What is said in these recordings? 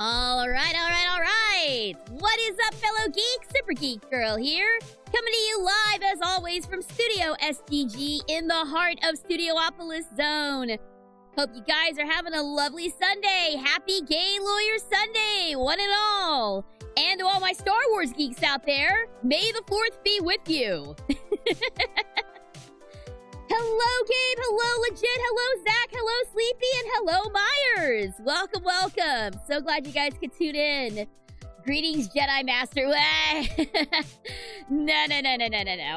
Alright. What is up, fellow geeks? Super Geek Girl here, coming to you live, as always, from Studio SGG in the heart of Studiopolis Zone. Hope you guys are having a lovely Sunday. Happy Gay Lawyer Sunday, one and all. And to all my Star Wars geeks out there, may the 4th be with you. Hello, Gabe. Hello, Legit. Hello, Zach. Hello, Sleepy. And hello, Myers. Welcome. So glad you guys could tune in. Greetings, Jedi Master. No.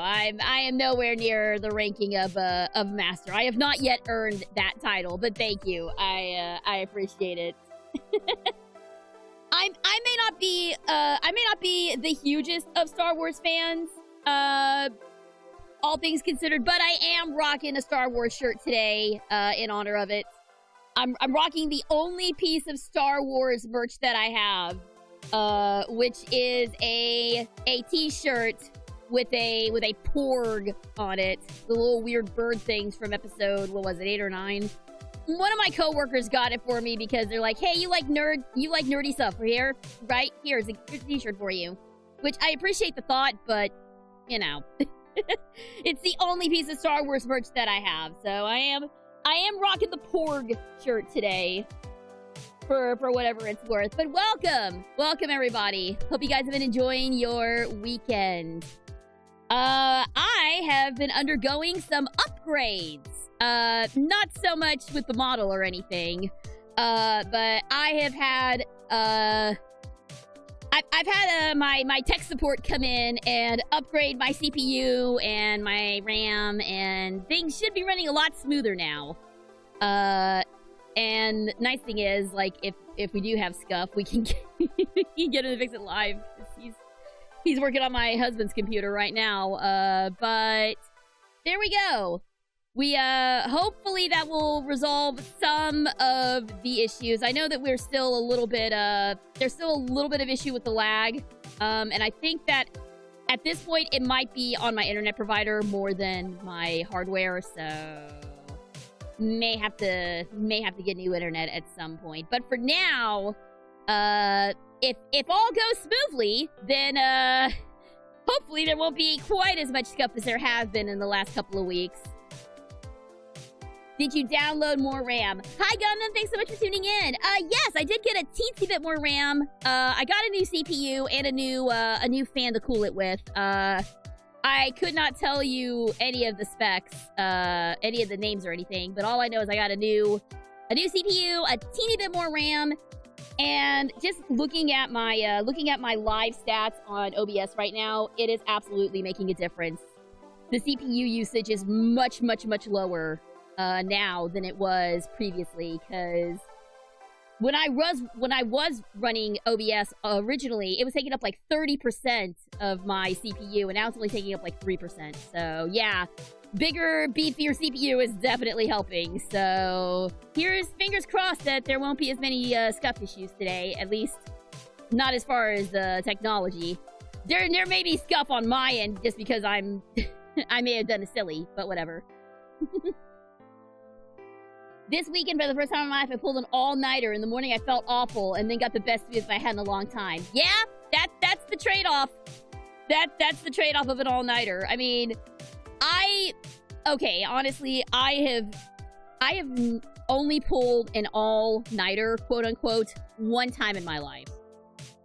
I am nowhere near the ranking of Master. I have not yet earned that title, but thank you. I appreciate it. I may not be the hugest of Star Wars fans. All things considered, but I am rocking a Star Wars shirt today, in honor of it. I'm rocking the only piece of Star Wars merch that I have, which is a t-shirt with a porg on it. The little weird bird things from episode, what was it, 8 or 9? One of my coworkers got it for me because they're like, hey, you like nerdy stuff here, right? Here's a t-shirt for you. Which I appreciate the thought, but, you know. It's the only piece of Star Wars merch that I have, so I am rocking the Porg shirt today for whatever it's worth. But welcome everybody. Hope you guys have been enjoying your weekend. I have been undergoing some upgrades. Not so much with the model or anything, but I have had I've had my tech support come in and upgrade my CPU and my RAM, and things should be running a lot smoother now. And nice thing is, like, if we do have scuff, we can get him to fix it live. He's working on my husband's computer right now. But there we go. We, hopefully that will resolve some of the issues. I know that we're still a little bit, there's still a little bit of issue with the lag. And I think that at this point, it might be on my internet provider more than my hardware, so may have to get new internet at some point. But for now, if all goes smoothly, then, hopefully there won't be quite as much scuff as there have been in the last couple of weeks. Did you download more RAM? Hi, Gundam. Thanks so much for tuning in. Yes, I did get a teensy bit more RAM. I got a new CPU and a new fan to cool it with. I could not tell you any of the specs, any of the names or anything, but all I know is I got a new CPU, a teeny bit more RAM, and just looking at my live stats on OBS right now, it is absolutely making a difference. The CPU usage is much lower now than it was previously, because when I was running OBS originally, it was taking up like 30% of my CPU, and now it's only taking up like 3%. So yeah, bigger, beefier CPU is definitely helping. So here's fingers crossed that there won't be as many scuff issues today, at least not as far as technology. There may be scuff on my end just because I may have done a silly, but whatever. This weekend, for the first time in my life, I pulled an all-nighter. In the morning, I felt awful, and then got the best sleep I had in a long time. Yeah, that's the trade-off. That's the trade-off of an all-nighter. I mean, honestly, I have only pulled an all-nighter, quote-unquote, one time in my life.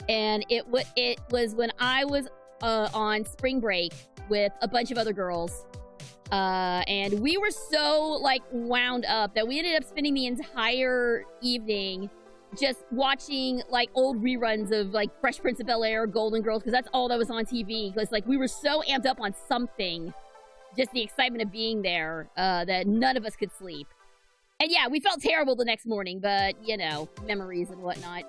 And it was when I was on spring break with a bunch of other girls. And we were so, like, wound up that we ended up spending the entire evening just watching, like, old reruns of, like, Fresh Prince of Bel-Air, Golden Girls, because that's all that was on TV. Because, like, we were so amped up on something, just the excitement of being there, that none of us could sleep. And yeah, we felt terrible the next morning, but, you know, memories and whatnot.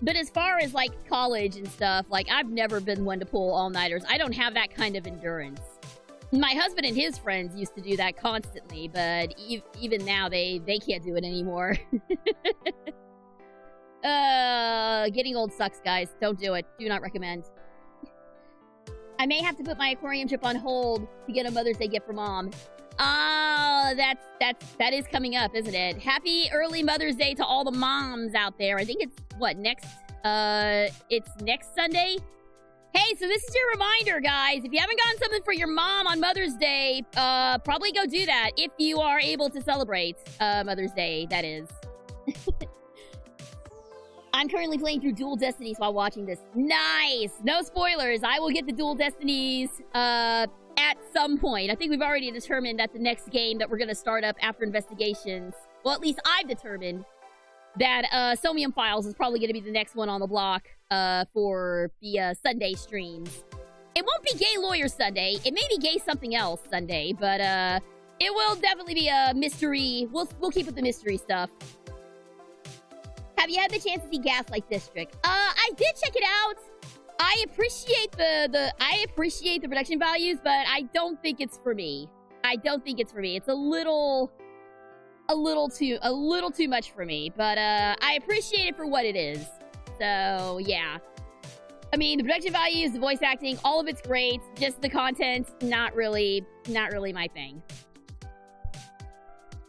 But as far as, like, college and stuff, like, I've never been one to pull all-nighters. I don't have that kind of endurance. My husband and his friends used to do that constantly, but even now, they can't do it anymore. Getting old sucks, guys. Don't do it. Do not recommend. I may have to put my aquarium trip on hold to get a Mother's Day gift for Mom. Oh, That is coming up, isn't it? Happy early Mother's Day to all the moms out there. I think it's, what, it's next Sunday? Hey, so this is your reminder, guys. If you haven't gotten something for your mom on Mother's Day, probably go do that if you are able to celebrate Mother's Day, that is. I'm currently playing through Dual Destinies while watching this. Nice! No spoilers. I will get the Dual Destinies at some point. I think we've already determined that the next game that we're going to start up after investigations, well, at least I've determined that Somium Files is probably going to be the next one on the block for the Sunday streams. It won't be Gay Lawyer Sunday. It may be Gay Something Else Sunday, but it will definitely be a mystery. We'll keep with the mystery stuff. Have you had the chance to see Gaslight District? I did check it out. I appreciate the production values, but I don't think it's for me. It's a little too much for me, but I appreciate it for what it is. So yeah, I mean, the production values, the voice acting, all of it's great. Just the content, not really my thing.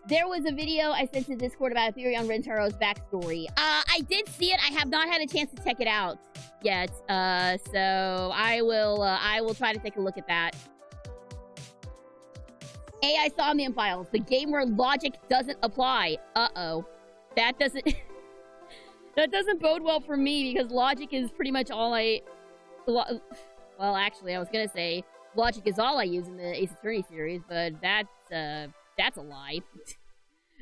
There was a video I sent to Discord about a theory on Rentaro's backstory. I did see it. I have not had a chance to check it out yet. So I will try to take a look at that. AI Somnium Files, the game where logic doesn't apply. Uh-oh. That doesn't bode well for me, because logic is pretty much all well, actually, I was gonna say logic is all I use in the Ace Attorney series, but that's a lie.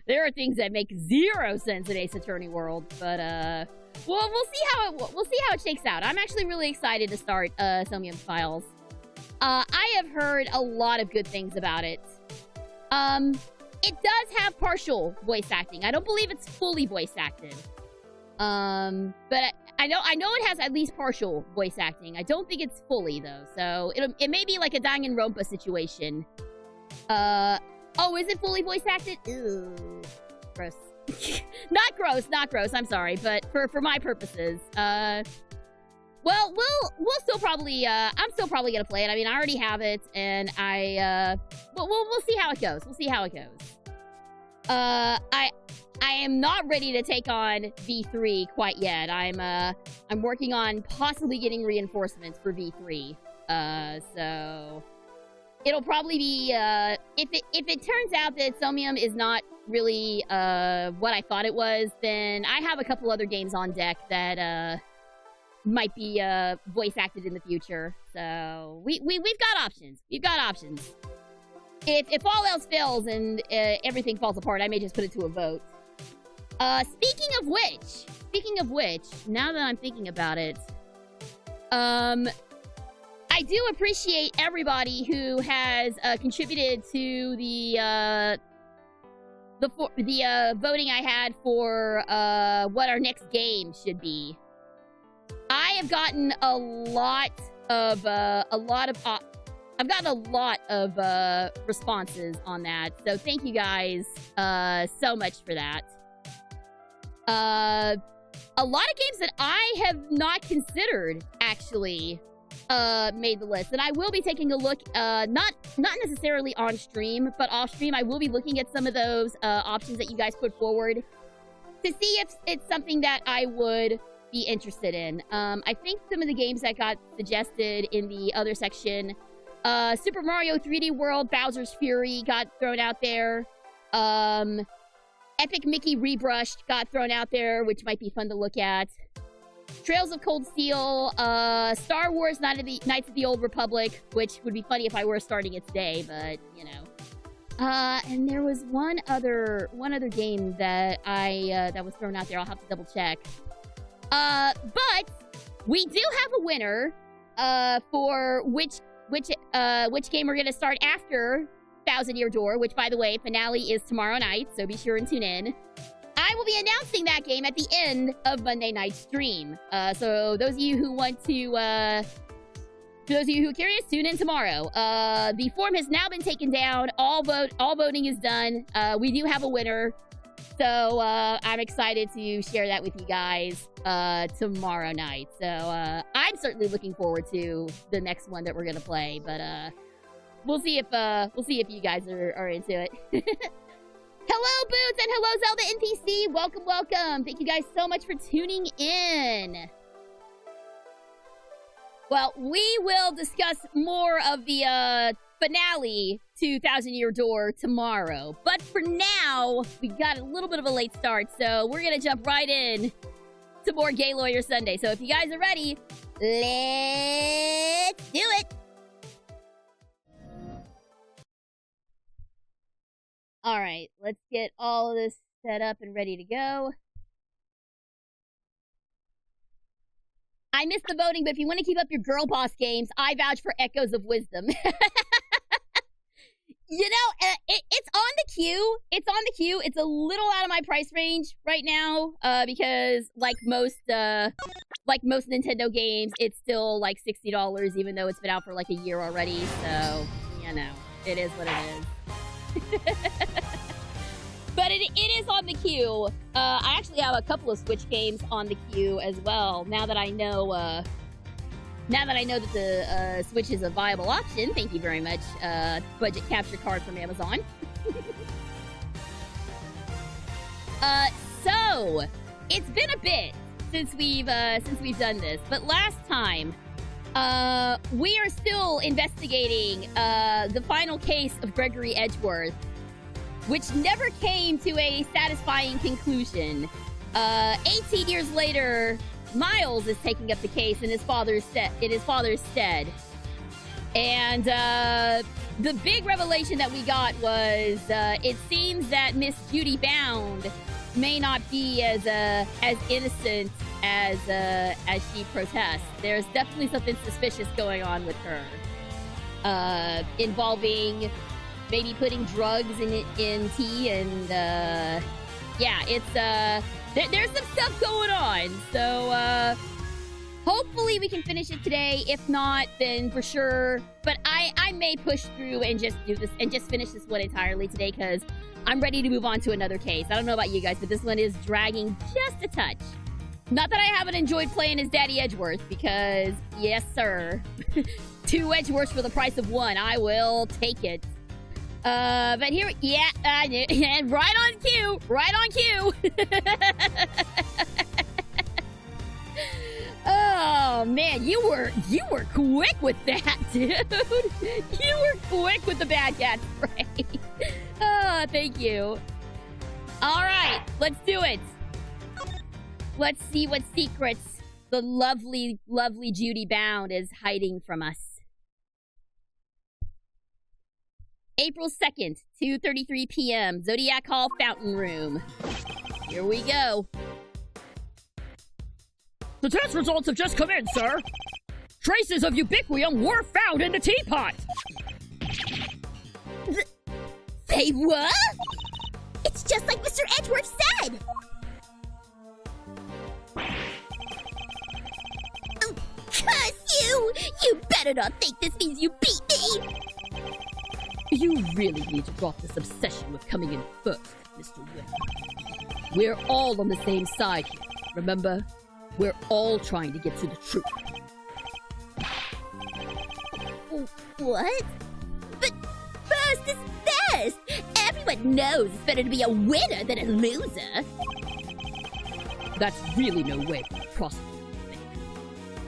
There are things that make zero sense in Ace Attorney world, but well, we'll see how it shakes out. I'm actually really excited to start Somium Files. I have heard a lot of good things about it. It does have partial voice acting. I don't believe it's fully voice acted. But I know it has at least partial voice acting. I don't think it's fully though, so it may be like a Danganronpa situation. Oh, is it fully voice acted? Ew. Gross. Not gross, I'm sorry, but for my purposes. Well, we'll still probably, I'm still probably gonna play it. I mean, I already have it, and we'll see how it goes. I am not ready to take on V3 quite yet. I'm working on possibly getting reinforcements for V3. So it'll probably be, if it turns out that Somium is not really, what I thought it was, then I have a couple other games on deck that, might be voice acted in the future. So we've got options. If all else fails and everything falls apart, I may just put it to a vote. Speaking of which, now that I'm thinking about it, I do appreciate everybody who has contributed to the voting I had for what our next game should be. I have gotten a lot of responses on that. So thank you guys so much for that. A lot of games that I have not considered actually made the list, and I will be taking a look, not necessarily on stream, but off stream. I will be looking at some of those options that you guys put forward to see if it's something that I would be interested in. I think some of the games that got suggested in the other section, Super Mario 3D World, Bowser's Fury got thrown out there. Epic Mickey Rebrushed got thrown out there, which might be fun to look at. Trails of Cold Steel, Star Wars Knights of the Old Republic, which would be funny if I were starting it today, but, you know. And there was one other game that that was thrown out there. I'll have to double check. But we do have a winner for which game we're gonna start after Thousand Year Door, which, by the way, finale is tomorrow night, so be sure and tune in. I will be announcing that game at the end of Monday night's stream. So those of you who want to, for those of you who are curious, tune in tomorrow. The form has now been taken down. All voting is done. We do have a winner. So I'm excited to share that with you guys tomorrow night. So I'm certainly looking forward to the next one that we're going to play. But we'll see if you guys are into it. Hello, Boots, and hello, Zelda NPC. Welcome, welcome. Thank you guys so much for tuning in. Well, we will discuss more of the finale to Thousand Year Door tomorrow. But for now, we got a little bit of a late start, so we're gonna jump right in to more Gay Lawyer Sunday. So if you guys are ready, let's do it. All right, let's get all of this set up and ready to go. I missed the voting, but if you want to keep up your girl boss games, I vouch for Echoes of Wisdom. You know, it's on the queue. It's on the queue. It's a little out of my price range right now, because like most Nintendo games, it's still like $60, even though it's been out for like a year already. So, you know, it is what it is. But it is on the queue. I actually have a couple of Switch games on the queue as well. Now that I know that the Switch is a viable option. Thank you very much, budget capture card from Amazon. So it's been a bit since we've done this, but last time, we are still investigating the final case of Gregory Edgeworth, which never came to a satisfying conclusion. 18 years later, Miles is taking up the case in his father's stead. And the big revelation that we got was it seems that Miss Judy Bound may not be as innocent as she protests. There's definitely something suspicious going on with her, involving maybe putting drugs in tea, and yeah, it's there's some stuff going on. So hopefully we can finish it today. If not, then for sure. But I may push through and just do this and just finish this one entirely today, because I'm ready to move on to another case. I don't know about you guys, but this one is dragging just a touch. Not that I haven't enjoyed playing as Daddy Edgeworth, because yes, sir, 2 Edgeworths for the price of 1. I will take it. But here, yeah, and right on cue, Oh man, you were quick with that, dude. You were quick with the bad cat spray. Oh, thank you. All right, let's do it. Let's see what secrets the lovely, lovely Judy Bound is hiding from us. April 2nd, 2:33 p.m., Zodiac Hall Fountain Room. Here we go. The test results have just come in, sir. Traces of ubiquium were found in the teapot. They what? It's just like Mr. Edgeworth said. Oh, curse you! You better not think this means you beat me. You really need to drop this obsession with coming in first, Mr. Webb. We're all on the same side here, remember? We're all trying to get to the truth. What? But first is best! Everyone knows it's better to be a winner than a loser. That's really no way for a prosecutor to think.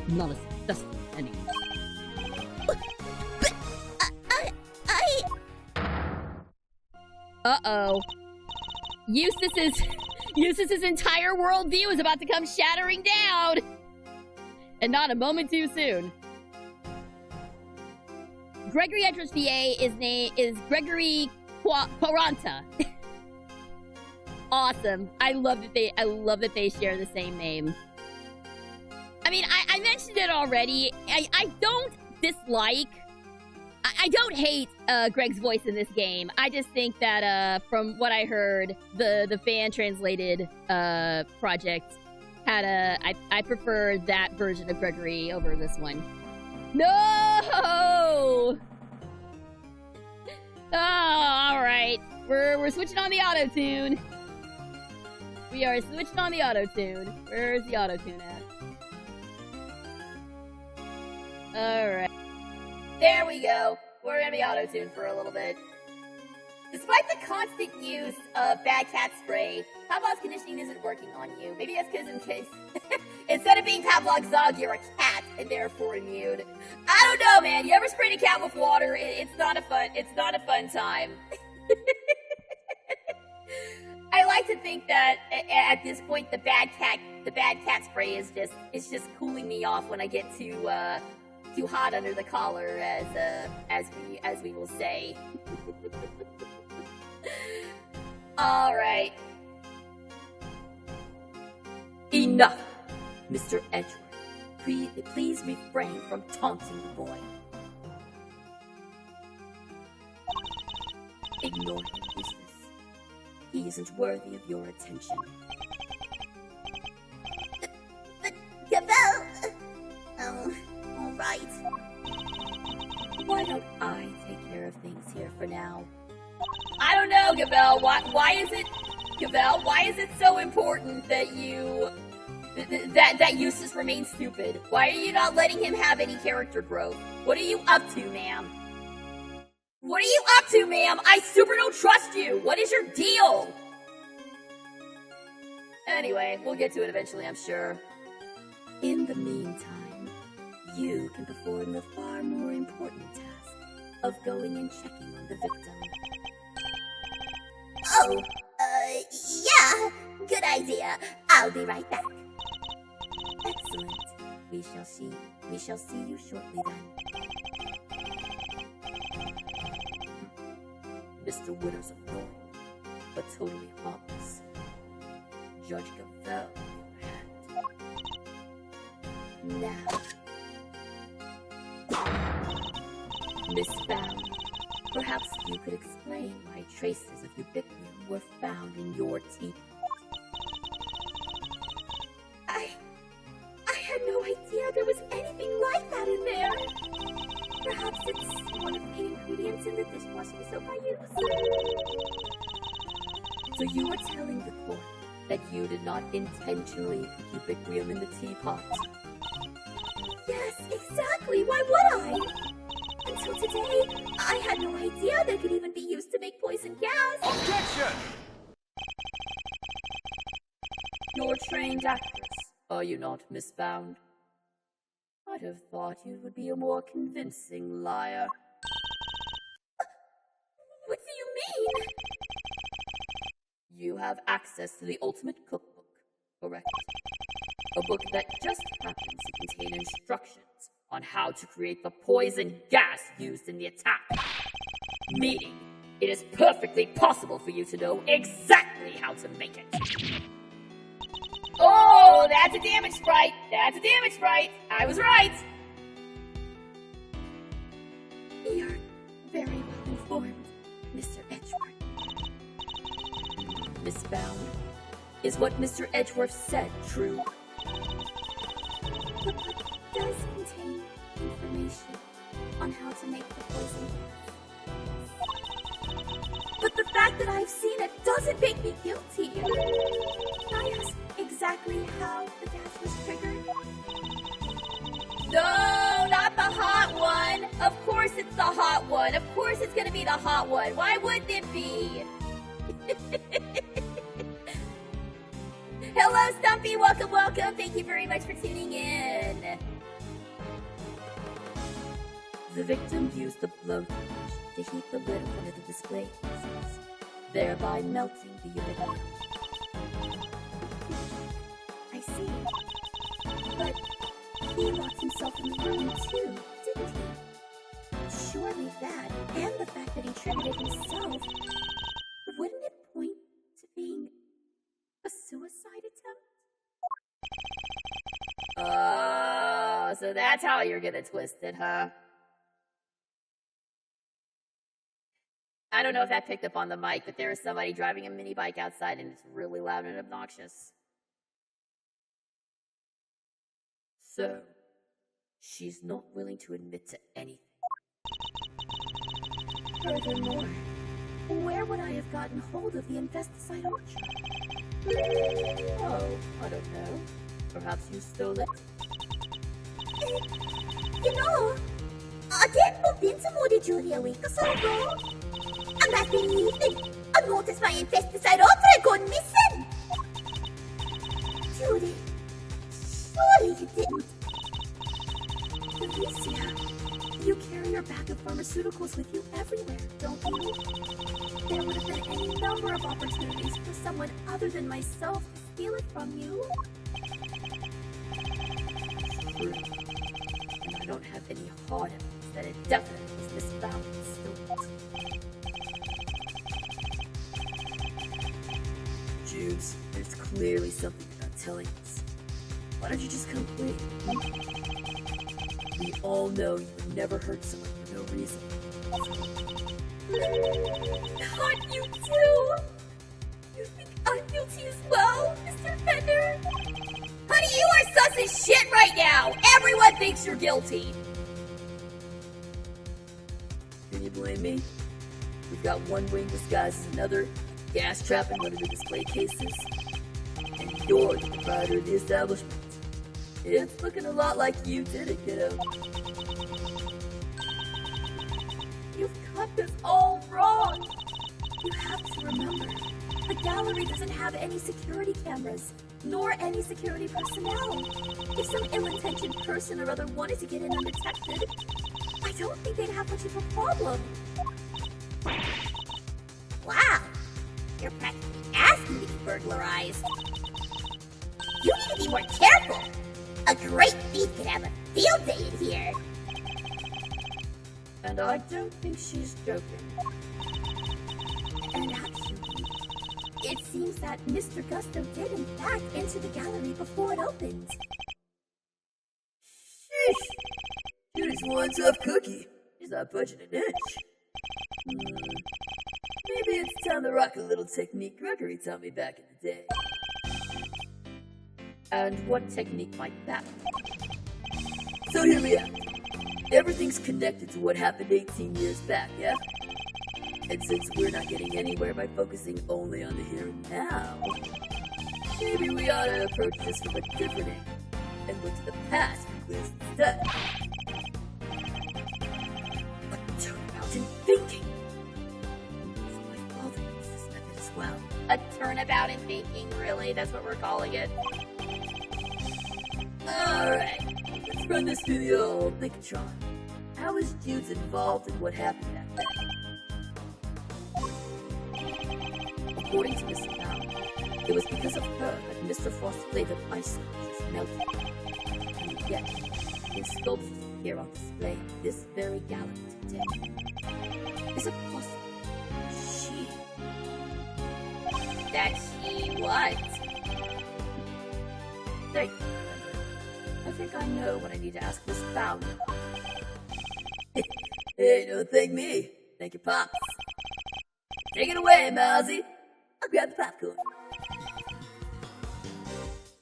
Not a successful anyway. Uh-oh. Eustace's entire worldview is about to come shattering down! And not a moment too soon. Gregory Edgeworth's VA is Gregory Quaranta. Awesome. I love that they share the same name. I mean, I mentioned it already. I don't dislike... I don't hate Greg's voice in this game. I just think that from what I heard, the fan translated project had I prefer that version of Gregory over this one. No! Oh, all right. We're switching on the auto-tune. We are switching on the auto-tune. Where's the auto-tune at? All right. There we go. We're gonna be auto-tuned for a little bit. Despite the constant use of bad cat spray, Pavlov's conditioning isn't working on you. Maybe that's because instead of being Pavlov's dog, you're a cat and therefore immune. I don't know, man. You ever sprayed a cat with water? It's not a fun time. I like to think that at this point the bad cat spray is just cooling me off when I get too hot under the collar, as we will say. All right. Enough, Mr. Edgeworth. Please refrain from taunting the boy. Ignore him, Eustace. He isn't worthy of your attention. But Gabelle... Oh, all right. Why don't I take care of things here for now? I don't know, Gabelle. Why is it so important that that Eustace remains stupid? Why are you not letting him have any character growth? What are you up to, ma'am? What are you up to, ma'am? I super don't trust you. What is your deal? Anyway, we'll get to it eventually, I'm sure. In the meantime, you can perform the far more important task of going and checking on the victim. Oh, yeah, good idea. I'll be right back. Excellent. We shall see you shortly then. Mr. Winters of North, but totally harmless. Judge Gavelle, now. Miss Bound, perhaps you could explain why traces of ubiquitous were found in your teapot. I had no idea there was anything like that in there. Perhaps it's one of the ingredients in the dishwashing soap I use. So you are telling the court that you did not intentionally put ubiquitous in the teapot? Yes, exactly. Why would I? Until today, I had no idea they could even be used to make poison gas. Objection! You're a trained actress, are you not, Miss Bound? I'd have thought you would be a more convincing liar. What do you mean? You have access to the ultimate cookbook, correct? A book that just happens to contain instructions on how to create the poison gas used in the attack. Meaning, it is perfectly possible for you to know exactly how to make it. Oh, that's a damage sprite! That's a damage sprite! I was right! You're very well informed, Mr. Edgeworth. Miss Bound, is what Mr. Edgeworth said true? The book does contain information on how to make the poison gas. But the fact that I've seen it doesn't make me guilty. Can I ask exactly how the gas was triggered? No, not the hot one. Of course it's the hot one. Of course it's gonna be the hot one. Why wouldn't it be? Hello, Stumpy. Welcome, welcome. Thank you very much for tuning in. The victim used the blowtorch to heat the lid of one of the display cases, thereby melting the ubiquitous. I see. But he locked himself in the room too, didn't he? Surely that, and the fact that he triggered it himself, wouldn't it point to being a suicide attempt? Oh, so that's how you're gonna twist it, huh? I don't know if that picked up on the mic, but there is somebody driving a mini bike outside and it's really loud and obnoxious. So, she's not willing to admit to anything. Furthermore, where would I have gotten hold of the investicide orchard? Oh, I don't know. Perhaps you stole it? You know, I didn't bump into 우리 Judy a week or so ago. I'm not believing. I noticed my pesticide ultra gone missing. Judy, surely you didn't. Alicia, you carry your bag of pharmaceuticals with you everywhere, don't you? There would have been any number of opportunities for someone other than myself to steal it from you. True. And I don't have any hard evidence that it definitely was misfound and stolen. Judes, there's clearly something you're not telling us. Why don't you just come clean? We all know you would never hurt someone for no reason. Not you too! You think I'm guilty as well, Mr. Fender? Honey, you are sus as shit right now! Everyone thinks you're guilty! Can you blame me? We've got one wing disguised as another, gas trap in one of the display cases, and you're the proprietor of the establishment. It's looking a lot like you did it, kiddo. You've got this all wrong! You have to remember, the gallery doesn't have any security cameras, nor any security personnel. If some ill-intentioned person or other wanted to get in undetected, I don't think they'd have much of a problem. Wow! You're practically asking to be burglarized. You need to be more careful! A great thief could have a field day in here! And I don't think she's joking. And actually, it seems that Mr. Gusto did in fact enter the gallery before it opened. Sheesh! Judy's one tough cookie. She's not budging an inch. Maybe it's time to rock a little technique Gregory taught me back in the day. And what technique might that be? So here we are. Everything's connected to what happened 18 years back, yeah? And since we're not getting anywhere by focusing only on the here and now, maybe we ought to approach this from a different angle and look to the past for clues instead. A turnabout in thinking. So my father used this method as well. A turnabout in thinking, really? That's what we're calling it? Alright, let's run this through the old Thinktron. How was Judes involved in what happened back then? According to Miss Brown, it was because of her that Mr. Frost's flavored ice is melted. And yet, his sculptures appear on display in this very gallery today. Is it possible she... That she what? Thank you. I think I know what I need to ask Miss Brown. Hey, don't thank me. Thank you, Pops. Take it away, Mousy. I'll grab the popcorn.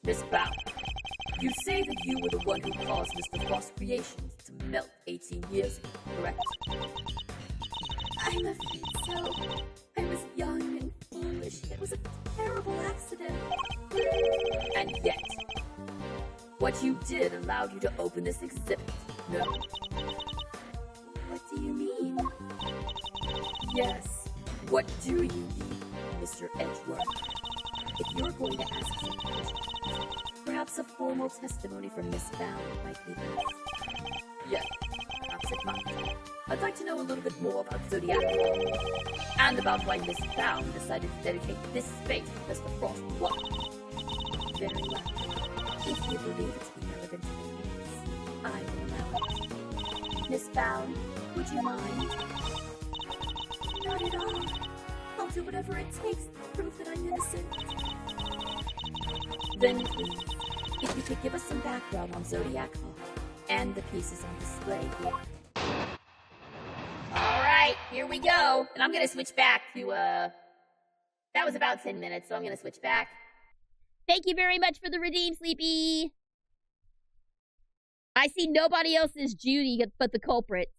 Miss Brown, you say that you were the one who caused Mr. Frost's creations to melt 18 years ago, correct? I'm afraid so. I was young and foolish. It was a terrible accident. And yet, what you did allowed you to open this exhibit, no? What do you mean? Yes, what do you mean, Mr. Edgeworth? If you're going to ask some questions, perhaps a formal testimony from Miss Brown might be best. Yeah, perhaps it might. I'd like to know a little bit more about Zodiac and about why Miss Brown decided to dedicate this space to Mr. Frost one. Very well. If you believe it to be relevant to the case, I will allow it. Miss Brown, would you mind? Not at all. I'll do whatever it takes to prove that I'm innocent. Then please, if you could give us some background on Zodiac Hall and the pieces on display here. Alright, here we go. And I'm gonna switch back to, that was about 10 minutes, so I'm gonna switch back. Thank you very much for the redeem, Sleepy. I see nobody else is Judy but the culprit.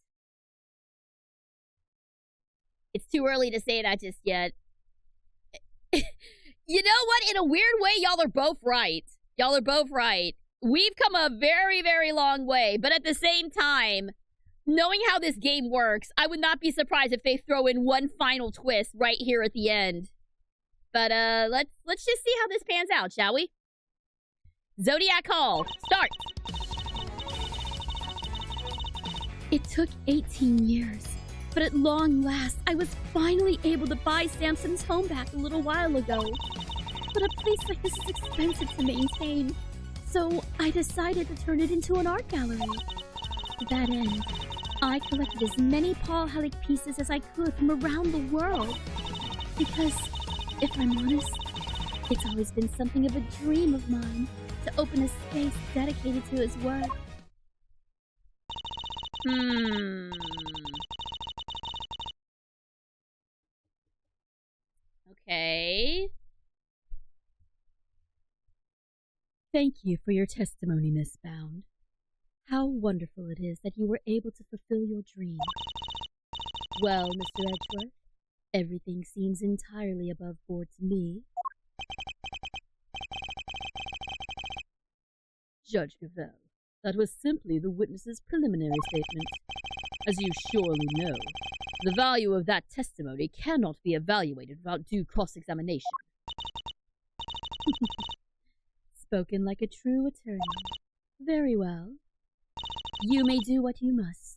It's too early to say that just yet. You know what? In a weird way, y'all are both right. Y'all are both right. We've come a very, very long way, but at the same time, knowing how this game works, I would not be surprised if they throw in one final twist right here at the end. But let's just see how this pans out, shall we? Zodiac Hall, start. It took 18 years, but at long last, I was finally able to buy Samson's home back a little while ago. But a place like this is expensive to maintain, so I decided to turn it into an art gallery. To that end, I collected as many Paul Halleck pieces as I could from around the world. Because, if I'm honest, it's always been something of a dream of mine to open a space dedicated to his work. Okay. Thank you for your testimony, Miss Bound. How wonderful it is that you were able to fulfill your dream. Well, Mr. Edgeworth, everything seems entirely above board to me. Judge Gavelle, that was simply the witness's preliminary statement. As you surely know, the value of that testimony cannot be evaluated without due cross-examination. Spoken like a true attorney. Very well. You may do what you must.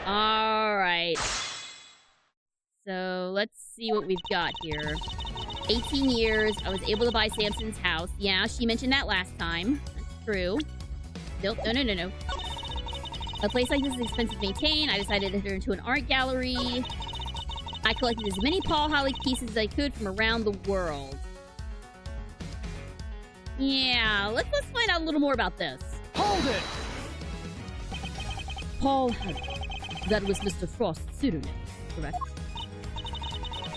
Alright. So, let's see what we've got here. 18 years, I was able to buy Samson's house. Yeah, she mentioned that last time. That's true. Nope, no. A place like this is expensive to maintain. I decided to turn it into an art gallery. I collected as many Paul Halleck pieces as I could from around the world. Yeah, let's find out a little more about this. Hold it! Paul Halleck. That was Mr. Frost's pseudonym, correct?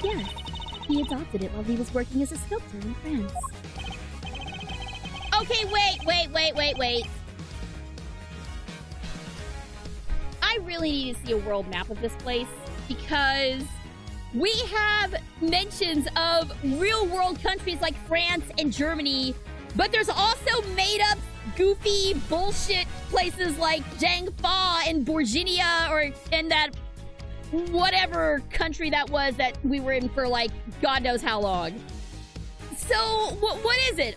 Yes. He adopted it while he was working as a sculptor in France. Okay, wait. I really need to see a world map of this place because we have mentions of real-world countries like France and Germany, but there's also made-up, goofy, bullshit places like Jangfa and Borginia or in that whatever country that was that we were in for like God knows how long. So what is it?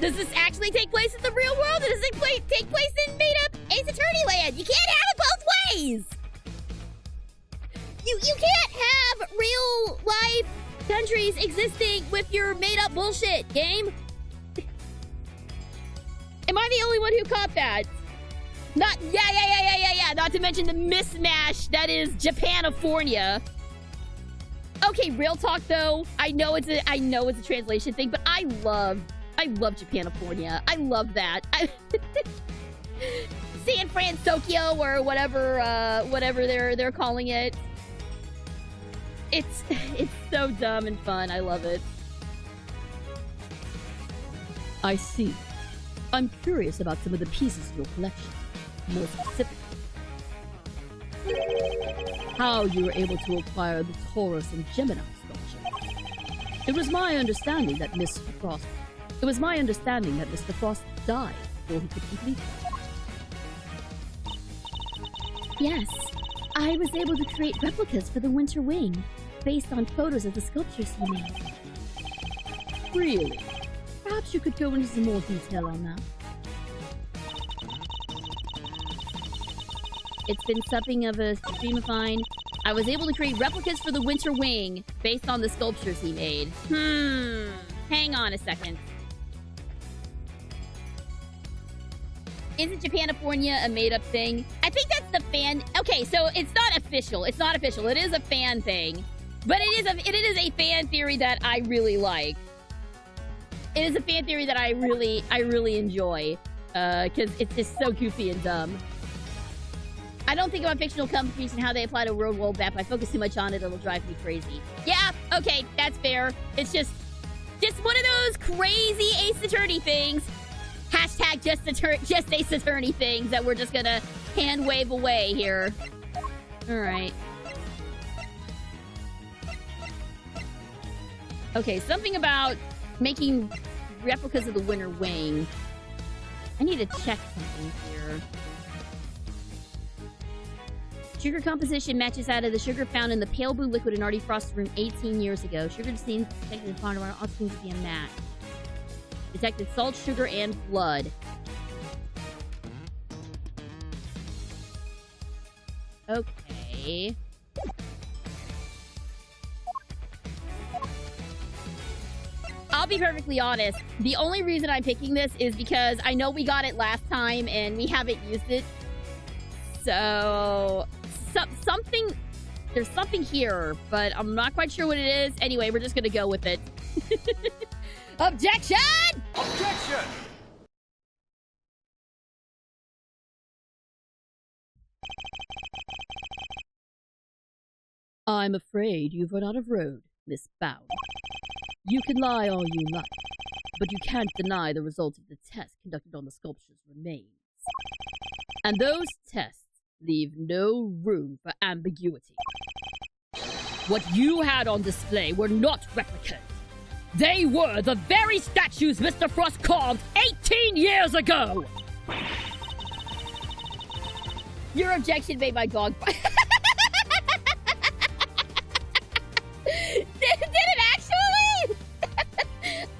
Does this actually take place in the real world, or does it take place in made-up Ace Attorney land? You can't have it both ways. You can't have real life countries existing with your made-up bullshit, game. Am I the only one who caught that? Yeah. Not to mention the mismatch that is Japanifornia. Okay, real talk though. I know it's a translation thing, but I love Japanifornia. I love that. San Francisco or whatever they're calling it. It's so dumb and fun. I love it. I see. I'm curious about some of the pieces in your collection. More specifically, how you were able to acquire the Taurus and Gemini sculpture. It was my understanding that Mr. Frost died before he could complete it. Yes, I was able to create replicas for the Winter Wing, based on photos of the sculptures he made. Really? Perhaps you could go into some more detail on that. It's been something of a dream of mine. I was able to create replicas for the Winter Wing based on the sculptures he made. Hang on a second. Isn't Japanifornia a made-up thing? I think that's the fan... Okay, so it's not official. It's not official. It is a fan thing. But it is a fan theory that I really like. It is a fan theory that I really enjoy. Because it's just so goofy and dumb. I don't think about fictional countries and how they apply to real world map. I focus too much on it, it'll drive me crazy. Yeah, okay, that's fair. It's just one of those crazy Ace Attorney things. Hashtag just Ace Attorney things that we're just gonna hand wave away here. Alright. Okay, something about making replicas of the Winter Wing. I need to check something here. Sugar composition matches out of the sugar found in the pale blue liquid in Artie Frost's room 18 years ago. Sugar seen detected in pond water all seems to be a match. Detected salt, sugar, and blood. Okay. I'll be perfectly honest. The only reason I'm picking this is because I know we got it last time and we haven't used it. So, there's something here, but I'm not quite sure what it is. Anyway, we're just gonna go with it. Objection! Objection! I'm afraid you've run out of road, Miss Bound. You can lie all you like, but you can't deny the results of the test conducted on the sculpture's remains. And those tests leave no room for ambiguity. What you had on display were not replicas. They were the very statues Mr. Frost carved 18 years ago! Your objection made my dog... Did it actually?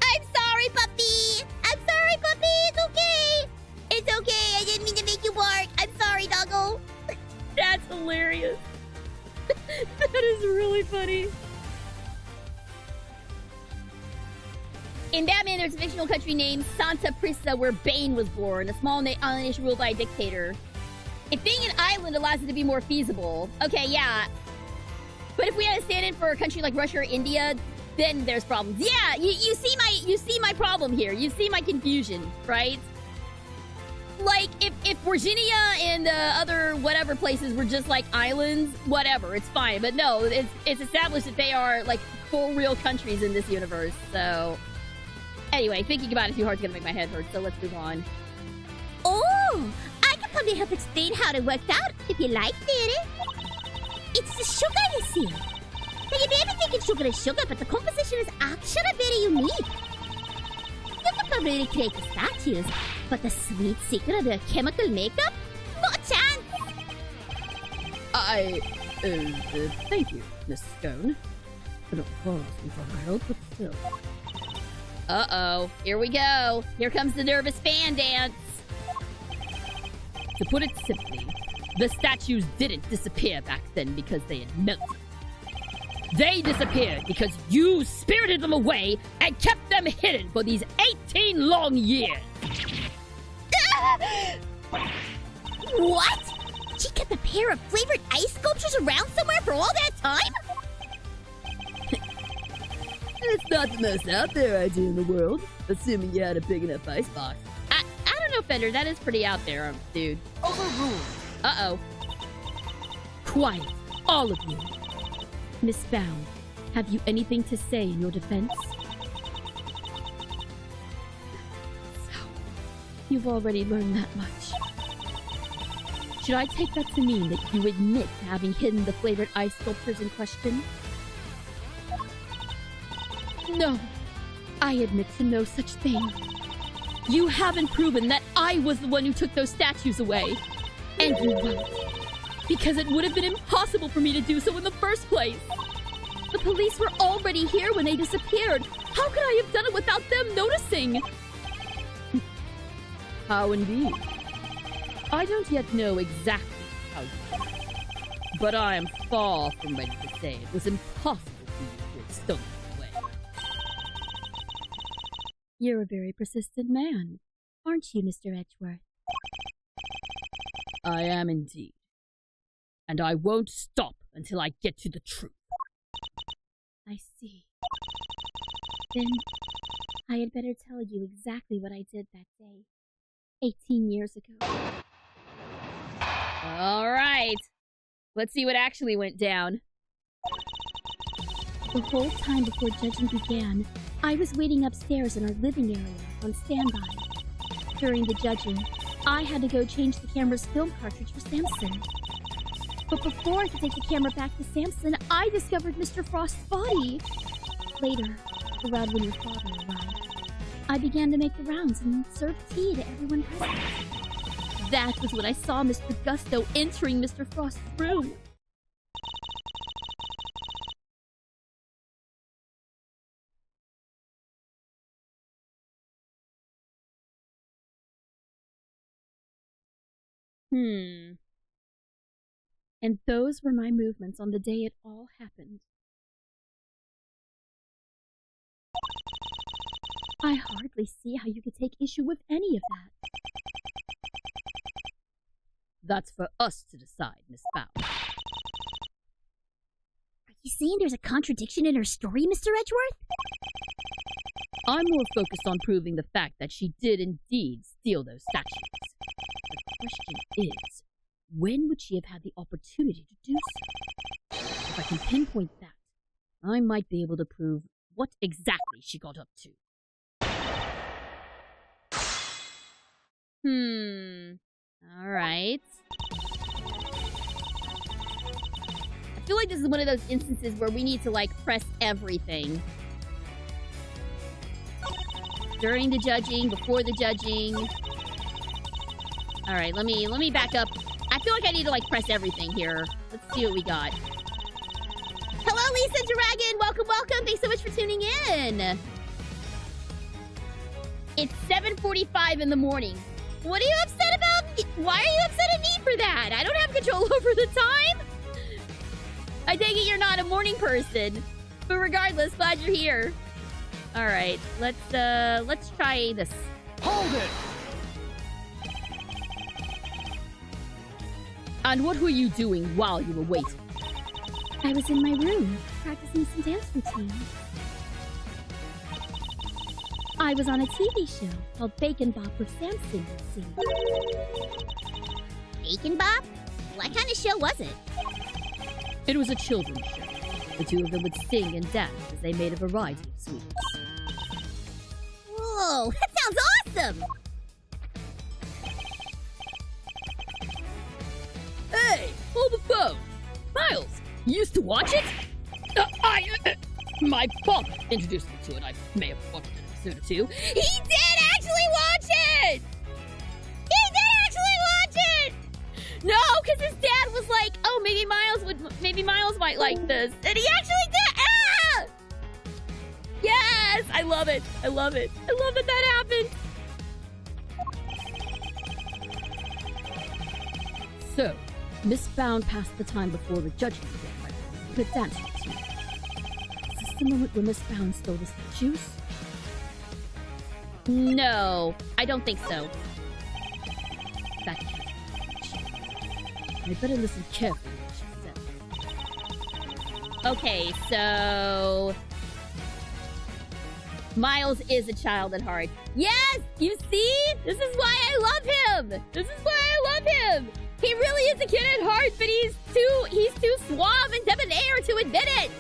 I'm sorry, puppy! I'm sorry, puppy! It's okay! It's okay, I didn't mean to make you bark. I'm sorry, doggo. That's hilarious. That is really funny. In Batman, there's a fictional country named Santa Prisa where Bane was born, a small island nation ruled by a dictator. If being an island allows it to be more feasible. Okay, yeah. But if we had to stand in for a country like Russia or India, then there's problems. Yeah, you see my problem here. You see my confusion, right? Like, if Virginia and other whatever places were just like islands, whatever, it's fine. But no, it's established that they are like full real countries in this universe. So anyway, thinking about it too hard is gonna make my head hurt. So let's move on. Oh, I can probably help explain how it worked out if you like, dearie. It's the sugar, you see. Now, you may be thinking sugar is sugar, but the composition is actually very unique. You can probably recreate the statues, but the sweet secret of their chemical makeup? Not a chance! Thank you, Miss Stone. I don't recall asking for help, but still. Uh-oh. Here we go. Here comes the nervous fan dance. To put it simply, the statues didn't disappear back then because they had melted. They disappeared because you spirited them away and kept them hidden for these 18 long years. What? She kept a pair of flavored ice sculptures around somewhere for all that time? It's not the most out there idea in the world, assuming you had a big enough icebox. I don't know, Fender. That is pretty out there, dude. Overruled. Uh-oh. Quiet, all of you. Miss Bound, have you anything to say in your defense? So, you've already learned that much. Should I take that to mean that you admit to having hidden the flavored ice sculptures in question? No, I admit to no such thing. You haven't proven that I was the one who took those statues away. And you won't. Because it would have been impossible for me to do so in the first place. The police were already here when they disappeared. How could I have done it without them noticing? How indeed? I don't yet know exactly how you did it, but I am far from ready to say it was impossible for you to have stolen it away. You're a very persistent man, aren't you, Mr. Edgeworth? I am indeed. And I won't stop until I get to the truth. I see. Then, I had better tell you exactly what I did that day, 18 years ago. All right. Let's see what actually went down. The whole time before judging began, I was waiting upstairs in our living area on standby. During the judging, I had to go change the camera's film cartridge for Samson. But before I could take the camera back to Samson, I discovered Mr. Frost's body. Later, around when your father arrived, I began to make the rounds and serve tea to everyone present. that was when I saw Mr. Gusto entering Mr. Frost's room. And those were my movements on the day it all happened. I hardly see how you could take issue with any of that. That's for us to decide, Miss Bow. Are you saying there's a contradiction in her story, Mr. Edgeworth? I'm more focused on proving the fact that she did indeed steal those statues. The question is, when would she have had the opportunity to do so? If I can pinpoint that, I might be able to prove what exactly she got up to. Alright. I feel like this is one of those instances where we need to, like, press everything. During the judging, before the judging. Alright, let me back up. I feel like I need to, like, press everything here. Let's see what we got. Hello, Lisa Dragon! Welcome, welcome! Thanks so much for tuning in! It's 7:45 in the morning. What are you upset about? Why are you upset at me for that? I don't have control over the time! I take it you're not a morning person. But regardless, glad you're here. Alright, let's try this. Hold it! And what were you doing while you were waiting? I was in my room, practicing some dance routines. I was on a TV show called Bacon Bop with Samson, you see. Bacon Bop? What kind of show was it? It was a children's show. The two of them would sing and dance as they made a variety of sweets. Whoa, that sounds awesome! Hey, hold the phone! Miles, you used to watch it? My father introduced me to it. I may have watched an episode or two. He did actually watch it! He did actually watch it! No, because his dad was like, oh, maybe Miles might like this. And he actually did! Ah! Yes! I love it. I love it. I love that that happened. So, Miss Bound passed the time before the judging began, right? Good dance routine. Is this the moment where Miss Bound stole the statues? No, I don't think so. That can't be. I better listen carefully to what she said. Okay, so... Miles is a child at heart. Yes! You see? This is why I love him! This is why I love him! He really is a kid at heart, but he's too suave and debonair to admit it!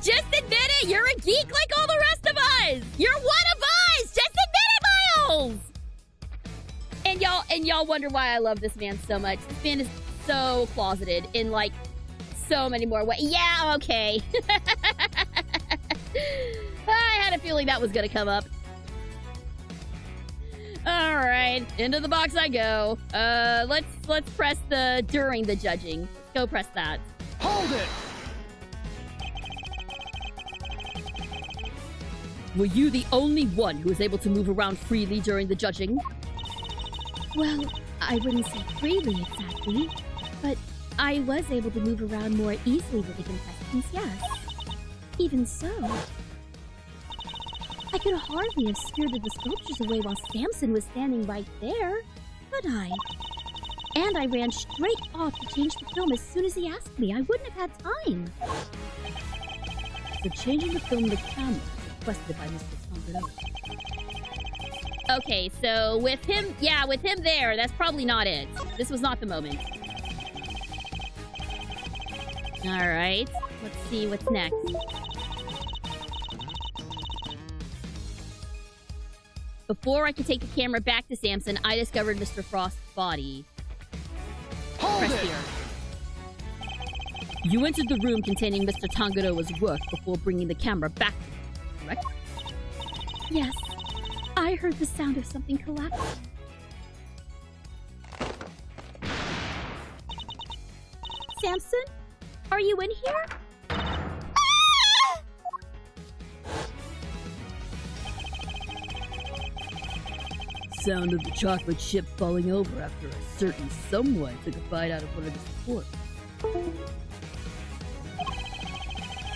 Just admit it! You're a geek like all the rest of us! You're one of us! Just admit it, Miles! And y'all wonder why I love this man so much. This man is so closeted in, like, so many more ways. Yeah, okay. I had a feeling that was gonna come up. Alright, into the box I go. Let's press the during the judging. Let's go press that. Hold it! Were you the only one who was able to move around freely during the judging? Well, I wouldn't say freely exactly, but I was able to move around more easily with the contestants, yes. Even so, I could hardly have spirited the sculptures away while Samson was standing right there, could I? And I ran straight off to change the film as soon as he asked me. I wouldn't have had time. So changing the film to camera is requested by Mr. Tongaro. Okay, so with him there, that's probably not it. This was not the moment. Alright, let's see what's next. Before I could take the camera back to Samson, I discovered Mr. Frost's body. Press here. You entered the room containing Mr. Tangaroa's work before bringing the camera back to him, correct? Yes, I heard the sound of something collapsing. Samson? Are you in here? Sound of the chocolate chip falling over after a certain someone took a bite out of one of the supports.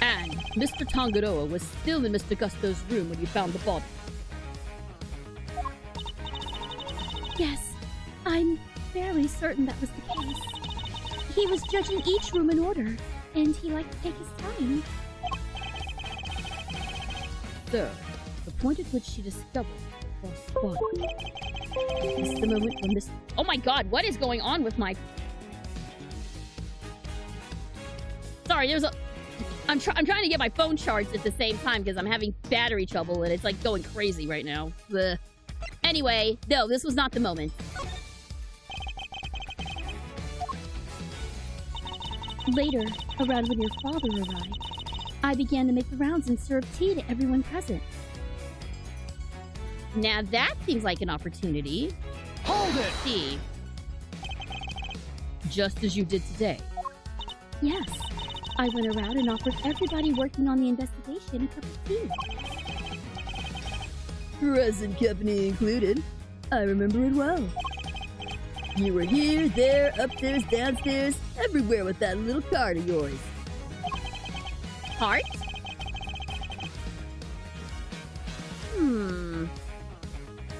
And Mr. Tangaroa was still in Mr. Gusto's room when you found the body. Yes, I'm fairly certain that was the case. He was judging each room in order, and he liked to take his time. So, the point at which she discovered the lost body is the moment when Miss... Oh my god, what is going on with my... Sorry, there's a... I'm trying to get my phone charged at the same time because I'm having battery trouble and it's like going crazy right now. Blech. Anyway, no, this was not the moment. Later, around when your father arrived, I began to make the rounds and serve tea to everyone present. Now that seems like an opportunity. Hold it! See. Just as you did today. Yes, I went around and offered everybody working on the investigation a cup of tea. Present company included. I remember it well. You were here, there, upstairs, downstairs, everywhere with that little card of yours. Heart?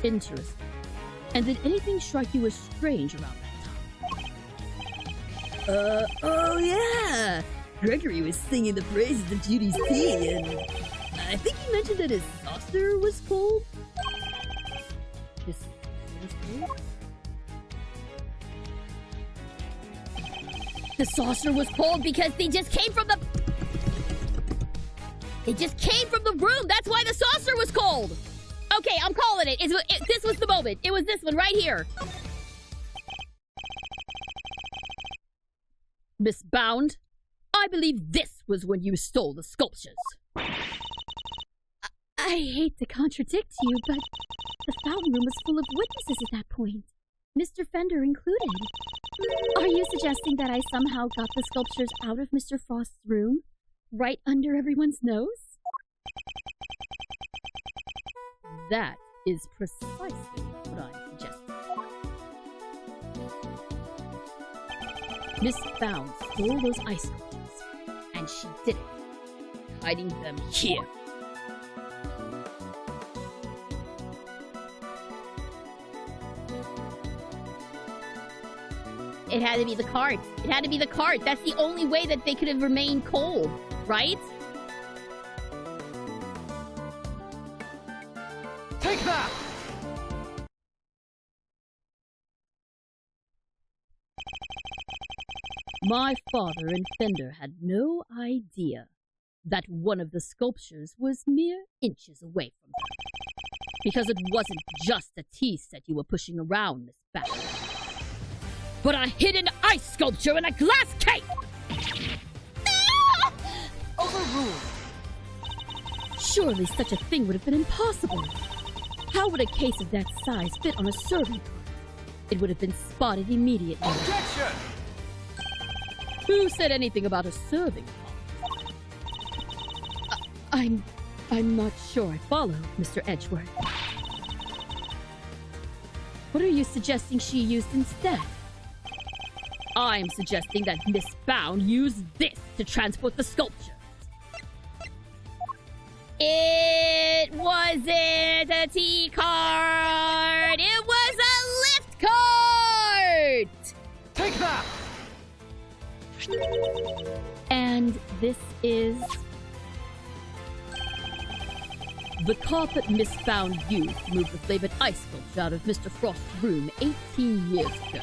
Interesting. And did anything strike you as strange around that time? Oh yeah! Gregory was singing the praises of Judy's tea, and I think he mentioned that his saucer was cold. His saucer was cold? The saucer was cold because they just came from the... They just came from the room! That's why the saucer was cold! Okay, I'm calling it. This was the moment. It was this one right here. Miss Bound, I believe this was when you stole the sculptures. I hate to contradict you, but the fountain room was full of witnesses at that point, Mr. Fender included. Are you suggesting that I somehow got the sculptures out of Mr. Frost's room, right under everyone's nose? That is precisely what I'm suggesting. Miss Bound stole those ice sculptures, and she did it, hiding them here. It had to be the cart. It had to be the cart. That's the only way that they could have remained cold, right? Take that! My father and Fender had no idea that one of the sculptures was mere inches away from them. Because it wasn't just a tea set you were pushing around, Miss Bound, but a hidden ice sculpture in a glass case! Overruled! Surely such a thing would have been impossible. How would a case of that size fit on a serving cart? It would have been spotted immediately. Objection! Who said anything about a serving cart? I'm not sure I follow, Mr. Edgeworth. What are you suggesting she used instead? I'm suggesting that Miss Bound used this to transport the sculpture. It wasn't a tea cart. It was a lift cart. Take that! And this is... the cart that Miss Bound used to move the flavored ice sculpture out of Mr. Frost's room 18 years ago.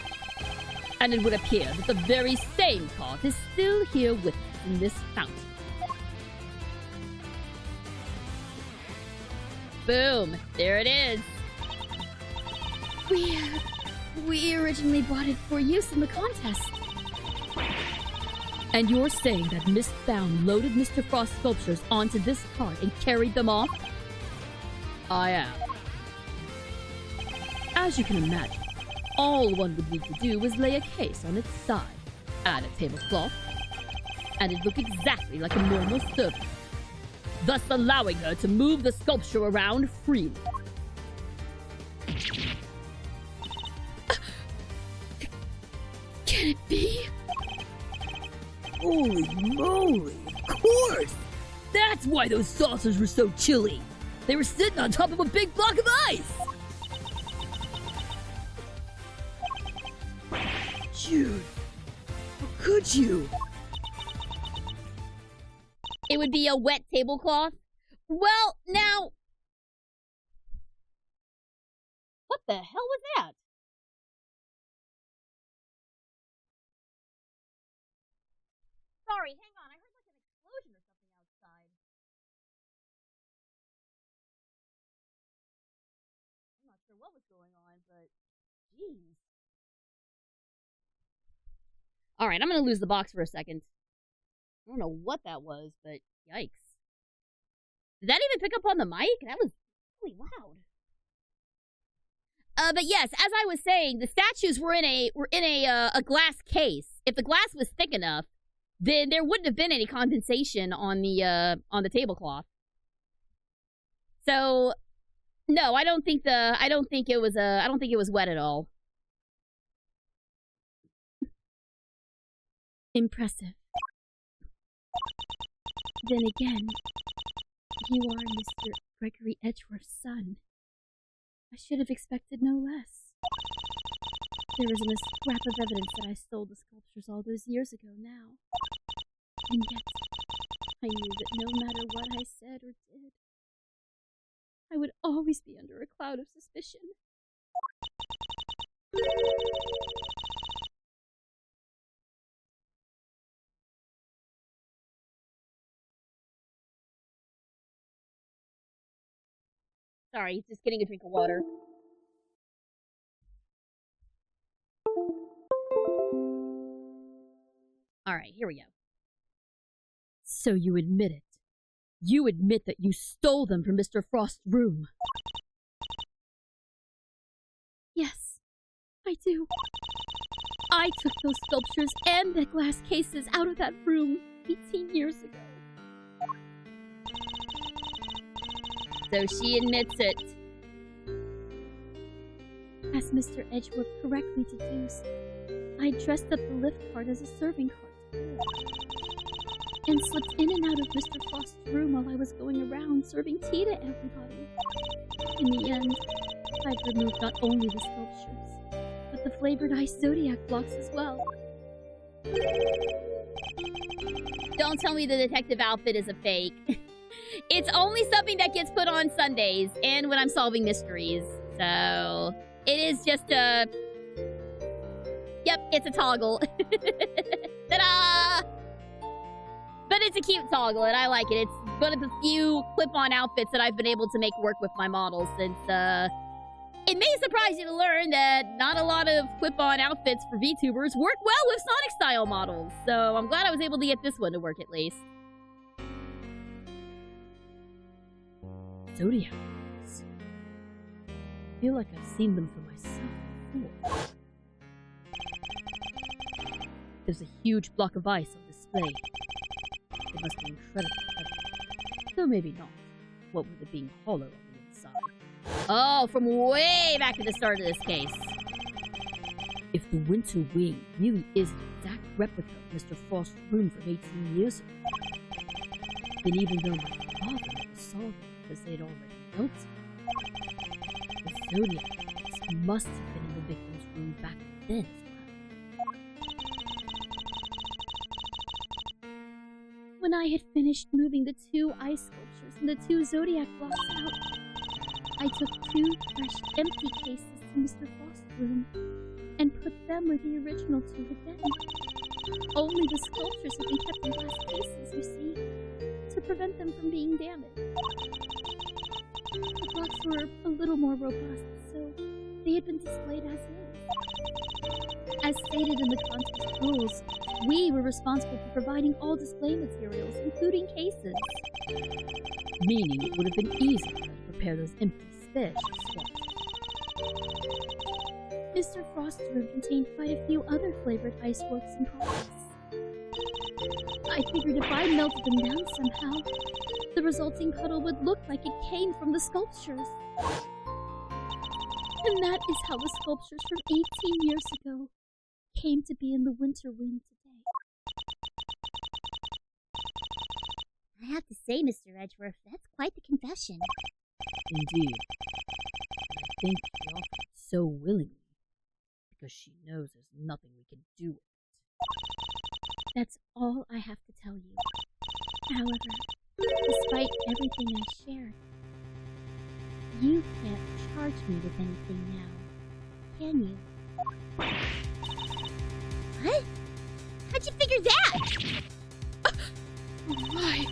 And it would appear that the very same cart is still here with us in this fountain. Boom. There it is. We originally bought it for use in the contest. And you're saying that Miss Bound loaded Mr. Frost's sculptures onto this cart and carried them off? I am. As you can imagine, all one would need to do was lay a case on its side. add a tablecloth, and it looked exactly like a normal surface, thus allowing her to move the sculpture around freely. Can it be? Holy moly, of course! That's why those saucers were so chilly. They were sitting on top of a big block of ice. Jude, how could you? It would be a wet tablecloth. Well, now... What the hell was that? Sorry, hang on. I heard like an explosion or something outside. I'm not sure what was going on, but... Jeez. Alright, I'm gonna lose the box for a second. I don't know what that was, but yikes. Did that even pick up on the mic? That was really loud. But yes, as I was saying, the statues were in a glass case. If the glass was thick enough, then there wouldn't have been any condensation on the tablecloth. So no, I don't think it was wet at all. Impressive. Then again, you are Mr. Gregory Edgeworth's son. I should have expected no less. There isn't a scrap of evidence that I stole the sculptures all those years ago now. And yet, I knew that no matter what I said or did, I would always be under a cloud of suspicion. Sorry, just getting a drink of water. Alright, here we go. So you admit it. You admit that you stole them from Mr. Frost's room. Yes, I do. I took those sculptures and the glass cases out of that room 18 years ago. So she admits it. As Mr. Edgeworth correctly deduced, I dressed up the lift cart as a serving cart and slipped in and out of Mr. Frost's room while I was going around serving tea to everybody. In the end, I've removed not only the sculptures, but the flavored ice zodiac blocks as well. Don't tell me the detective outfit is a fake. It's only something that gets put on Sundays and when I'm solving mysteries. So, it is just a... Yep, it's a toggle. Ta-da! But it's a cute toggle and I like it. It's one of the few clip-on outfits that I've been able to make work with my models since, it may surprise you to learn that not a lot of clip-on outfits for VTubers work well with Sonic-style models. So, I'm glad I was able to get this one to work at least. Zodiac blocks. I feel like I've seen them for myself before. There's a huge block of ice on display. It must be incredibly heavy. Though maybe not. What with it being hollow on the inside. Oh, from way back at the start of this case. If the Winter Wing really is an exact replica of Mr. Frost's room from 18 years ago, then even though my father never saw them because they'd already melted, the Zodiac blocks must have been in the victim's room back then as well. When I had finished moving the 2 ice sculptures and the 2 zodiac blocks out, I took 2 fresh empty cases to Mr. Frost's room and put them where the original 2 had been. Only the sculptures had been kept in glass cases, you see, to prevent them from being damaged. The blocks were a little more robust, so they had been displayed as is. As stated in the contest rules, we were responsible for providing all display materials, including cases. Meaning it would have been easy for her to prepare those empty spares she swapped. Mr. Frost's room contained quite a few other flavored ice works in progress. I figured if I melted them down somehow, the resulting puddle would look like it came from the sculptures. And that is how the sculptures from 18 years ago came to be in the winter wing today. I have to say, Mr. Edgeworth, that's quite the confession. Indeed. And I think she offered it so willingly, because she knows there's nothing we can do with it. That's all I have to tell you. However, despite everything I shared, you can't charge me with anything now, can you? What? How'd you figure that? Oh my!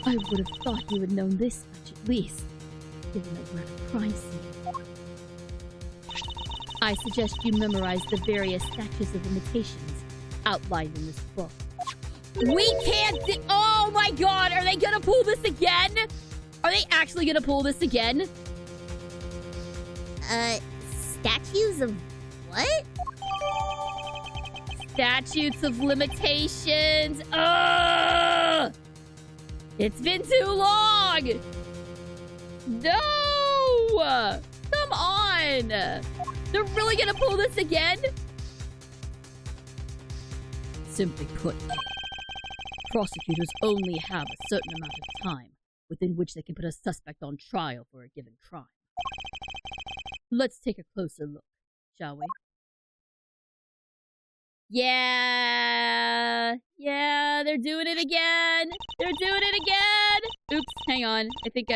I would have thought you would known this much at least, given that we're at a crime scene. I suggest you memorize the various statutes of limitations outlined in this book. We can't oh my god, are they gonna pull this again? Are they actually gonna pull this again? Statues of what? Statutes of limitations. Ugh! It's been too long! No! Come on! They're really gonna pull this again? Simply put, prosecutors only have a certain amount of time within which they can put a suspect on trial for a given crime. Let's take a closer look, shall we? Yeah, they're doing it again. They're doing it again. Oops, hang on. I think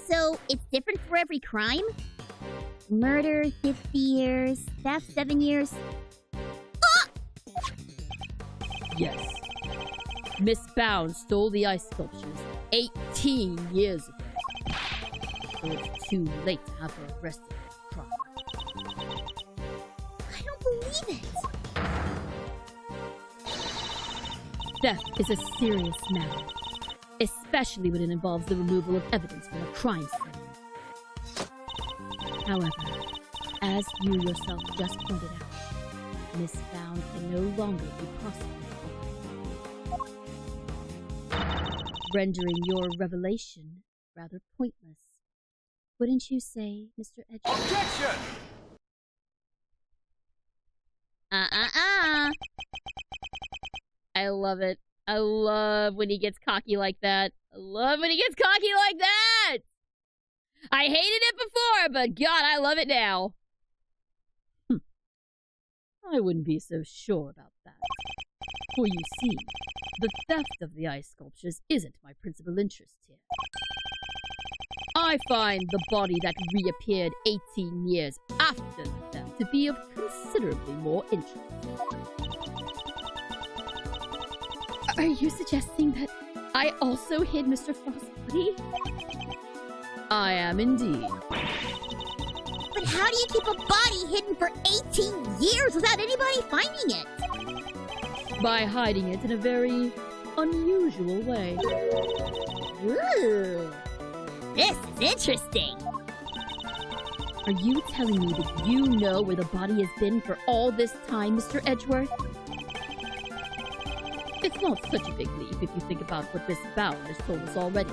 So, it's different for every crime? Murder, 50 years. Theft, 7 years. Yes. Miss Bound stole the ice sculptures 18 years ago. So it's too late to have her arrested for the crime. I don't believe it. Theft is a serious matter, especially when it involves the removal of evidence from a crime scene. However, as you yourself just pointed out, Miss Bound can no longer be prosecuted, rendering your revelation rather pointless. Wouldn't you say, Mr. Edgeworth? Objection! I love it. I love when he gets cocky like that. I love when he gets cocky like that! I hated it before, but God, I love it now. I wouldn't be so sure about that. For you see, the theft of the ice sculptures isn't my principal interest here. I find the body that reappeared 18 years after the theft to be of considerably more interest. Are you suggesting that I also hid Mr. Frost's body? I am indeed. But how do you keep a body hidden for 18 years without anybody finding it? By hiding it in a very unusual way. Ooh, this is interesting. Are you telling me that you know where the body has been for all this time, Mr. Edgeworth? It's not such a big leap if you think about what Miss Bound has told us already.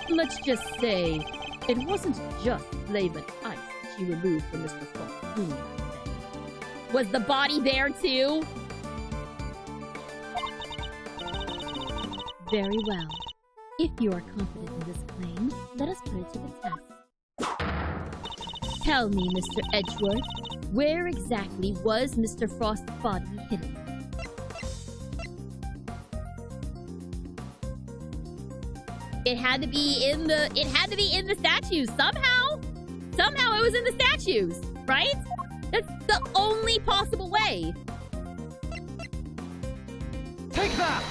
Let's just say it wasn't just flavored ice that she removed from Mr. Frost's room that day. Was the body there too? Very well. If you are confident in this claim, let us put it to the test. Tell me, Mr. Edgeworth, where exactly was Mr. Frost's body hidden? It had to be in the statues somehow. Somehow it was in the statues, right? That's the only possible way. Take that!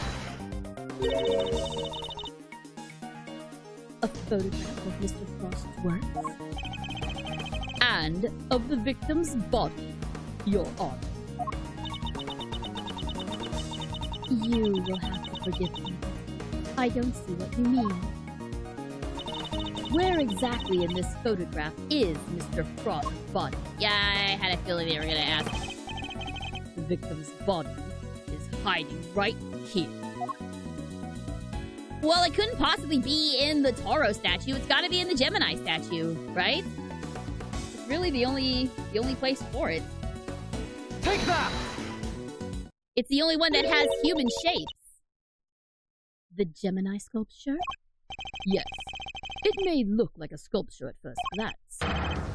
A photograph of Mr. Frost's works? And of the victim's body, Your Honor. You will have to forgive me. I don't see what you mean. Where exactly in this photograph is Mr. Frost's body? Yeah, I had a feeling they were gonna ask. The victim's body is hiding right here. Well, it couldn't possibly be in the Taro statue. It's gotta be in the Gemini statue, right? It's really the only place for it. Take that! It's the only one that has human shapes. The Gemini sculpture? Yes. It may look like a sculpture at first glance,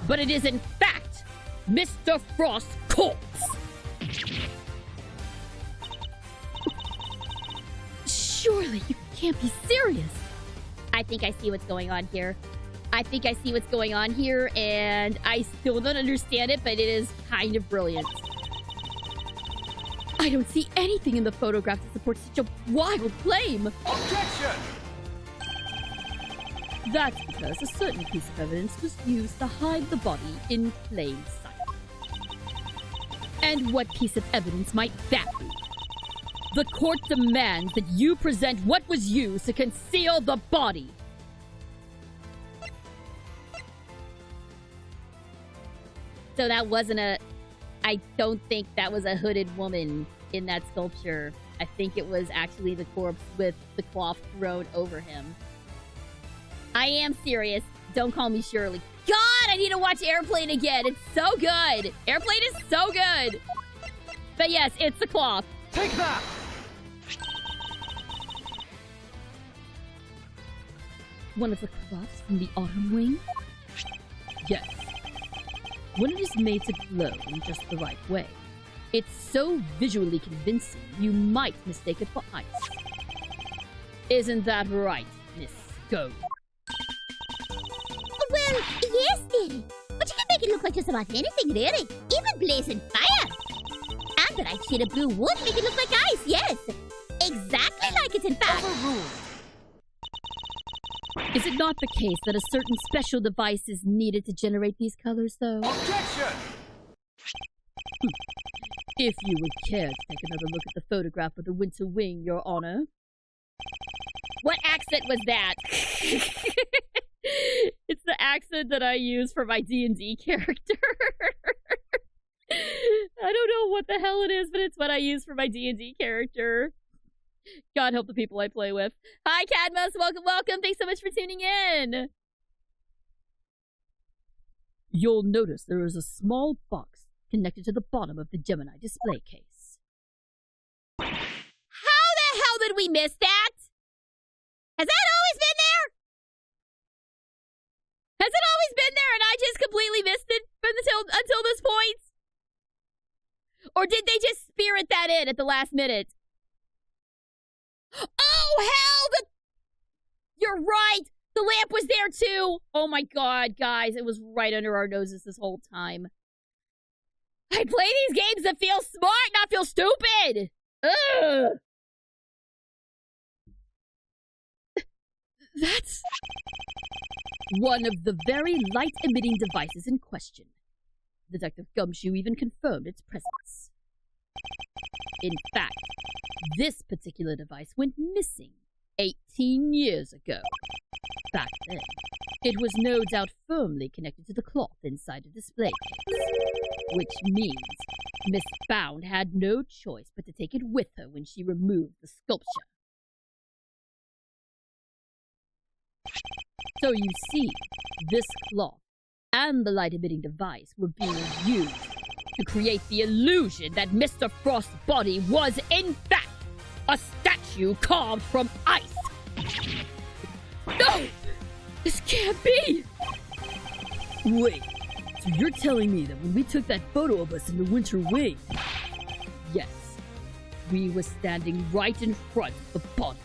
But it is in fact Mr. Frost's corpse. surely you can't be serious. I think I see what's going on here. And I still don't understand it, but it is kind of brilliant. I don't see anything in the photograph to support such a wild claim. Objection! That's because a certain piece of evidence was used to hide the body in plain sight. And what piece of evidence might that be? The court demands that you present what was used to conceal the body. So that wasn't I don't think that was a hooded woman in that sculpture. I think it was actually the corpse with the cloth thrown over him. I am serious. Don't call me Shirley. God, I need to watch Airplane again. It's so good. Airplane is so good. But yes, it's the cloth. Take that! One of the cloths from the autumn wing? Yes. When it is made to glow in just the right way, it's so visually convincing you might mistake it for ice. Isn't that right, Miss Go? Well, yes, dearie. But you can make it look like just about anything, really. Even blazing fire. And the right shade of blue would make it look like ice, yes. Exactly like it, in fact. Overruled! Is it not the case that a certain special device is needed to generate these colors, though? Objection! If you would care to take another look at the photograph of the Winter Wing, Your Honor. What accent was that? It's the accent that I use for my D&D character. I don't know what the hell it is, but it's what I use for my D&D character. God help the people I play with. Hi, Cadmus. Welcome, welcome. Thanks so much for tuning in. You'll notice there is a small box connected to the bottom of the Gemini display case. How the hell did we miss that? Has that always been there? Has it always been there and I just completely missed it until this point? Or did they just spirit that in at the last minute? Oh, hell! You're right! The lamp was there, too! Oh my god, guys, it was right under our noses this whole time. I play these games that feel smart, not feel stupid! Ugh! That's one of the very light-emitting devices in question. Detective Gumshoe even confirmed its presence. In fact, this particular device went missing 18 years ago. Back then, it was no doubt firmly connected to the cloth inside the display case, which means Miss Bound had no choice but to take it with her when she removed the sculpture. So you see, this cloth and the light-emitting device were being used to create the illusion that Mr. Frost's body was, in fact, a statue carved from ice. No! This can't be! Wait, so you're telling me that when we took that photo of us in the Winter Wing, yes, we were standing right in front of the body.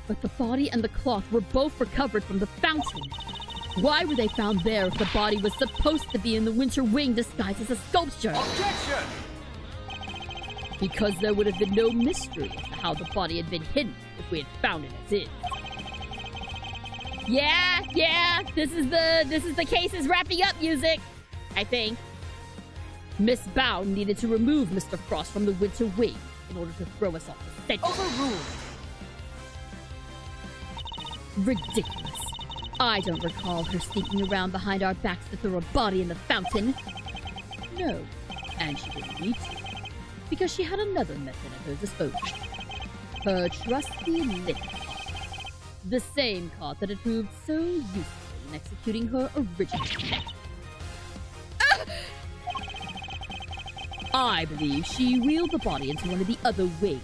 But the body and the cloth were both recovered from the fountain. Why were they found there if the body was supposed to be in the Winter Wing disguised as a sculpture? Objection! Because there would have been no mystery as to how the body had been hidden if we had found it as is. Yeah, this is the case's wrapping up music, I think. Miss Bound needed to remove Mr. Frost from the winter wing in order to throw us off the scent. Overruled. Ridiculous. I don't recall her sneaking around behind our backs to throw a body in the fountain. No, and she didn't need to, because she had another method at her disposal. Her trusty lift cart. The same cart that had proved so useful in executing her original plan. I believe she wheeled the body into one of the other wings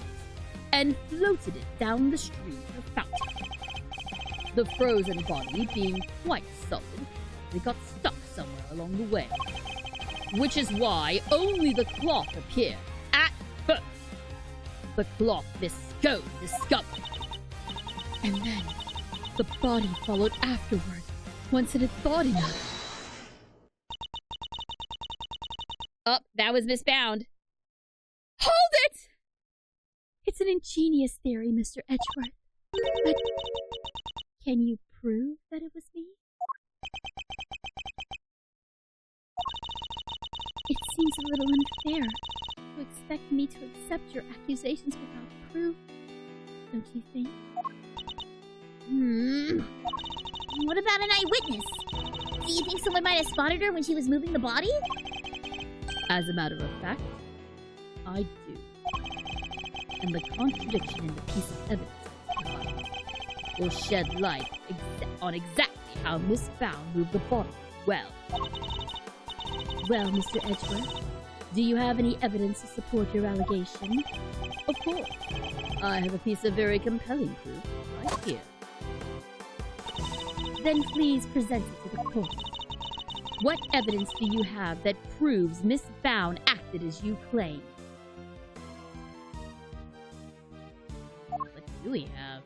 and floated it down the stream of the fountain. The frozen body being quite solid, it got stuck somewhere along the way. Which is why only the cloth appeared at first. The cloth Miss Scone discovered. And then the body followed afterward once it had thawed enough. Oh, that was Miss Bound. Hold it! It's an ingenious theory, Mr. Edgeworth. But can you prove that it was me? It seems a little unfair to expect me to accept your accusations without proof, don't you think? What about an eyewitness? Do you think someone might have spotted her when she was moving the body? As a matter of fact, I do. And the contradiction in the piece of evidence will shed light on exactly how Miss Bound moved the body. Well, Mr. Edgeworth, do you have any evidence to support your allegation? Of course. I have a piece of very compelling proof right here. Then please present it to the court. What evidence do you have that proves Miss Bound acted as you claim? What do we have?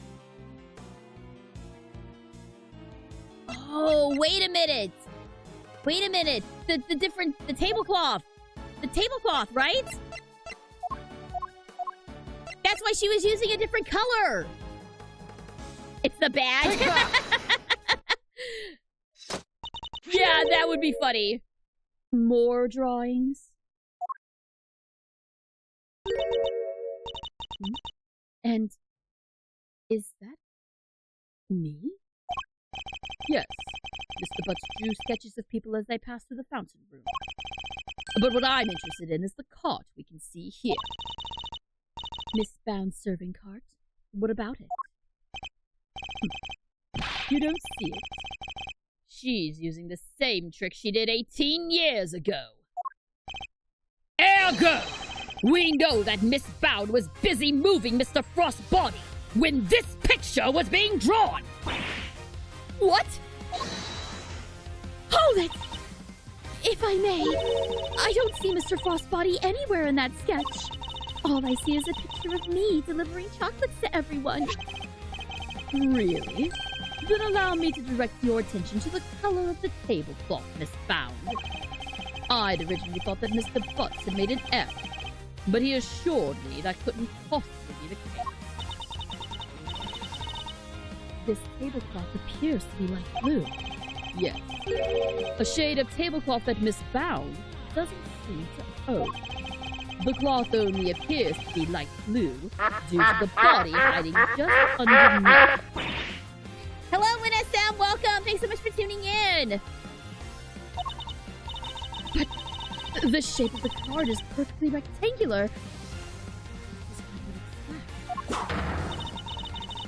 Oh, wait a minute. Wait a minute. The tablecloth. The tablecloth, right? That's why she was using a different color. It's the badge. Yeah, that would be funny. More drawings? And is that me? Yes. Mr. Butts drew sketches of people as they passed through the fountain room. But what I'm interested in is the cart we can see here. Miss Bound's serving cart? What about it? You don't see it? She's using the same trick she did 18 years ago. Ergo, we know that Miss Bound was busy moving Mr. Frost's body when this picture was being drawn. What? Hold it! If I may, I don't see Mr. Frost's body anywhere in that sketch. All I see is a picture of me delivering chocolates to everyone. Really? Then allow me to direct your attention to the color of the tablecloth, Miss Bound. I'd originally thought that Mr. Butts had made an error, but he assured me that couldn't possibly be the case. This tablecloth appears to be light blue. Yes, a shade of tablecloth that Miss Bound doesn't seem to own. The cloth only appears to be light blue due to the body hiding just underneath. Hello, NSM. Welcome. Thanks so much for tuning in. But the shape of the card is perfectly rectangular.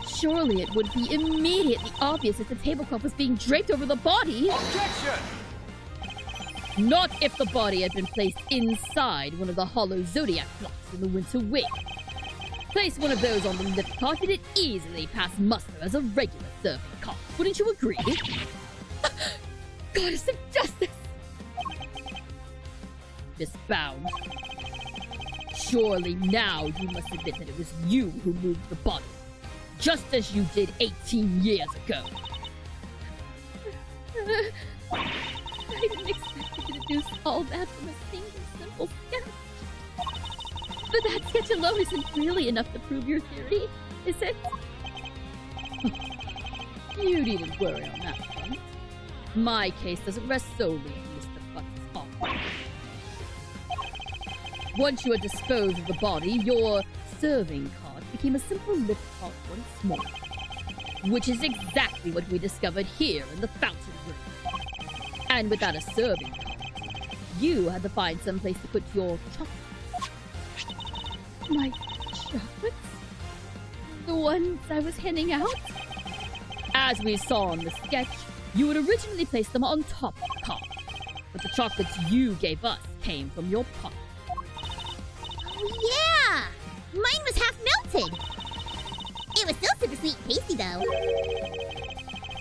Surely it would be immediately obvious if the tablecloth was being draped over the body. Objection! Not if the body had been placed inside one of the hollow zodiac clocks in the winter wing. Place one of those on the lift cart and it'd easily pass muster as a regular serving cart. Wouldn't you agree? Goddess of justice! Miss Bound, surely now you must admit that it was you who moved the body, just as you did 18 years ago. I didn't expect you to deduce all that from a single simple sketch. But that sketch alone isn't really enough to prove your theory, is it? You needn't worry on that front. My case doesn't rest solely on Mr. Butts' offer. Once you had disposed of the body, your serving cart became a simple lift cart once more. Which is exactly what we discovered here in the fountain room. And without a serving cart, you had to find some place to put your chocolates. My chocolates? The ones I was handing out? As we saw in the sketch, you had originally placed them on top of the cart, but the chocolates you gave us came from your pocket. Oh, yeah! Mine was half melted. It was still super sweet and tasty, though.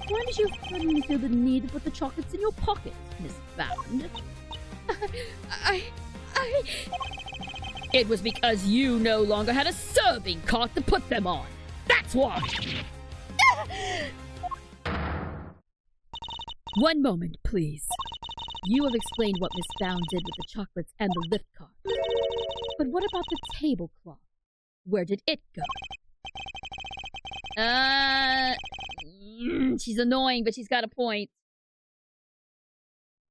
Why did you suddenly feel the need to put the chocolates in your pocket, Miss Bound? It was because you no longer had a serving cart to put them on. That's why! One moment, please. You have explained what Miss Bound did with the chocolates and the lift cart. But what about the tablecloth? Where did it go? She's annoying, but she's got a point.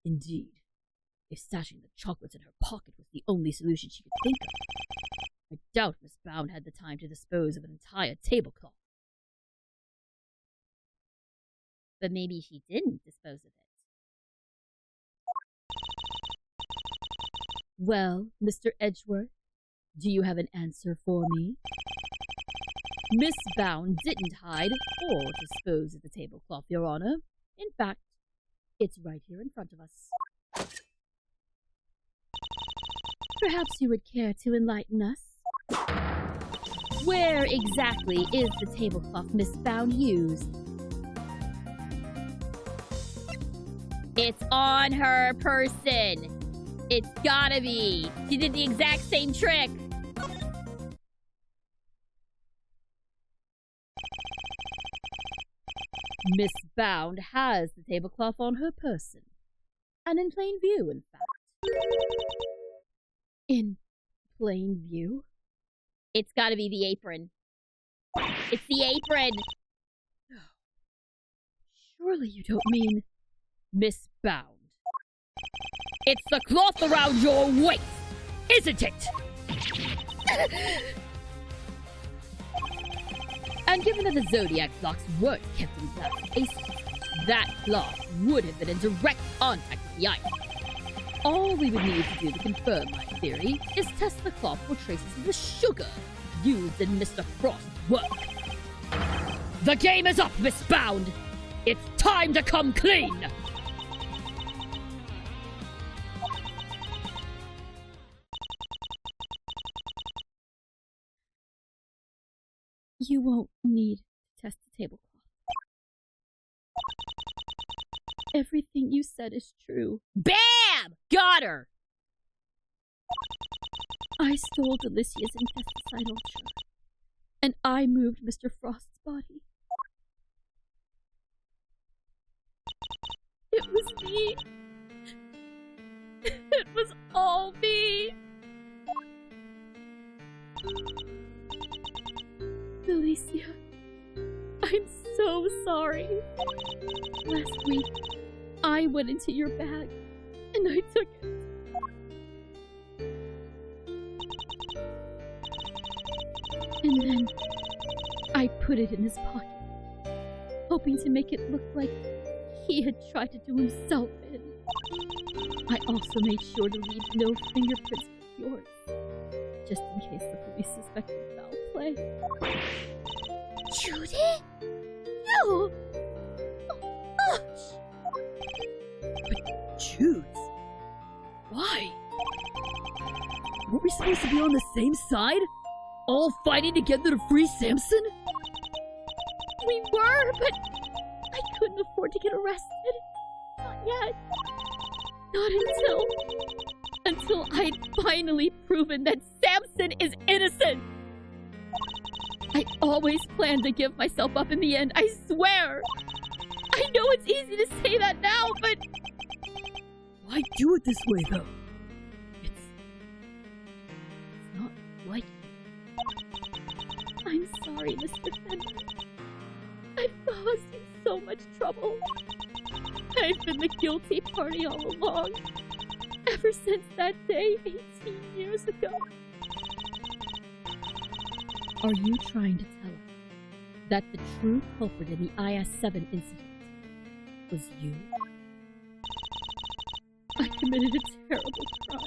Indeed. If stashing the chocolates in her pocket was the only solution she could think of, I doubt Miss Bound had the time to dispose of an entire tablecloth. But maybe she didn't dispose of it. Well, Mr. Edgeworth, do you have an answer for me? Miss Bound didn't hide or dispose of the tablecloth, Your Honor. In fact, it's right here in front of us. Perhaps you would care to enlighten us. Where exactly is the tablecloth Miss Bound used? It's on her person. It's gotta be. She did the exact same trick. Miss Bound has the tablecloth on her person. And in plain view, in fact. In plain view? It's gotta be the apron. It's the apron! Surely you don't mean... Miss Bound. It's the cloth around your waist, isn't it? And given that the Zodiac blocks weren't kept in glass cases, that cloth would have been in direct contact with the ice. All we would need to do to confirm my theory is test the cloth for traces of the sugar used in Mr. Frost's work. The game is up, Miss Bound! It's time to come clean! You won't need to test the tablecloth. Everything you said is true. BAM! Got her! I stole Delicia's infesticide ultra, and I moved Mr. Frost's body. It was me. It was all me. Delicia, I'm so sorry. Last week, I went into your bag, and I took it. And then, I put it in his pocket, hoping to make it look like he had tried to do himself in. I also made sure to leave no fingerprints but yours, just in case the police suspected foul play. Judy? No! But Judes? Why? Weren't we supposed to be on the same side? All fighting together to free Samson? We were, but I couldn't afford to get arrested. Not yet. Not until I'd finally proven that Samson is innocent. I always planned to give myself up in the end, I swear. I know it's easy to say that now, but... Why do it this way, though? It's not like I'm sorry, Mr. Fender. I've caused you so much trouble. I've been the guilty party all along. ever since that day 18 years ago. Are you trying to tell us that the true culprit in the IS-7 incident was you? I committed a terrible crime.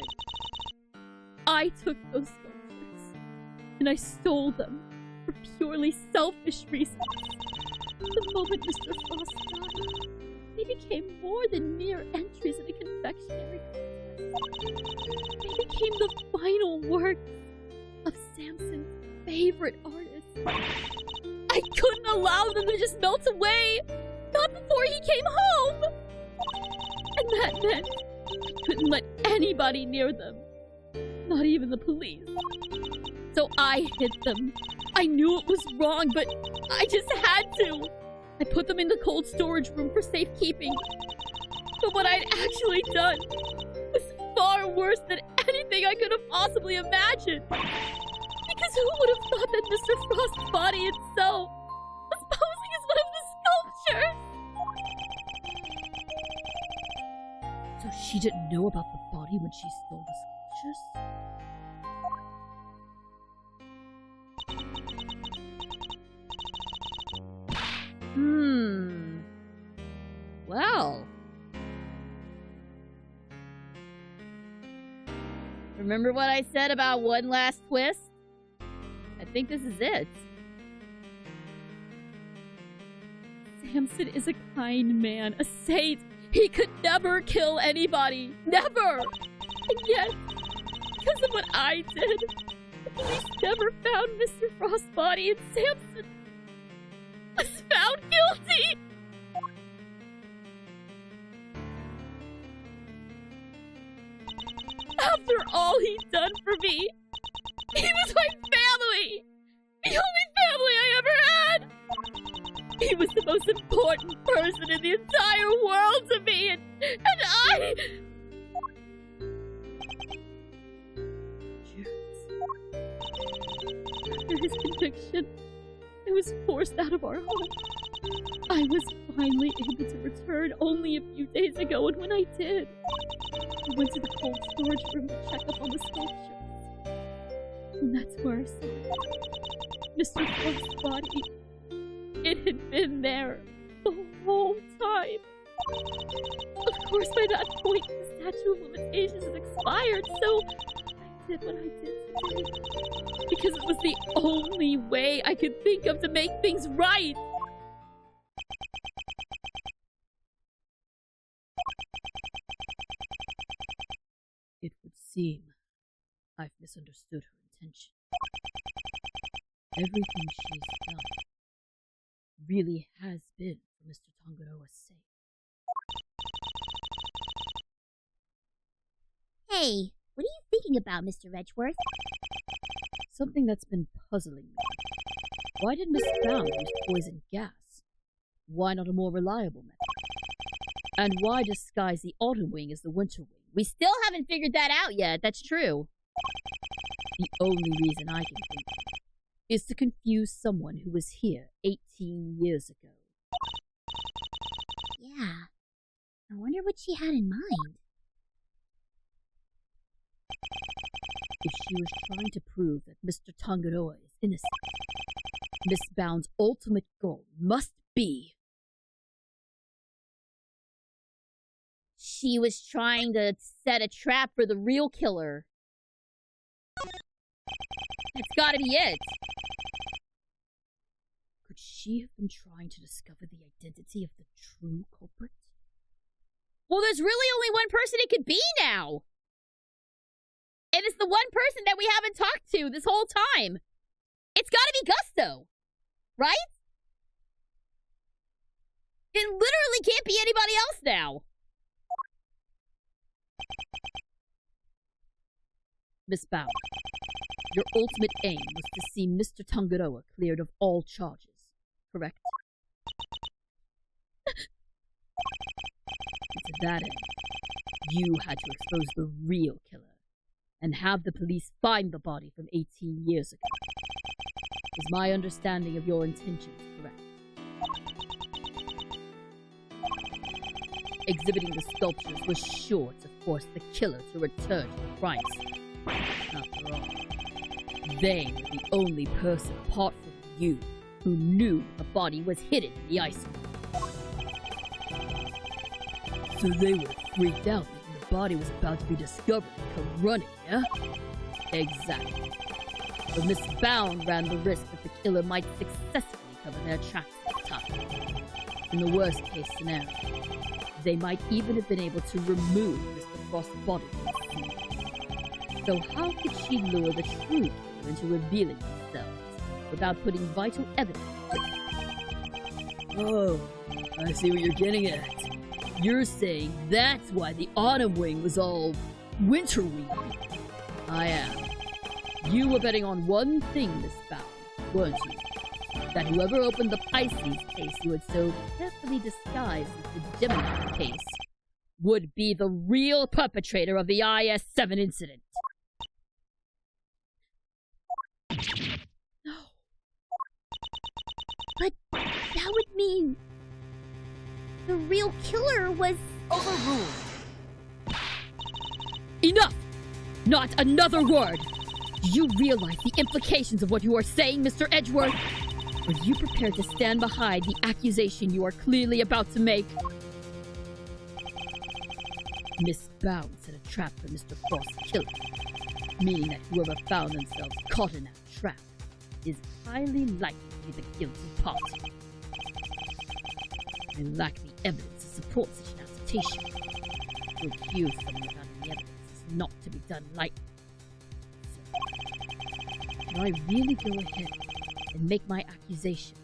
I took those sculptures, and I stole them for purely selfish reasons. The moment Mr. Frost died, they became more than mere entries in a confectionery contest. They became the final works of Samson's favorite artist. I couldn't allow them to just melt away, not before he came home. And that meant I couldn't let anybody near them, not even the police. So I hid them. I knew it was wrong, but I just had to. I put them in the cold storage room for safekeeping. But what I'd actually done was far worse than anything I could have possibly imagined. Because who would have thought that Mr. Frost's body itself was posing as one of the sculptures? So she didn't know about the body when she stole the sculptures? Well. Remember what I said about one last twist? I think this is it. Samson is a kind man, a saint. He could never kill anybody. Never! And yet, because of what I did, the police never found Mr. Frost's body, and Samson was found guilty! After all he'd done for me, he was my family! The only family I ever had! He was the most important person in the entire world to me, and I... After his conviction, I was forced out of our home. I was finally able to return only a few days ago, and when I did, I went to the cold storage room to check up on the sculptures. And that's where I saw it. Mr. Frost's body. It had been there the whole time. Of course, by that point, the statute of limitations had expired, so I did what I did today. Because it was the only way I could think of to make things right. It would seem I've misunderstood her intention. Everything she's done really has been for Mr. Tangaroa's sake. Hey, what are you thinking about, Mr. Edgeworth? Something that's been puzzling me. Why did Miss Brown use poison gas? Why not a more reliable method? And why disguise the autumn wing as the winter wing? We still haven't figured that out yet, that's true. The only reason I can think of is to confuse someone who was here 18 years ago. Yeah. I wonder what she had in mind. If she was trying to prove that Mr. Tangaroa is innocent, Miss Bound's ultimate goal must be... She was trying to set a trap for the real killer. That's gotta be it. Could she have been trying to discover the identity of the true culprit? Well, there's really only one person it could be now. And it's the one person that we haven't talked to this whole time. It's gotta be Gusto. Right? It literally can't be anybody else now. Miss Bound, your ultimate aim was to see Mr. Tangaroa cleared of all charges, correct? And to that end, you had to expose the real killer and have the police find the body from 18 years ago. Is my understanding of your intentions correct? exhibiting the sculptures was sure to force the killer to return to the crime scene. After all, they were the only person apart from you who knew the body was hidden in the ice cream. So they were freaked out thinking the body was about to be discovered and come running, yeah? Exactly. But Miss Bound ran the risk that the killer might successfully cover their tracks at the time. In the worst case scenario, they might even have been able to remove Mr. Frost's body from the scene. So how could she lure the true killer into revealing themselves without putting vital evidence? Oh, I see what you're getting at. You're saying that's why the autumn wing was all winter-y. I am. You were betting on one thing, Miss Bound, weren't you? That whoever opened the Pisces case you had so carefully disguised as the Gemini case would be the real perpetrator of the IS-7 incident. No. But that would mean the real killer was Overruled. Enough! Not another word! Do you realize the implications of what you are saying, Mr. Edgeworth? Are you prepared to stand behind the accusation you are clearly about to make? Miss Bound set a trap for Mr. Frost's killer, meaning that whoever found themselves caught in that trap is highly likely to be the guilty party. I lack the evidence to support such an assertion. To accuse someone without any evidence is not to be done lightly. So, can I really go ahead and make my accusation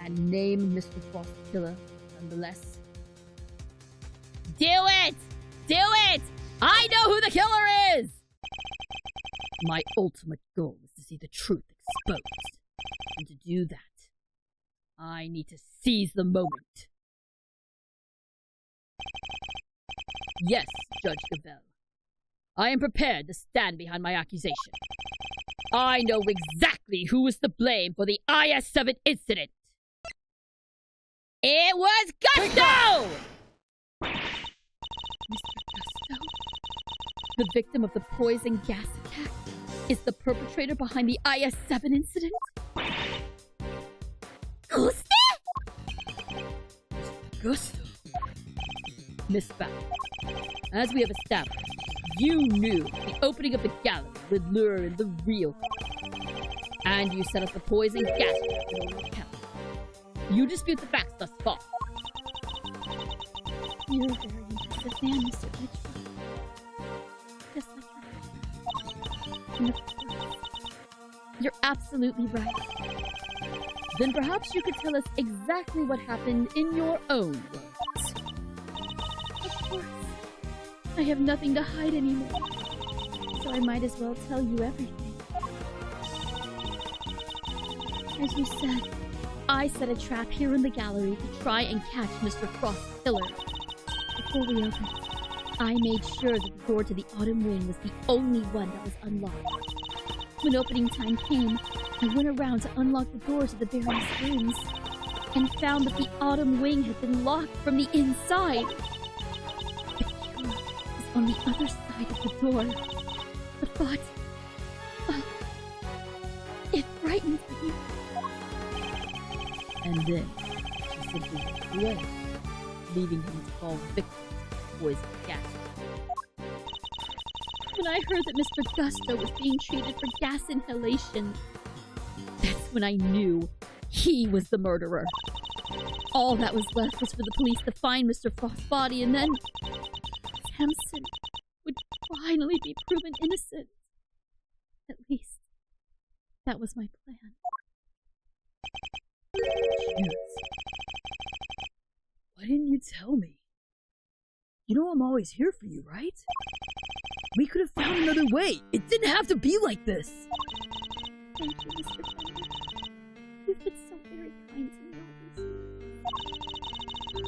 and name Mr. Frost's killer nonetheless? Do it! Do it! I know who the killer is! My ultimate goal is to see the truth exposed. And to do that, I need to seize the moment. Yes, Judge Gavelle. I am prepared to stand behind my accusation. I know exactly who is to blame for the IS-7 incident. It was Gusto! Mr. Gusto? The victim of the poison gas attack is the perpetrator behind the IS-7 incident? Gusto? Gusto? Miss Bound, as we have established, you knew the opening of the gallery would lure in the real killer, and you set up the poison gas trap in order to count. You dispute the facts thus far. You're a very impressive man, Mr. Edgeworth. Just like that. And of course, you're absolutely right. Then perhaps you could tell us exactly what happened in your own words. Of course. I have nothing to hide anymore. So I might as well tell you everything. As you said, I set a trap here in the gallery to try and catch Mr. Frost's killer. Before we opened, I made sure that the door to the autumn wing was the only one that was unlocked. When opening time came, I went around to unlock the doors of the various rooms and found that the autumn wing had been locked from the inside. The killer was on the other side of the door. The thought, it frightened me. And then she simply walked away, leaving him to fall victim to poison gas. When I heard that Mr. Gusto was being treated for gas inhalation, that's when I knew he was the murderer. All that was left was for the police to find Mr. Frost's body, and then Samson would finally be proven innocent. At least, that was my plan. Shoot. Why didn't you tell me? You know I'm always here for you, right? We could have found another way. It didn't have to be like this. Thank you, Mr. Fender. You've been so very kind to me all these years.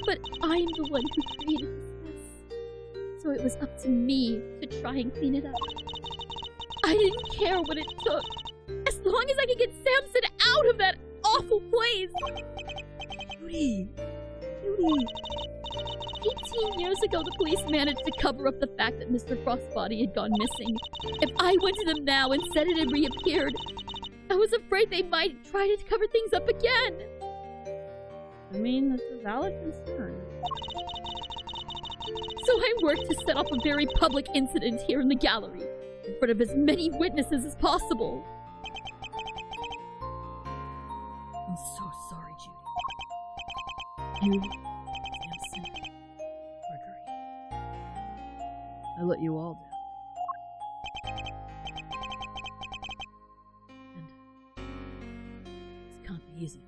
But I'm the one who created this mess. So it was up to me to try and clean it up. I didn't care what it took. As long as I could get Samson out of that awful place. Judy. 18 years ago, the police managed to cover up the fact that Mr. Frost's body had gone missing. If I went to them now and said it had reappeared, I was afraid they might try to cover things up again. I mean, that's a valid concern. So I worked to set up a very public incident here in the gallery, in front of as many witnesses as possible. I'm so sorry, Judy. You, Samson, Gregory. I let you all down. And this can't be easy.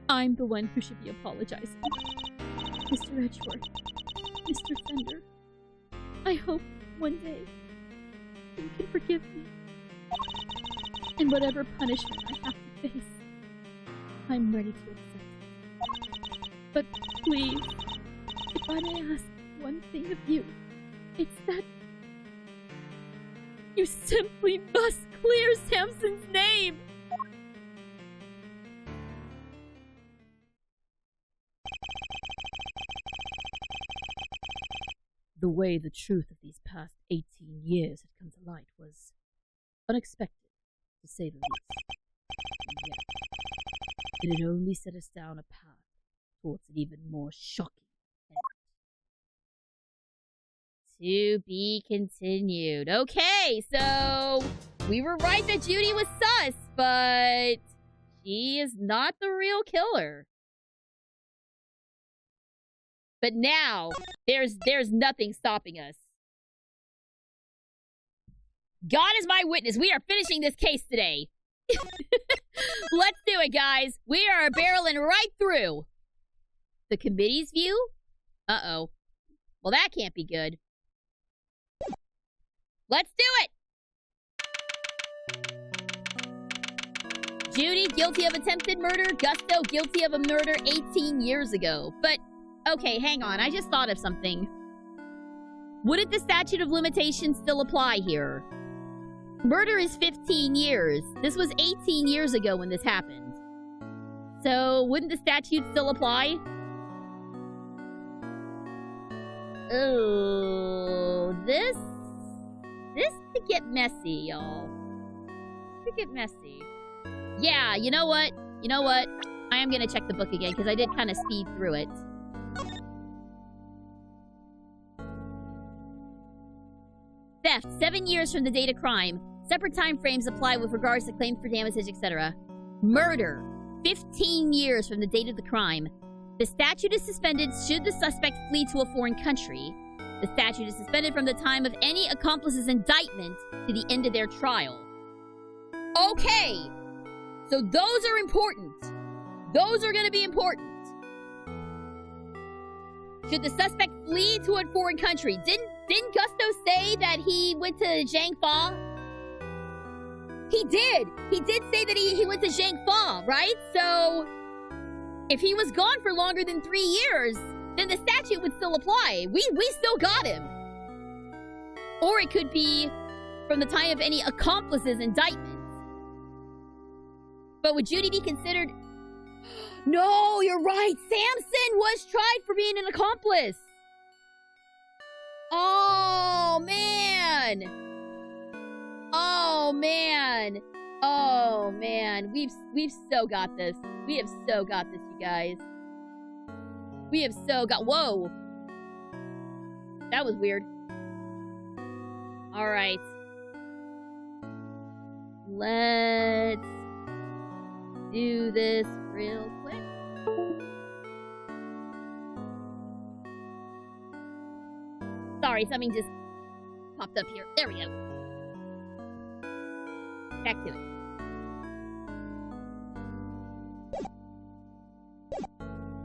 I'm the one who should be apologizing. Mr. Edgeworth, Mr. Fender, I hope one day you can forgive me. And whatever punishment I have to face, I'm ready to accept it. But please, if I may ask one thing of you, it's that you simply must clear Samson's name! The way the truth of these past 18 years had come to light was unexpected, to say the least. And yet, it had only set us down a path towards an even more shocking end. To be continued. Okay, so we were right that Judy was sus, but she is not the real killer. But now, there's nothing stopping us. God is my witness. We are finishing this case today. Let's do it, guys. We are barreling right through. The committee's view? Uh-oh. Well, that can't be good. Let's do it! Judy, guilty of attempted murder. Gusto, guilty of a murder 18 years ago. But... okay, hang on. I just thought of something. Wouldn't the statute of limitations still apply here? Murder is 15 years. This was 18 years ago when this happened. So, wouldn't the statute still apply? Oh, this could get messy, y'all. Could get messy. Yeah, you know what? I am gonna check the book again, because I did kind of speed through it. Theft, 7 years from the date of crime. Separate time frames apply with regards to claims for damages, etc. Murder, 15 years from the date of the crime. The statute is suspended should the suspect flee to a foreign country. The statute is suspended from the time of any accomplice's indictment to the end of their trial. Okay, so those are important. Those are going to be important. Should the suspect flee to a foreign country? Didn't Gusto say that he went to Zhangfa? He did. He did say that he went to Zhangfa, right? So, if he was gone for longer than 3 years, then the statute would still apply. We still got him. Or it could be from the time of any accomplice's indictment. But would Judy be considered... No, you're right. Samson was tried for being an accomplice. Oh, man. Oh, man. Oh, man. We've so got this. We have so got this, you guys. We have so got... Whoa. That was weird. All right. Let's do this real quick. Sorry, something just popped up here. There we go. Back to it.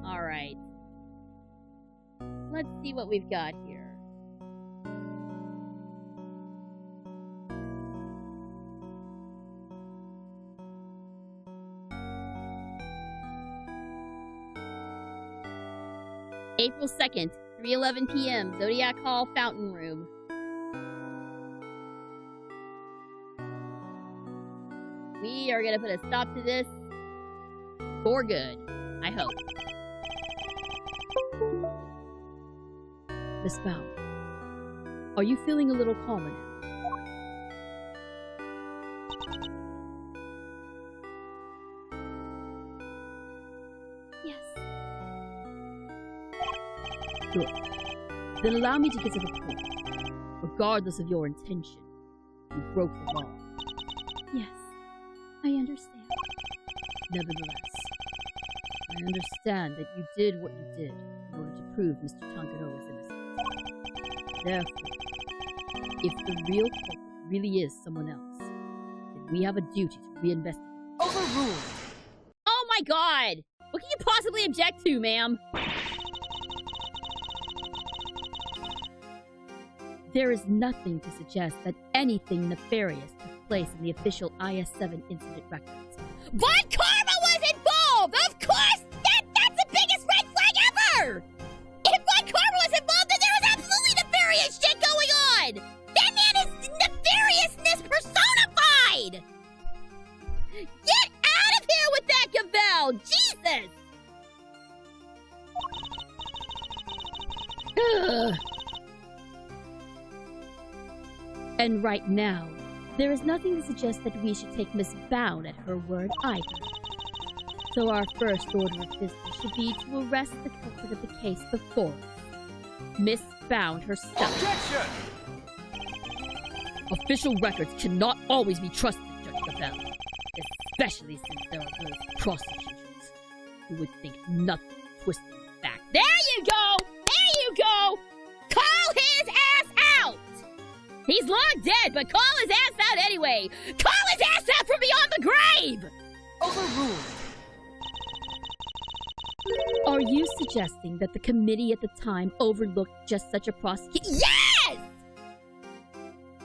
All right. Let's see what we've got here. April 2nd, 3:11 p.m., Zodiac Hall, Fountain Room. We are going to put a stop to this For good. I hope. Miss Bound, are you feeling a little calmer now? Yes. Good. Then allow me to get to the point. Regardless of your intention, you broke the law. Yes. I understand. Nevertheless, I understand that you did what you did in order to prove Mr. Tankado was innocent. Therefore, if the real culprit really is someone else, then we have a duty to reinvestigate. Overruled. Oh my god! What can you possibly object to, ma'am? There is nothing to suggest that anything nefarious took place in the official IS-7 incident records. Von Karma was involved! Of course! That's the biggest red flag ever! If Von Karma was involved, then there was absolutely nefarious shit going on! That man is nefariousness personified! Get out of here with that, Gavel! Jesus! Ugh. And right now, there is nothing to suggest that we should take Miss Bound at her word either. So our first order of business should be to arrest the culprit of the case before us. Miss Bound herself. Objection! Official records cannot always be trusted, Judge Gavel. Especially since there are those prosecutors who would think nothing of twisting the facts. There you go! There you go! Call his ass out! He's long dead, but call his ass out anyway! Call his ass out from beyond the grave! Overruled. Are you suggesting that the committee at the time overlooked just such a prosecution? Yes!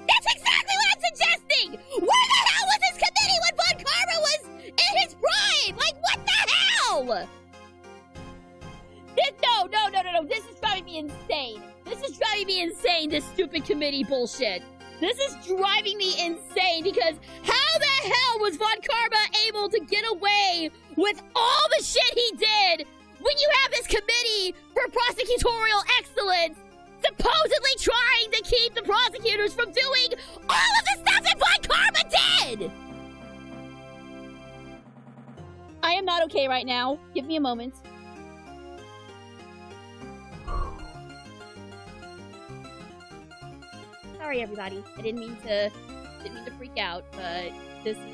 That's exactly what I'm suggesting! Where the hell was this committee when Von Karma was in his prime? Like, what the hell? No. This is driving me insane. This is driving me insane, this stupid committee bullshit. This is driving me insane because how the hell was Von Karma able to get away with all the shit he did when you have this committee for prosecutorial excellence supposedly trying to keep the prosecutors from doing all of the stuff that Von Karma did? I am not okay right now. Give me a moment. Sorry, everybody. I didn't mean to freak out, but this is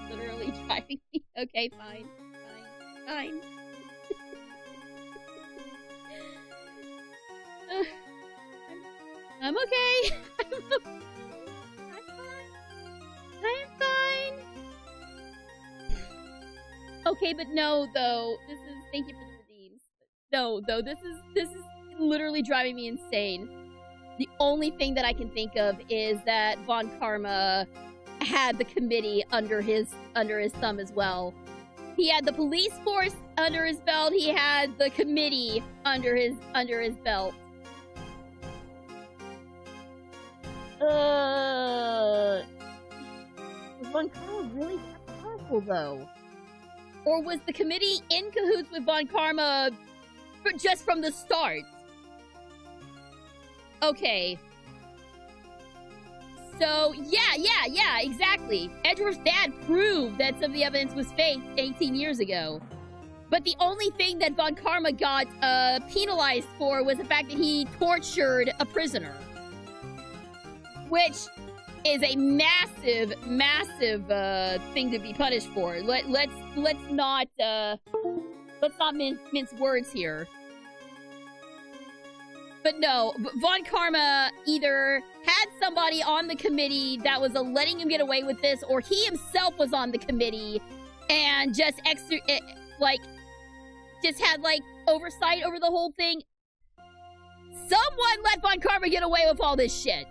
literally driving me. Okay, fine. I'm okay. I'm fine. Okay, but no, though. Thank you for the redeems. No, though, this is literally driving me insane. The only thing that I can think of is that Von Karma had the committee under his thumb as well. He had the police force under his belt. He had the committee under his belt. Was Von Karma really that powerful, though? Or was the committee in cahoots with Von Karma just from the start? Okay. So, yeah, exactly. Edgeworth's dad proved that some of the evidence was fake 18 years ago. But the only thing that Von Karma got penalized for was the fact that he tortured a prisoner. Which is a massive thing to be punished for. Let's not mince words here. But no, Von Karma either had somebody on the committee that was letting him get away with this, or he himself was on the committee and just had oversight over the whole thing. Someone let Von Karma get away with all this shit.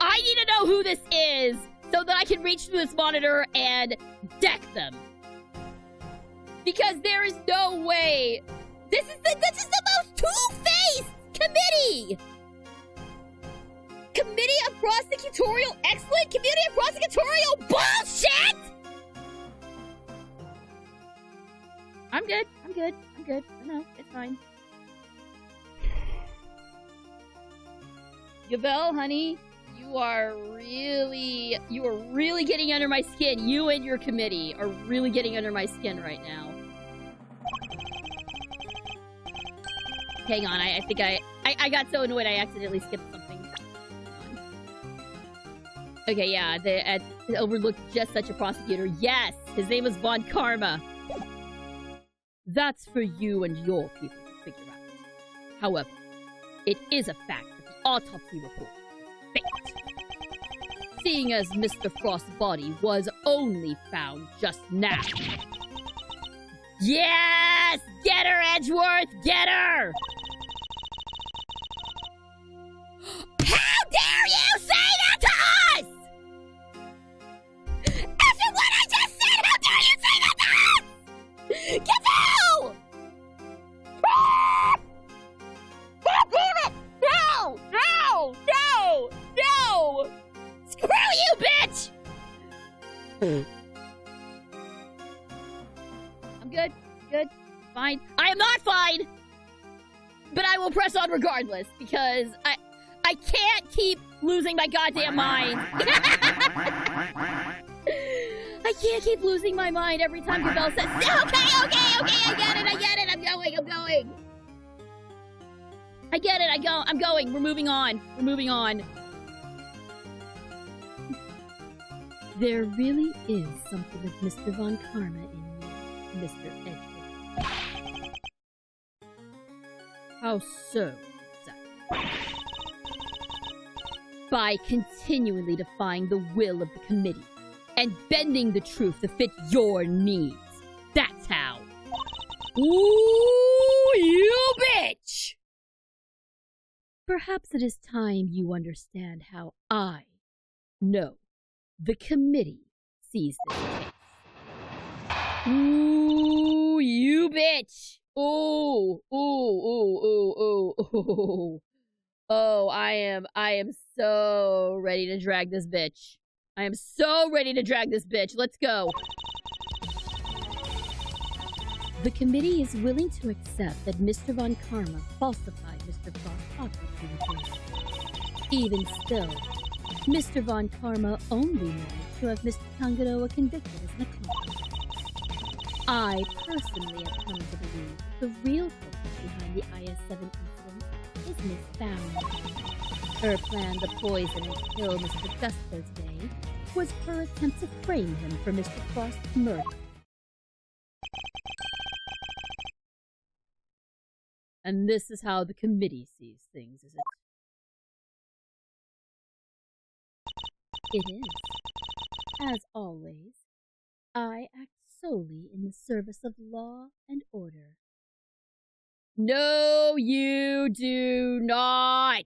I need to know who this is so that I can reach through this monitor and deck them. Because there is no way. This is the most two-faced committee! Committee of Prosecutorial Excellence? Committee of Prosecutorial Bullshit?! good. I'm good. No, it's fine. Yvel, honey, you are really getting under my skin. You and your committee are really getting under my skin right now. Hang on, I think I got so annoyed I accidentally skipped something. Okay, yeah, it overlooked just such a prosecutor. Yes, his name was Von Karma. That's for you and your people to figure out. However, it is a fact that the autopsy report is faked. Seeing as Mr. Frost's body was only found just now. Yes! Get her, Edgeworth! Get her! How dare you say that to us! After what I just said, how dare you say that to us! Get out! God damn it! No! No! No! No! Screw you, bitch! I'm good. Good. Fine. I am not fine! But I will press on regardless, because I can't keep losing my goddamn mind. I can't keep losing my mind every time the bell says, okay, I get it, I'm going. I get it, I'm going, we're moving on. There really is something of Mr. Von Karma in you, Mr. Edgeworth. How so, exactly? By continually defying the will of the committee and bending the truth to fit your needs. That's how. Ooh, you bitch! Perhaps it is time you understand how I, no, the committee, sees this case. Ooh, you bitch! Ooh. Oh, I am so ready to drag this bitch. Let's go. The committee is willing to accept that Mr. Von Karma falsified Mr. Frost's autopsy report. Even still, Mr. Von Karma only managed to have Mr. Tangaroa convicted as an accomplice. I personally have come to believe the real culprit behind the IS-7 incident is Miss Bound. Her plan to poison and kill Mr. Gusto today was her attempt to frame him for Mr. Frost's murder. And this is how the committee sees things, is it? It is. As always, I act solely in the service of law and order. No, you do not.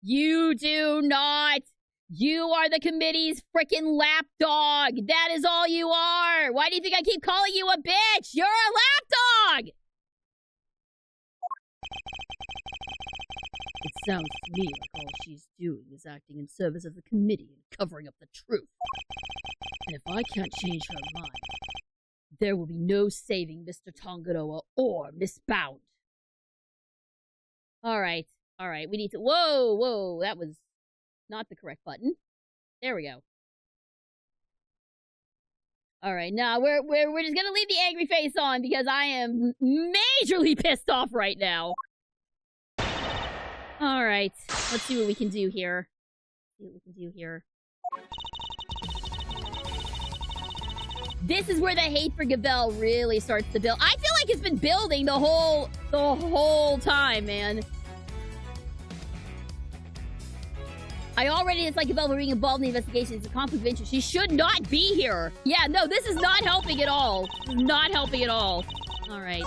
You do not. You are the committee's frickin' lapdog. That is all you are. Why do you think I keep calling you a bitch? You're a lapdog. It sounds to me like all she's doing is acting in service of the committee and covering up the truth. And if I can't change her mind, there will be no saving Mr. Tangaroa or Miss Bound. All right. We need to... Whoa. That was not the correct button. There we go. All right. Now, we're just going to leave the angry face on because I am majorly pissed off right now. All right. Let's see what we can do here. This is where the hate for Gabelle really starts to build. I feel like it's been building the whole time, man. It's like Gabelle being involved in the investigation. It's a conflict of interest. She should not be here. Yeah, no, this is not helping at all. All right.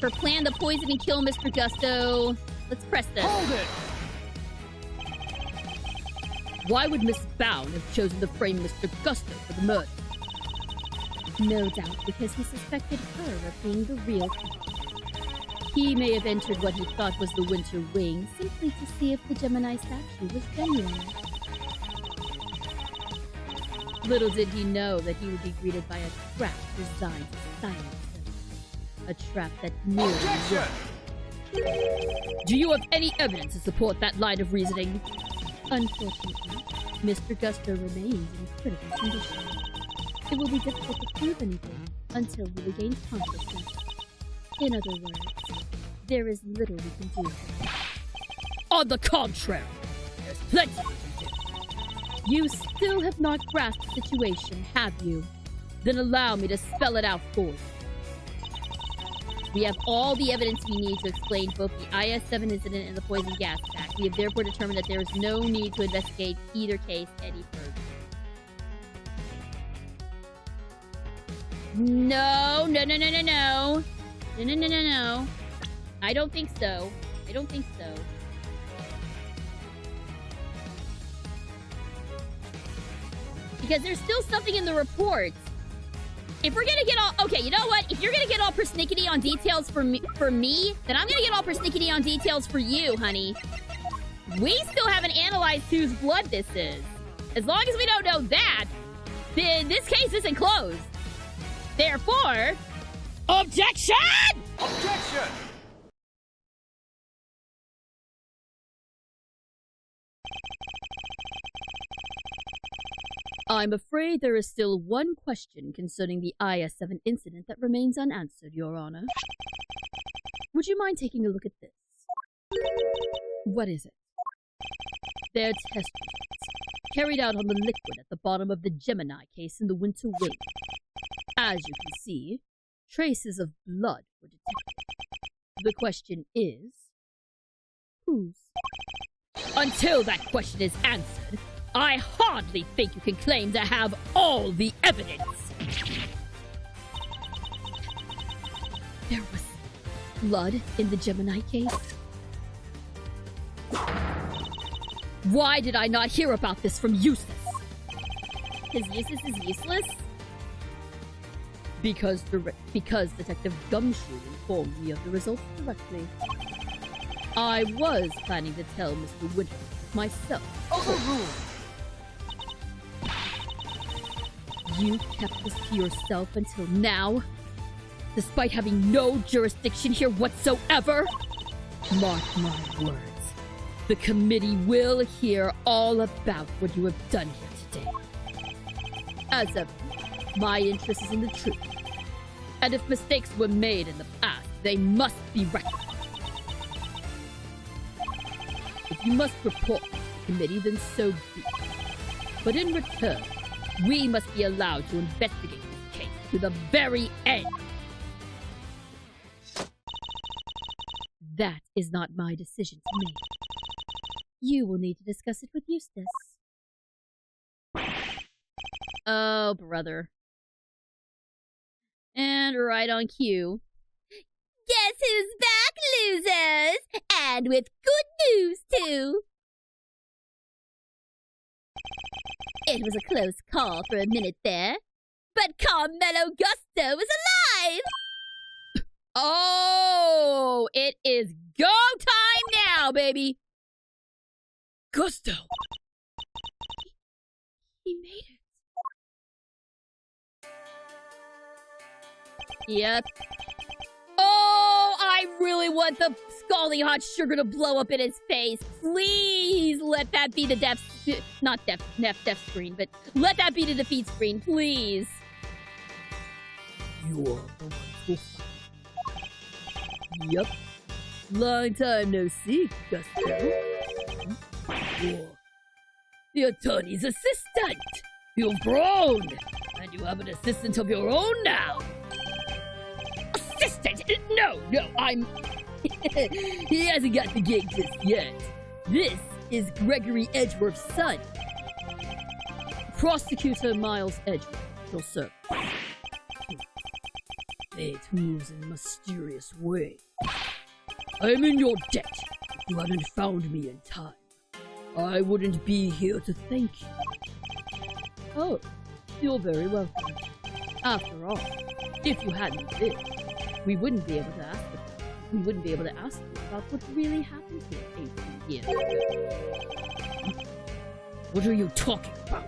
Her plan to poison and kill Mr. Gusto. Let's press this. Hold it! Why would Miss Bound have chosen to frame Mr. Gusto for the murder? No doubt because he suspected her of being the real culprit. He may have entered what he thought was the Winter Wing simply to see if the Gemini statue was genuine. Little did he know that he would be greeted by a trap designed to silence him. A trap that nearly Objection! worked. Do you have any evidence to support that line of reasoning? Unfortunately, Mr. Gusto remains in critical condition. It will be difficult to prove anything until he regains consciousness. In other words, there is little we can do for him. On the contrary, there's plenty we can do. You still have not grasped the situation, have you? Then allow me to spell it out for you. We have all the evidence we need to explain both the IS-7 incident and the poison gas attack. We have therefore determined that there is no need to investigate either case any further. No. I don't think so. Because there's still something in the report. If we're gonna get all... Okay, you know what? If you're gonna get all persnickety on details for me, then I'm gonna get all persnickety on details for you, honey. We still haven't analyzed whose blood this is. As long as we don't know that, then this case isn't closed. Therefore... Objection! Objection! I'm afraid there is still one question concerning the IS-7 incident that remains unanswered, Your Honor. Would you mind taking a look at this? What is it? They're test results, carried out on the liquid at the bottom of the Gemini case in the winter wing. As you can see, traces of blood were detected. The question is, whose? Until that question is answered, I hardly think you can claim to have all the evidence. There was blood in the Gemini case? Why did I not hear about this from Eustace? Because Eustace is useless? Because Detective Gumshoe informed me of the results directly. I was planning to tell Mr. Winters myself. Overruled! You kept this to yourself until now? Despite having no jurisdiction here whatsoever? Mark my words. The committee will hear all about what you have done here today. As ever, my interest is in the truth. And if mistakes were made in the past, they must be rectified. If you must report to the committee, then so be it. But in return, we must be allowed to investigate this case to the very end. That is not my decision to make. You will need to discuss it with Eustace. Oh, brother. And right on cue. Guess who's back, losers? And with good news, too. It was a close call for a minute there, but Carmelo Gusto is alive! Oh, it is go time now, baby! Gusto! He made it. Yep. Oh, I really want the scalding hot sugar to blow up in his face. Please let that be the death screen, but let that be the defeat screen, please. You are the one who fight. Yep. Long time no see, Gusto. You're the attorney's assistant. You've grown, and you have an assistant of your own now. Assistant? No, I'm... He hasn't got the gig just yet. This is Gregory Edgeworth's son. Prosecutor Miles Edgeworth, your servant. Fate moves in a mysterious way. I'm in your debt. If you hadn't found me in time, I wouldn't be here to thank you. Oh, you're very welcome. After all, if you hadn't been, we wouldn't be able to ask you. We wouldn't be able to ask you about what really happened here 18 years ago. What are you talking about?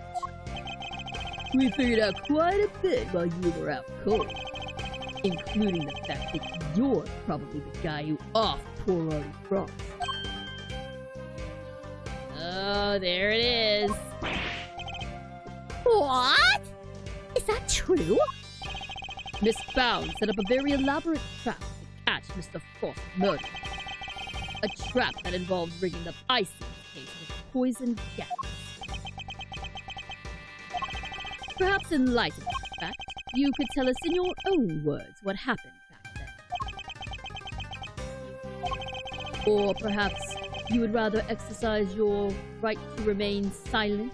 We figured out quite a bit while you were out cold. Including the fact that you're probably the guy who offed poor Artie Frost. Oh, there it is. What? Is that true? Miss Bound set up a very elaborate trap to catch Mr. Frost's murder. A trap that involved rigging the Icy's case with poison gas. Perhaps in light of this fact, you could tell us in your own words what happened back then. Or perhaps you would rather exercise your right to remain silent?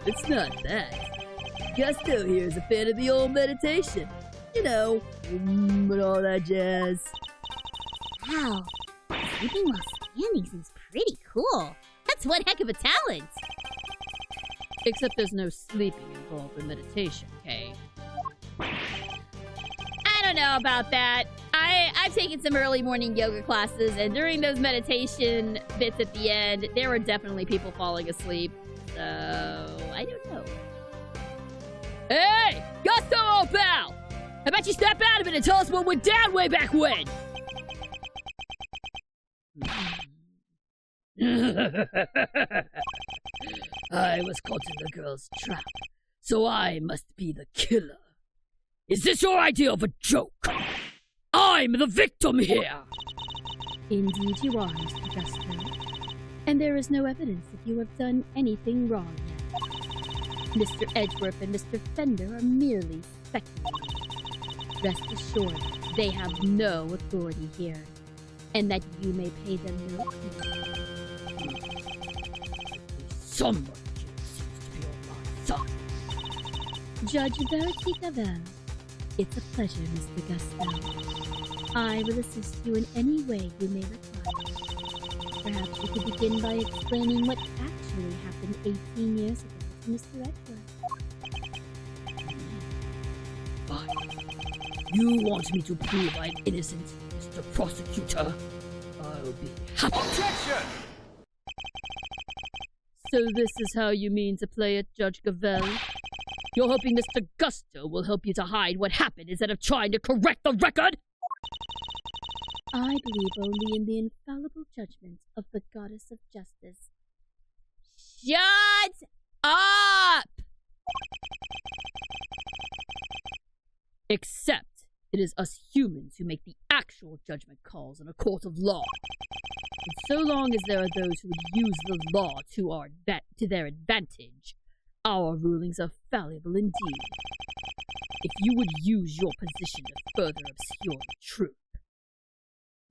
It's not that. Gusto here is a fan of the old meditation. You know, and all that jazz. Wow. Sleeping while standing seems pretty cool. That's one heck of a talent. Except there's no sleeping involved in meditation, Kay. I don't know about that. I've taken some early morning yoga classes, and during those meditation bits at the end, there were definitely people falling asleep. So, I don't know. Hey! Gusto, old pal! How about you step out of it and tell us what went down way back when? I was caught in the girl's trap, so I must be the killer. Is this your idea of a joke? I'm the victim here! Indeed you are, Mr. Gusto. And there is no evidence that you have done anything wrong yet. Mr. Edgeworth and Mr. Fender are merely speculating. Rest assured, they have no authority here, and that you may pay them no heed. Someone here seems to be on my side. Judge Verity Gavel, it's a pleasure, Mr. Gusto. I will assist you in any way you may require. Perhaps you could begin by explaining what actually happened 18 years ago to Mr. Edgeworth. Fine. You want me to prove I'm innocent, Mr. Prosecutor? I'll be happy. Objection! So this is how you mean to play it, Judge Gavel? You're hoping Mr. Gusto will help you to hide what happened instead of trying to correct the record? I believe only in the infallible judgment of the Goddess of Justice. Shut up! Except it is us humans who make the actual judgment calls in a court of law. And so long as there are those who would use the law to their advantage, our rulings are fallible indeed. If you would use your position to further obscure the truth,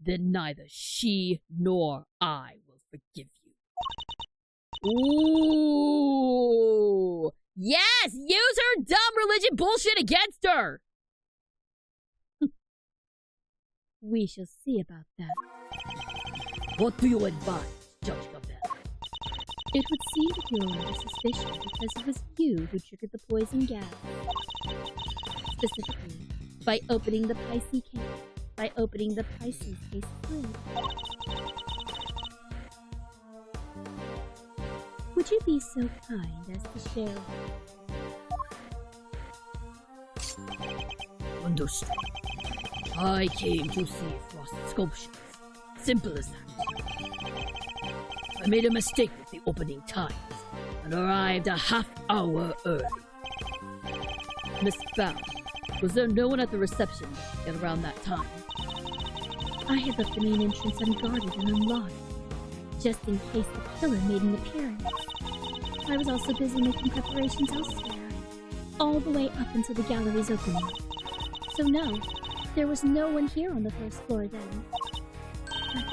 then neither she nor I will forgive you. Ooh! Yes! Use her dumb religion bullshit against her! We shall see about that. What do you advise, Judge Gavel? It would seem that you are under suspicion because it was you who triggered the poison gas. Specifically, by opening the Pisces case lid. Would you be so kind as to share? Understood. I came to see Frost's sculptures. Simple as that. I made a mistake with the opening times and arrived a half hour early. Miss Bound, was there no one at the reception at around that time? I had left the main entrance unguarded and unlocked, just in case the killer made an appearance. I was also busy making preparations elsewhere, all the way up until the gallery's opening. So no, there was no one here on the first floor then. But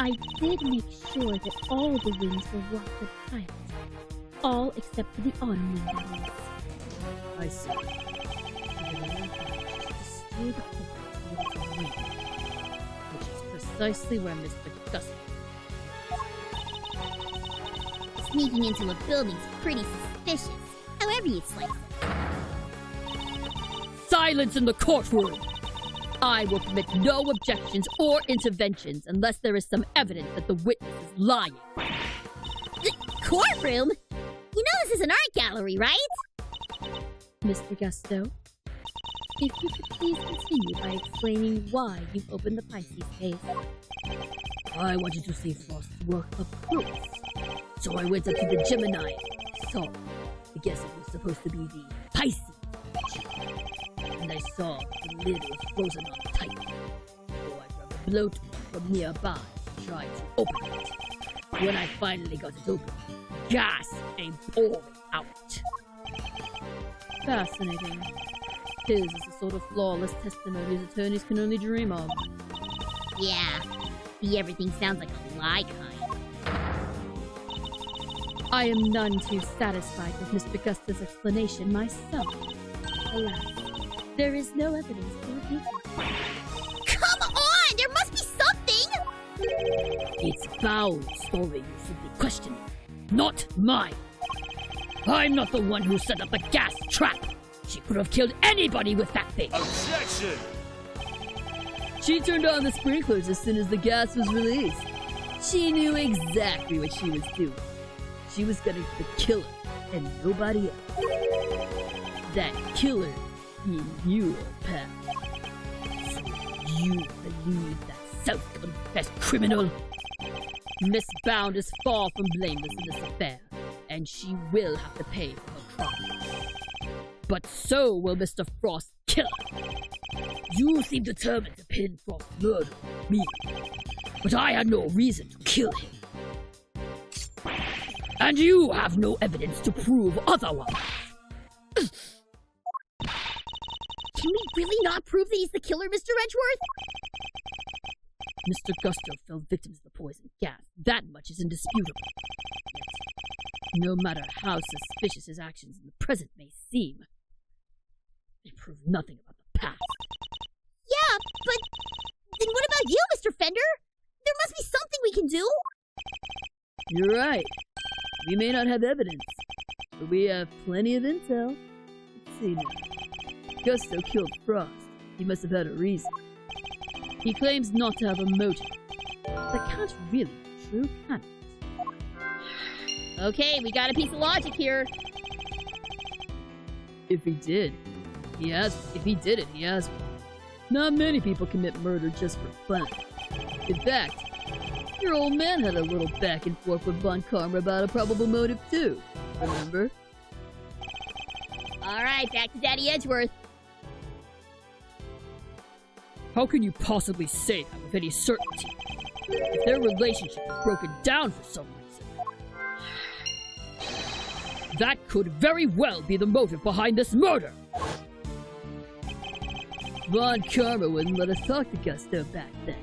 I did make sure that all the wings were locked with tiles. All except for the autumn wing, that is. I see. Steer the culprit towards the wing, which is precisely where Mr. Gusto. Sneaking into a building's pretty suspicious, however you slice it. Silence in the courtroom! I will permit no objections or interventions unless there is some evidence that the witness is lying. Courtroom? You know this is an art gallery, right? Mr. Gusto, if you could please continue by explaining why you've opened the Pisces case. I wanted to see Frost's work up close, so I went up to the Gemini. Saw, I guess it was supposed to be the Pisces, and I saw the lid was frozen on tight. So I grabbed a blowtorch from nearby and tried to open it. When I finally got it open, gas came pouring out. Fascinating. His is the sort of flawless testimony his attorneys can only dream of. Yeah. See, everything sounds like a lie kind. I am none too satisfied with Mr. Gusto's explanation myself. Alas, there is no evidence to refute it. Come on! There must be something! It's Bow's story you should be questioning, not mine. I'm not the one who set up a gas trap. She could have killed anybody with that thing. Objection! She turned on the sprinklers as soon as the gas was released. She knew exactly what she was doing. She was gonna be the killer and nobody else. That killer being you, pal. So you believe that self-confessed criminal? Miss Bound is far from blameless in this affair, and she will have to pay for her crime. But so will Mr. Frost's killer. You seem determined to pin Frost's murder on me, but I had no reason to kill him. And you have no evidence to prove otherwise. Can we really not prove that he's the killer, Mr. Edgeworth? Mr. Gusto fell victim to the poison gas. That much is indisputable. Yet, no matter how suspicious his actions in the present may seem, they prove nothing about the past. Yeah, but then what about you, Mr. Fender? There must be something we can do. You're right. We may not have evidence, but we have plenty of intel. Let's see now. Gusto killed Frost. He must have had a reason. He claims not to have a motive. That can't really be true, can it? Okay, we got a piece of logic here. If he did, he has. If he did it, he has. Not many people commit murder just for fun. In fact, your old man had a little back and forth with Von Karma about a probable motive too. Remember? All right, back to Daddy Edgeworth. How can you possibly say that with any certainty? If their relationship is broken down for some reason, that could very well be the motive behind this murder. Von Karma wouldn't let us talk to Gusto back then.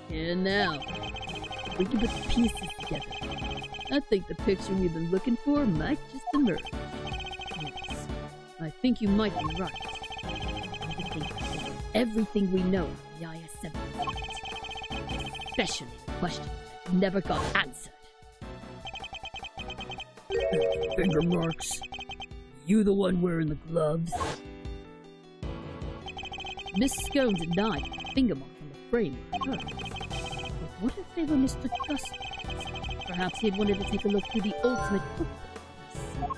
And now, if we can put the pieces together, I think the picture we've been looking for might just emerge. Yes, I think you might be right. I think everything we know of the IS-7, especially the question that never got answered. Finger marks. You the one wearing the gloves? Miss Scone denied the finger marks on the frame were hers. But what if they were Mr. Gusto's? Perhaps he had wanted to take a look through the ultimate cookbook.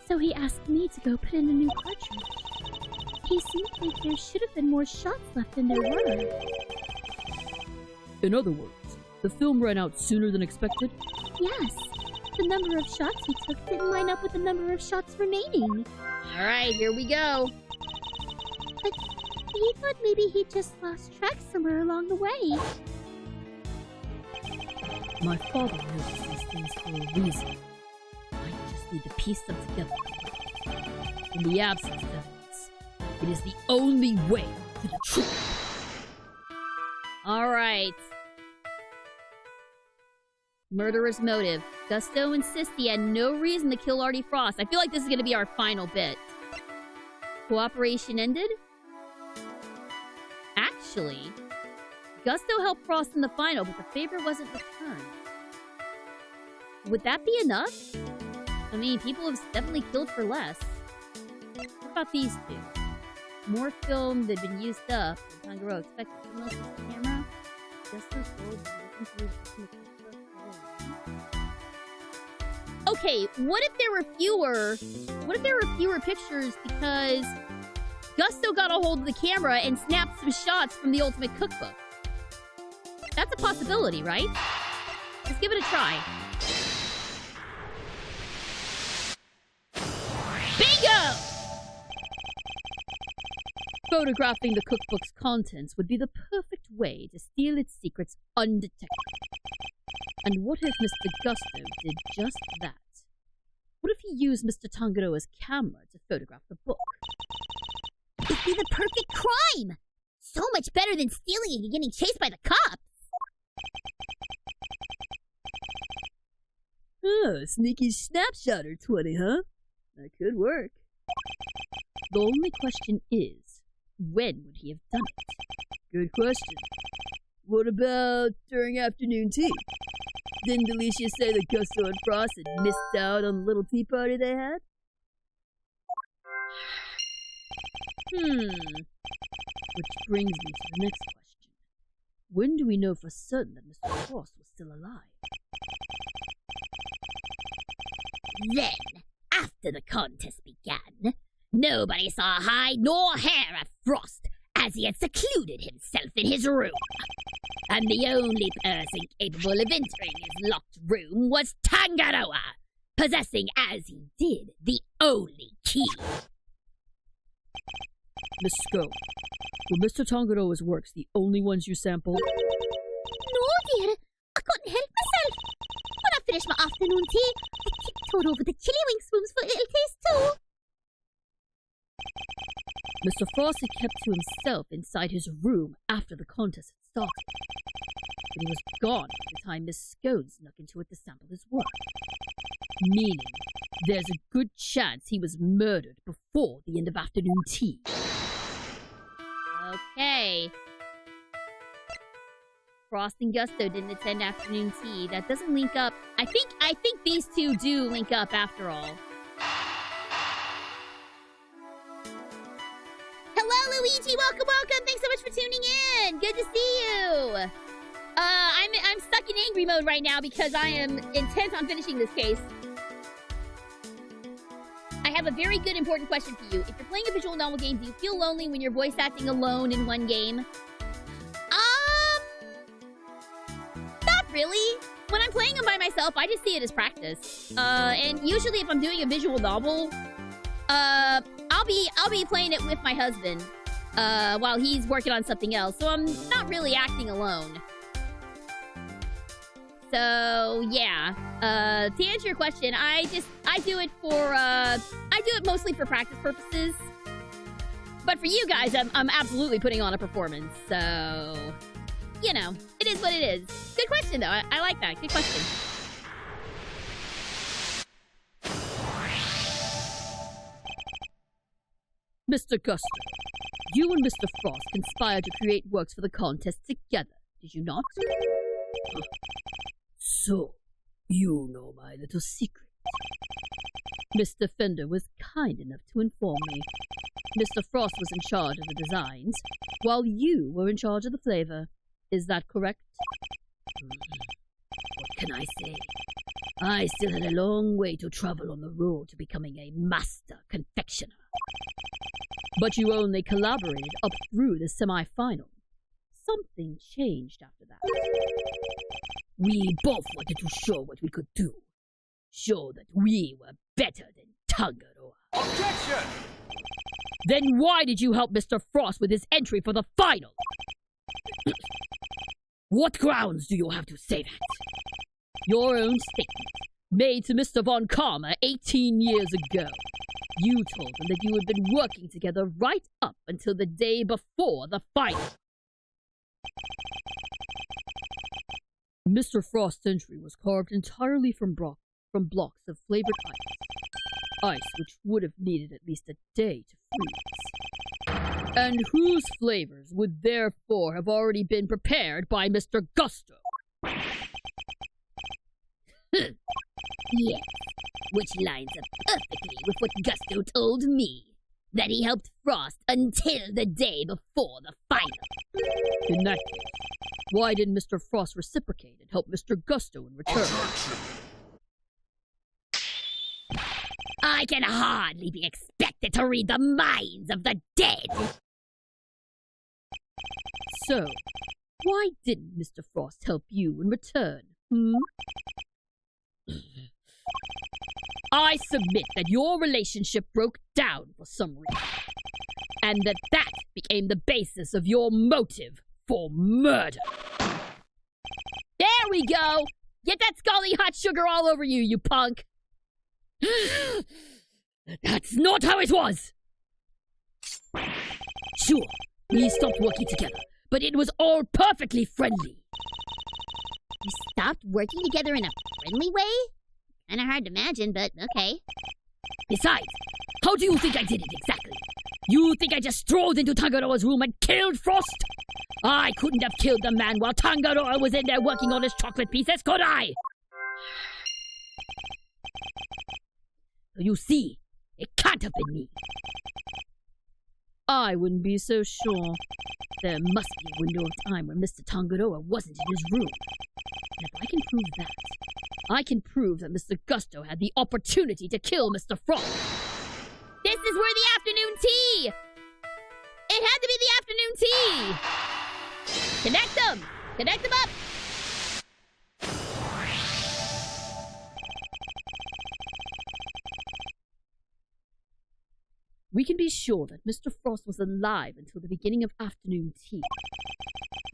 So he asked me to go put in a new cartridge. He seemed like there should have been more shots left than there were. In other words, the film ran out sooner than expected? Yes. The number of shots he took didn't line up with the number of shots remaining. All right, here we go. But he thought maybe he just lost track somewhere along the way. My father noticed these things for a reason. I just need to piece them together. In the absence of evidence, it is the only way to the truth. All right. Murderer's motive. Gusto insists he had no reason to kill Artie Frost. I feel like this is going to be our final bit. Cooperation ended? Actually, Gusto helped Frost in the final, but the favor wasn't returned. Would that be enough? I mean, people have definitely killed for less. What about these two? More film that had been used up than Tanjiro expected. Someone else's camera? Okay, what if there were fewer? What if there were fewer pictures because Gusto got a hold of the camera and snapped some shots from the Ultimate Cookbook? That's a possibility, right? Let's give it a try. Bingo! Photographing the cookbook's contents would be the perfect way to steal its secrets undetected. And what if Mr. Gusto did just that? What if he used Mr. Tangaroa's camera to photograph the book? It'd be the perfect crime! So much better than stealing and getting chased by the cops! Oh, sneaky snapshot or 20, huh? That could work. The only question is, when would he have done it? Good question. What about during afternoon tea? Didn't Alicia say that Gusto and Frost had missed out on the little tea party they had? Which brings me to the next question. When do we know for certain that Mr. Frost was still alive? Then, after the contest began, nobody saw hide nor hair of Frost as he had secluded himself in his room. And the only person capable of entering his locked room was Tangaroa, possessing as he did the only key. Miss Sko, were Mr. Tangaroa's works the only ones you sampled? No, dear. I couldn't help myself. When I finished my afternoon tea, I tiptoed over the chili wing spoons for a little taste too. Mr. Frost had kept to himself inside his room after the contest had started. But he was gone by the time Miss Scone snuck into it to sample his work. Meaning, there's a good chance he was murdered before the end of afternoon tea. Okay. Frost and Gusto didn't attend afternoon tea. That doesn't link up. I think these two do link up after all. Hello, Luigi. Welcome. Thanks so much for tuning in. Good to see you. I'm stuck in angry mode right now because I am intent on finishing this case. I have a very good, important question for you. If you're playing a visual novel game, do you feel lonely when you're voice acting alone in one game? Not really. When I'm playing them by myself, I just see it as practice. And usually if I'm doing a visual novel, I'll be playing it with my husband, while he's working on something else. So I'm not really acting alone. So, yeah. To answer your question, I do it mostly for practice purposes. But for you guys, I'm absolutely putting on a performance. So, you know, it is what it is. Good question, though. I like that. Good question. Mr. Gusto, you and Mr. Frost conspired to create works for the contest together, did you not? So, you know my little secret. Mr. Fender was kind enough to inform me. Mr. Frost was in charge of the designs, while you were in charge of the flavor. Is that correct? What can I say? I still had a long way to travel on the road to becoming a master confectioner. But you only collaborated up through the semi-final. Something changed after that. We both wanted to show what we could do. Show that we were better than Tangaroa. Objection! Then why did you help Mr. Frost with his entry for the final? What grounds do you have to say that? Your own statement, made to Mr. Von Karma 18 years ago. You told him that you had been working together right up until the day before the final. Mr. Frost's entry was carved entirely from blocks of flavored ice which would have needed at least a day to freeze, and whose flavors would therefore have already been prepared by Mr. Gusto. Yes, which lines up perfectly with what Gusto told me, that he helped Frost until the day before the final. In that case, Why didn't Mr. Frost reciprocate and help Mr. Gusto in return? I can hardly be expected to read the minds of the dead. So, why didn't Mr. Frost help you in return, I submit that your relationship broke down for some reason, and that became the basis of your motive for murder. There we go! Get that scalding hot sugar all over you, you punk! That's not how it was! Sure, we stopped working together, but it was all perfectly friendly. You stopped working together in a friendly way? Kinda hard to imagine, but okay. Besides, how do you think I did it exactly? You think I just strolled into Tangaroa's room and killed Frost? I couldn't have killed the man while Tangaroa was in there working on his chocolate pieces, could I? So you see, it can't have been me. I wouldn't be so sure. There must be a window of time when Mr. Tangaroa wasn't in his room. And if I can prove that, I can prove that Mr. Gusto had the opportunity to kill Mr. Frost. This is where the afternoon tea! It had to be the afternoon tea! Connect them! Connect them up! We can be sure that Mr. Frost was alive until the beginning of afternoon tea,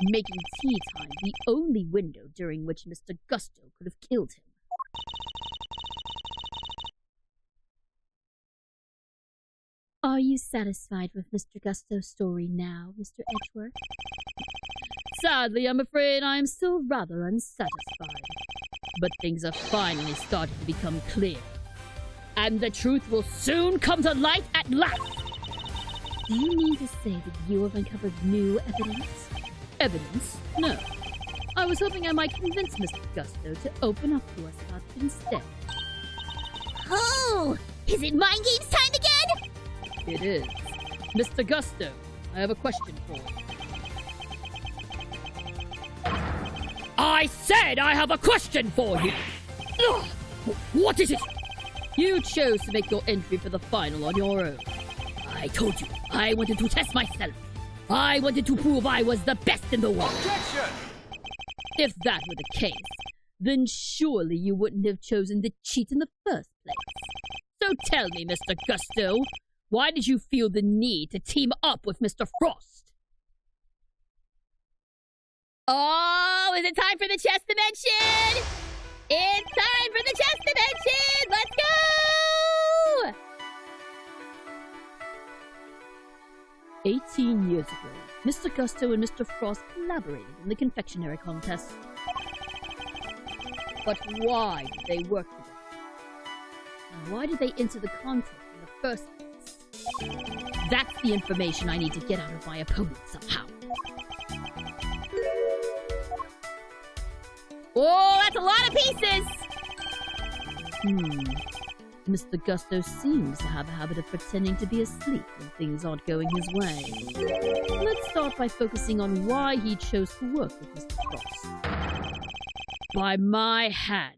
making tea time the only window during which Mr. Gusto could have killed him. Are you satisfied with Mr. Gusto's story now, Mr. Edgeworth? Sadly, I'm afraid I am still rather unsatisfied. But things are finally starting to become clear. And the truth will soon come to light at last. Do you mean to say that you have uncovered new evidence? Evidence? No. I was hoping I might convince Mr. Gusto to open up to us about it instead. Oh! Is it mind games time again? It is. Mr. Gusto, I have a question for you. I said I have a question for you! Ugh, what is it? You chose to make your entry for the final on your own. I told you, I wanted to test myself. I wanted to prove I was the best in the world. Objection! If that were the case, then surely you wouldn't have chosen to cheat in the first place. So tell me, Mr. Gusto, why did you feel the need to team up with Mr. Frost? Oh, is it time for the chess dimension? It's time for the chess dimension! Let's go! 18 years ago, Mr. Gusto and Mr. Frost collaborated in the confectionery contest. But why did they work together? And why did they enter the contest in the first place? That's the information I need to get out of my opponent somehow. Oh, that's a lot of pieces! Mr. Gusto seems to have a habit of pretending to be asleep when things aren't going his way. Let's start by focusing on why he chose to work with Mr. Frost. By my hand,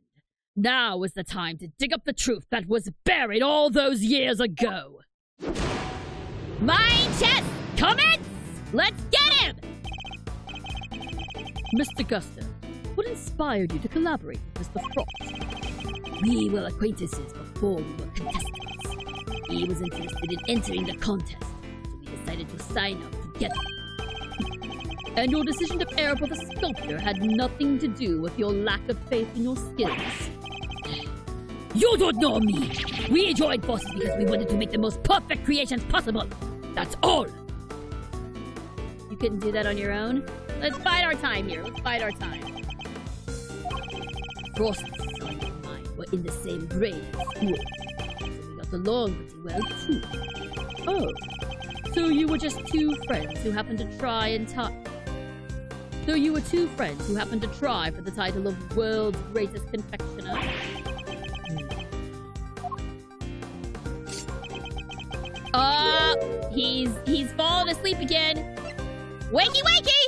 now is the time to dig up the truth that was buried all those years ago. Mind chess! Commence! Let's get him! Mr. Gusto, what inspired you to collaborate with Mr. Frost? We were acquaintances before we were contestants. He was interested in entering the contest, so we decided to sign up together. And your decision to pair up with a sculptor had nothing to do with your lack of faith in your skills. You don't know me! We joined forces because we wanted to make the most perfect creations possible! That's all! You couldn't do that on your own? Let's bide our time here. Let's bide our time. Frost's son and mine were in the same grade at school, so we got along pretty well too. Oh, so you were just two friends who happened to try and So you were two friends who happened to try for the title of world's greatest confectioner? He's fallen asleep again. Wakey, wakey!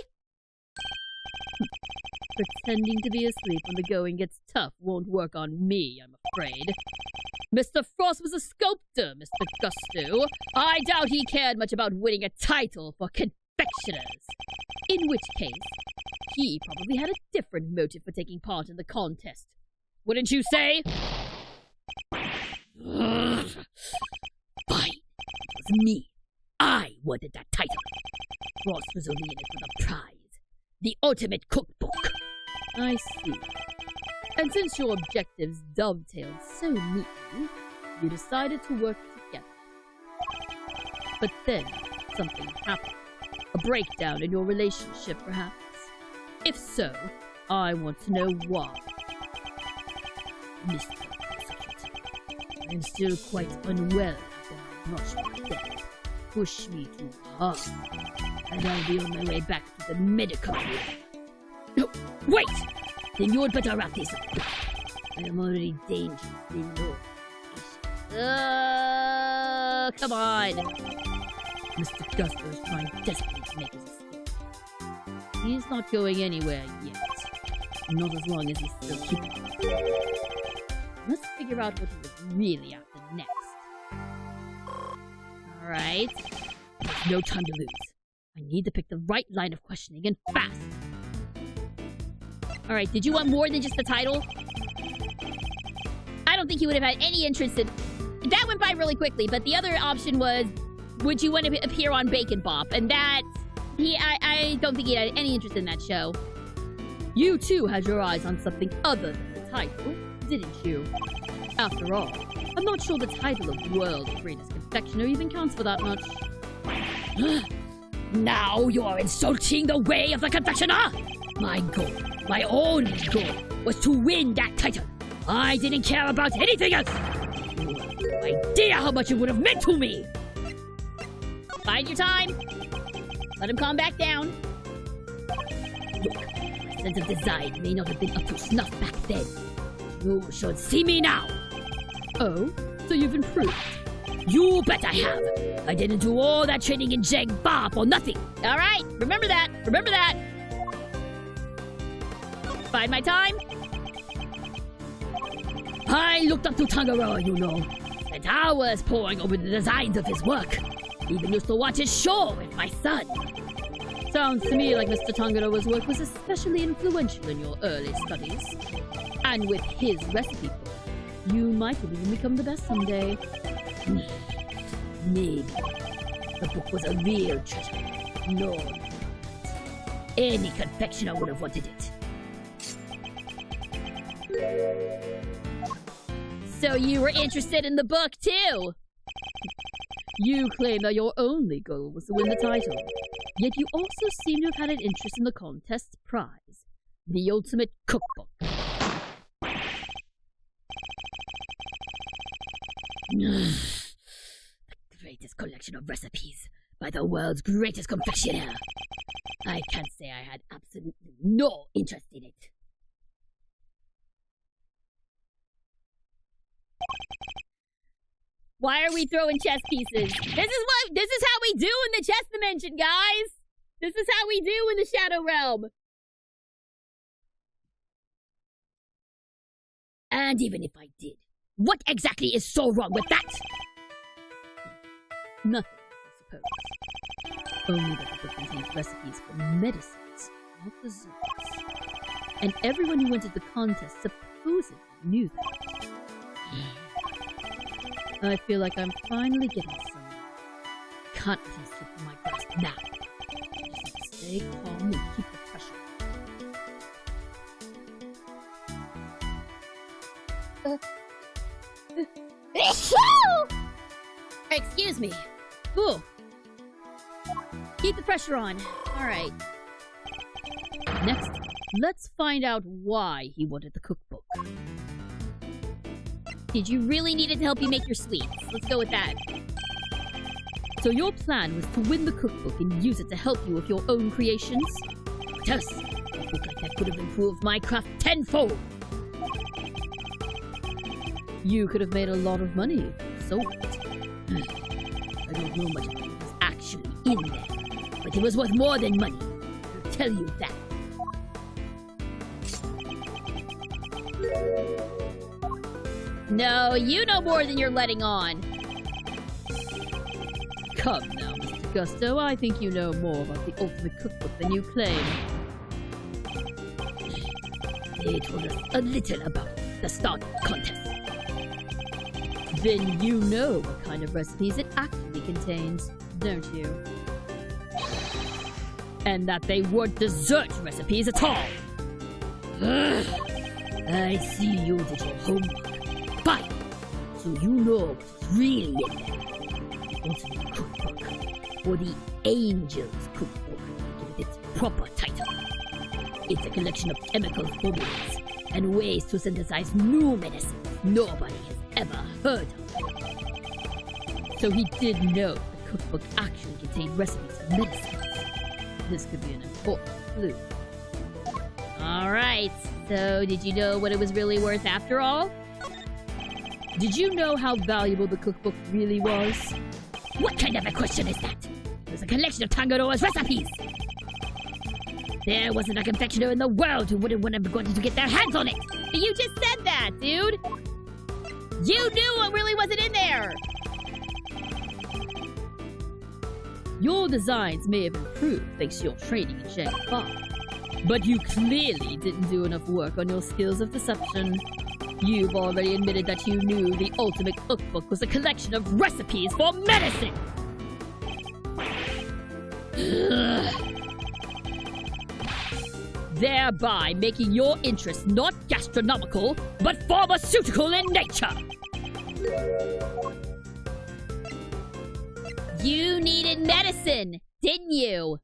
Pretending to be asleep when the going gets tough won't work on me, I'm afraid. Mr. Frost was a sculptor, Mr. Gusto. I doubt he cared much about winning a title for confectioners. In which case, he probably had a different motive for taking part in the contest. Wouldn't you say? Fine. It was me. I wanted that title. Frost was only in it for the prize. The ultimate cookbook. I see. And since your objectives dovetailed so neatly, you decided to work together. But then, something happened. A breakdown in your relationship, perhaps? If so, I want to know why. Mr. Prosecutor, I'm still quite unwell after my brush with death. Push me too hard, and I'll be on my way back to the medical room. No, wait! Then you'd better wrap this up. I am already dangerously low. Come on! Mr. Gusto is trying desperately to make his escape. He's not going anywhere yet. Not as long as he's still keeping it. Let's figure out what he was really after next. Alright. There's no time to lose. I need to pick the right line of questioning and fast. Alright, did you want more than just the title? I don't think he would have had any interest in... That went by really quickly, but the other option was, would you want to appear on Bacon Bop? And that... I don't think he had any interest in that show. You too had your eyes on something other than the title, didn't you? After all, I'm not sure the title of World's Greatest Confectioner even counts for that much. Now you are insulting the way of the confectioner! My goal, my only goal, was to win that title. I didn't care about anything else! You have no idea how much it would have meant to me! Bide your time. Let him calm back down. Look, my sense of design may not have been up to snuff back then. You should see me now! Oh, so you've improved? You bet I have! I didn't do all that training in Jeg Bar for nothing! Alright, remember that! Remember that! Bide my time. I looked up to Tangaroa, you know. Spent hours poring over the designs of his work. Even used to watch his show with my son. Sounds to me like Mr. Tangaroa's work was especially influential in your early studies. And with his recipe book, you might have even become the best someday. Maybe. The book was a real treasure. No. Any confectioner would have wanted it. So you were interested in the book, too? You claim that your only goal was to win the title. Yet you also seem to have had an interest in the contest's prize. The ultimate cookbook. The greatest collection of recipes by the world's greatest confectioner. I can't say I had absolutely no interest in it. Why are we throwing chess pieces? This is how we do in the chess dimension, guys! This is how we do in the Shadow Realm. And even if I did, what exactly is so wrong with that? Nothing, I suppose. Only that the book contains recipes for medicines, not desserts. And everyone who entered the contest supposedly knew that. I feel like I'm finally getting somewhere. Can't let him slip from my grasp now. Just stay calm and keep the pressure. Excuse me. Ooh. Keep the pressure on. Alright. Next, let's find out why he wanted the cookbook. Did you really need it to help you make your sweets? Let's go with that. So your plan was to win the cookbook and use it to help you with your own creations? Yes! A book like that could have improved my craft tenfold! You could have made a lot of money if you sold it. I don't know much about what was actually in there, but it was worth more than money. I'll tell you that. No, you know more than you're letting on. Come now, Mr. Gusto. I think you know more about the ultimate cookbook than you claim. They told us a little about the start of the contest. Then you know what kind of recipes it actually contains, don't you? And that they weren't dessert recipes at all. I see you did your homework. Fine. So you know what's really in there. The ultimate cookbook, or the Angel's Cookbook, to give it its proper title. It's a collection of chemical formulas and ways to synthesize new medicines nobody has ever heard of. So he did know the cookbook actually contained recipes for medicines. This could be an important clue. Alright, so did you know what it was really worth after all? Did you know how valuable the cookbook really was? What kind of a question is that? It was a collection of Tangaroa's recipes. There wasn't a confectioner in the world who wouldn't want everyone to get their hands on it. But you just said that, dude! You knew what really wasn't in there! Your designs may have improved thanks to your training in Shanghai, but you clearly didn't do enough work on your skills of deception. You've already admitted that you knew the ultimate cookbook was a collection of recipes for medicine! Thereby making your interest not gastronomical, but pharmaceutical in nature! You needed medicine, didn't you?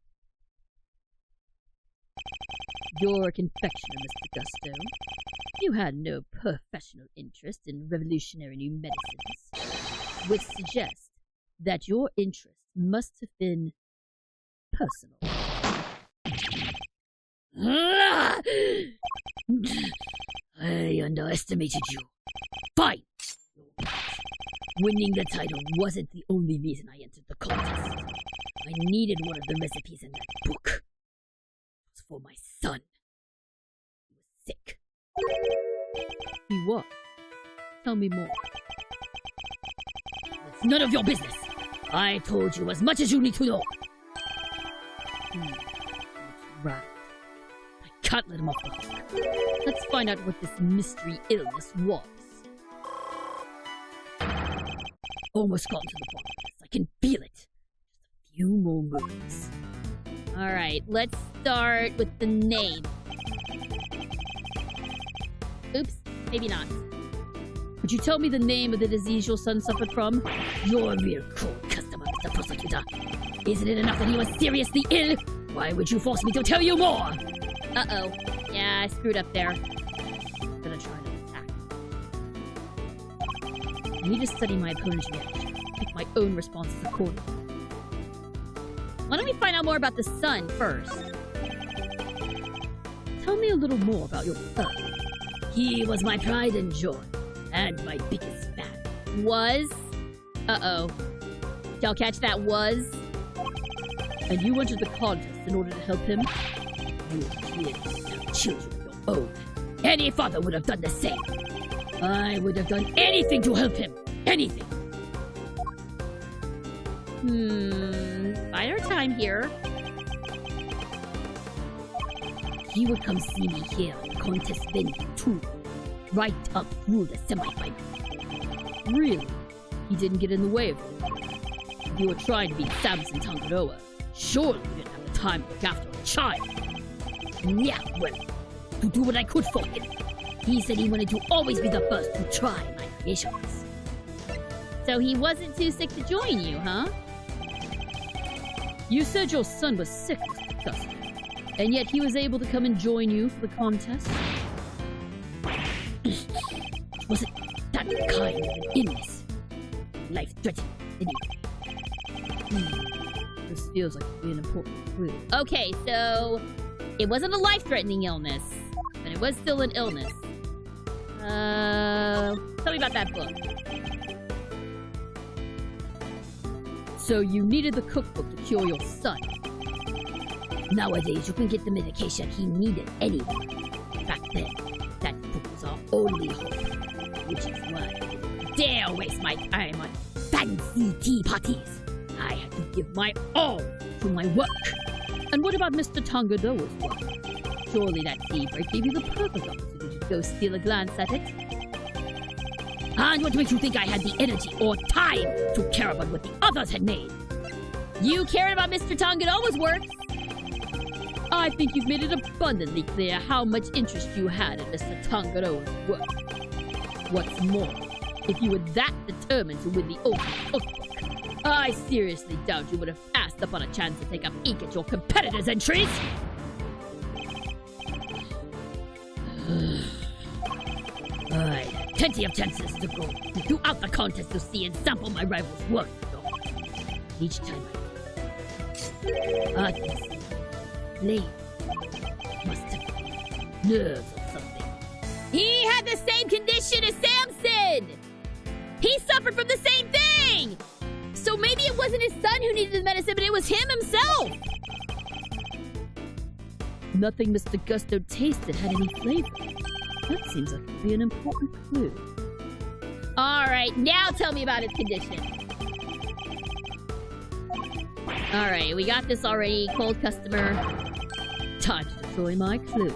You're a confectioner, Mr. Gusto. You had no professional interest in revolutionary new medicines, which suggests that your interest must have been personal. I underestimated you. Fine! Winning the title wasn't the only reason I entered the contest. I needed one of the recipes in that book. It was for my son. He was sick. He was? Tell me more. It's none of your business. I told you as much as you need to know. That's right. I can't let him off the hook. Let's find out what this mystery illness was. Almost gotten to the bottom of this. I can feel it. Just a few more moves. Alright, let's start with the name. Oops, maybe not. Could you tell me the name of the disease your son suffered from? You're a real cold customer, Mr. Prosecutor. Isn't it enough that he was seriously ill? Why would you force me to tell you more? Uh-oh. Yeah, I screwed up there. I'm gonna try to attack. I need to study my opponent's reaction. Pick my own responses accordingly. Why don't we find out more about the son first? Tell me a little more about your son. He was my pride and joy, and my biggest fan. Was? Uh-oh. Y'all catch that was? And you entered the contest in order to help him? You clearly have children of your own. Any father would have done the same. I would have done anything to help him. Anything. Bide our time here. He would come see me here at the contest venue too. Right up through the semifinals. Really? He didn't get in the way of it. If you were trying to beat Samson Tangaroa, surely you didn't have the time to look after a child. Yeah, well, to do what I could for him. He said he wanted to always be the first to try my creations. So he wasn't too sick to join you, huh? You said your son was sick, Mr. Gusto, and yet he was able to come and join you for the contest? It wasn't that kind of an illness. Life-threatening, anyway. This feels like it'd be an important clue. Okay, so it wasn't a life-threatening illness, but it was still an illness. Tell me about that book. So you needed the cookbook to cure your son. Nowadays, you can get the medication he needed anyway. Back then, that book was our only hope. Which is why I didn't dare waste my time on fancy tea parties. I had to give my all to my work. And what about Mr. Tangadoa's work? Surely that tea break gave you the perfect opportunity to go steal a glance at it. And what makes you think I had the energy or time to care about what the others had made? You cared about Mr. Tangadoa's work. I think you've made it abundantly clear how much interest you had in Mr. Tangadoa's work. What's more, if you were that determined to win the ultimate cookbook, I seriously doubt you would have passed up on a chance to take up ink at your competitors' entries. I had plenty of chances to go throughout the contest to see and sample my rival's work, though. Each time I blame must have nerves or something. He had the same condition as Samson! He suffered from the same thing! So maybe it wasn't his son who needed the medicine, but it was him himself! Nothing Mr. Gusto tasted had any flavor. That seems like it would be an important clue. Alright, now tell me about his condition. Alright, we got this already. Cold customer. Time to deploy my clue.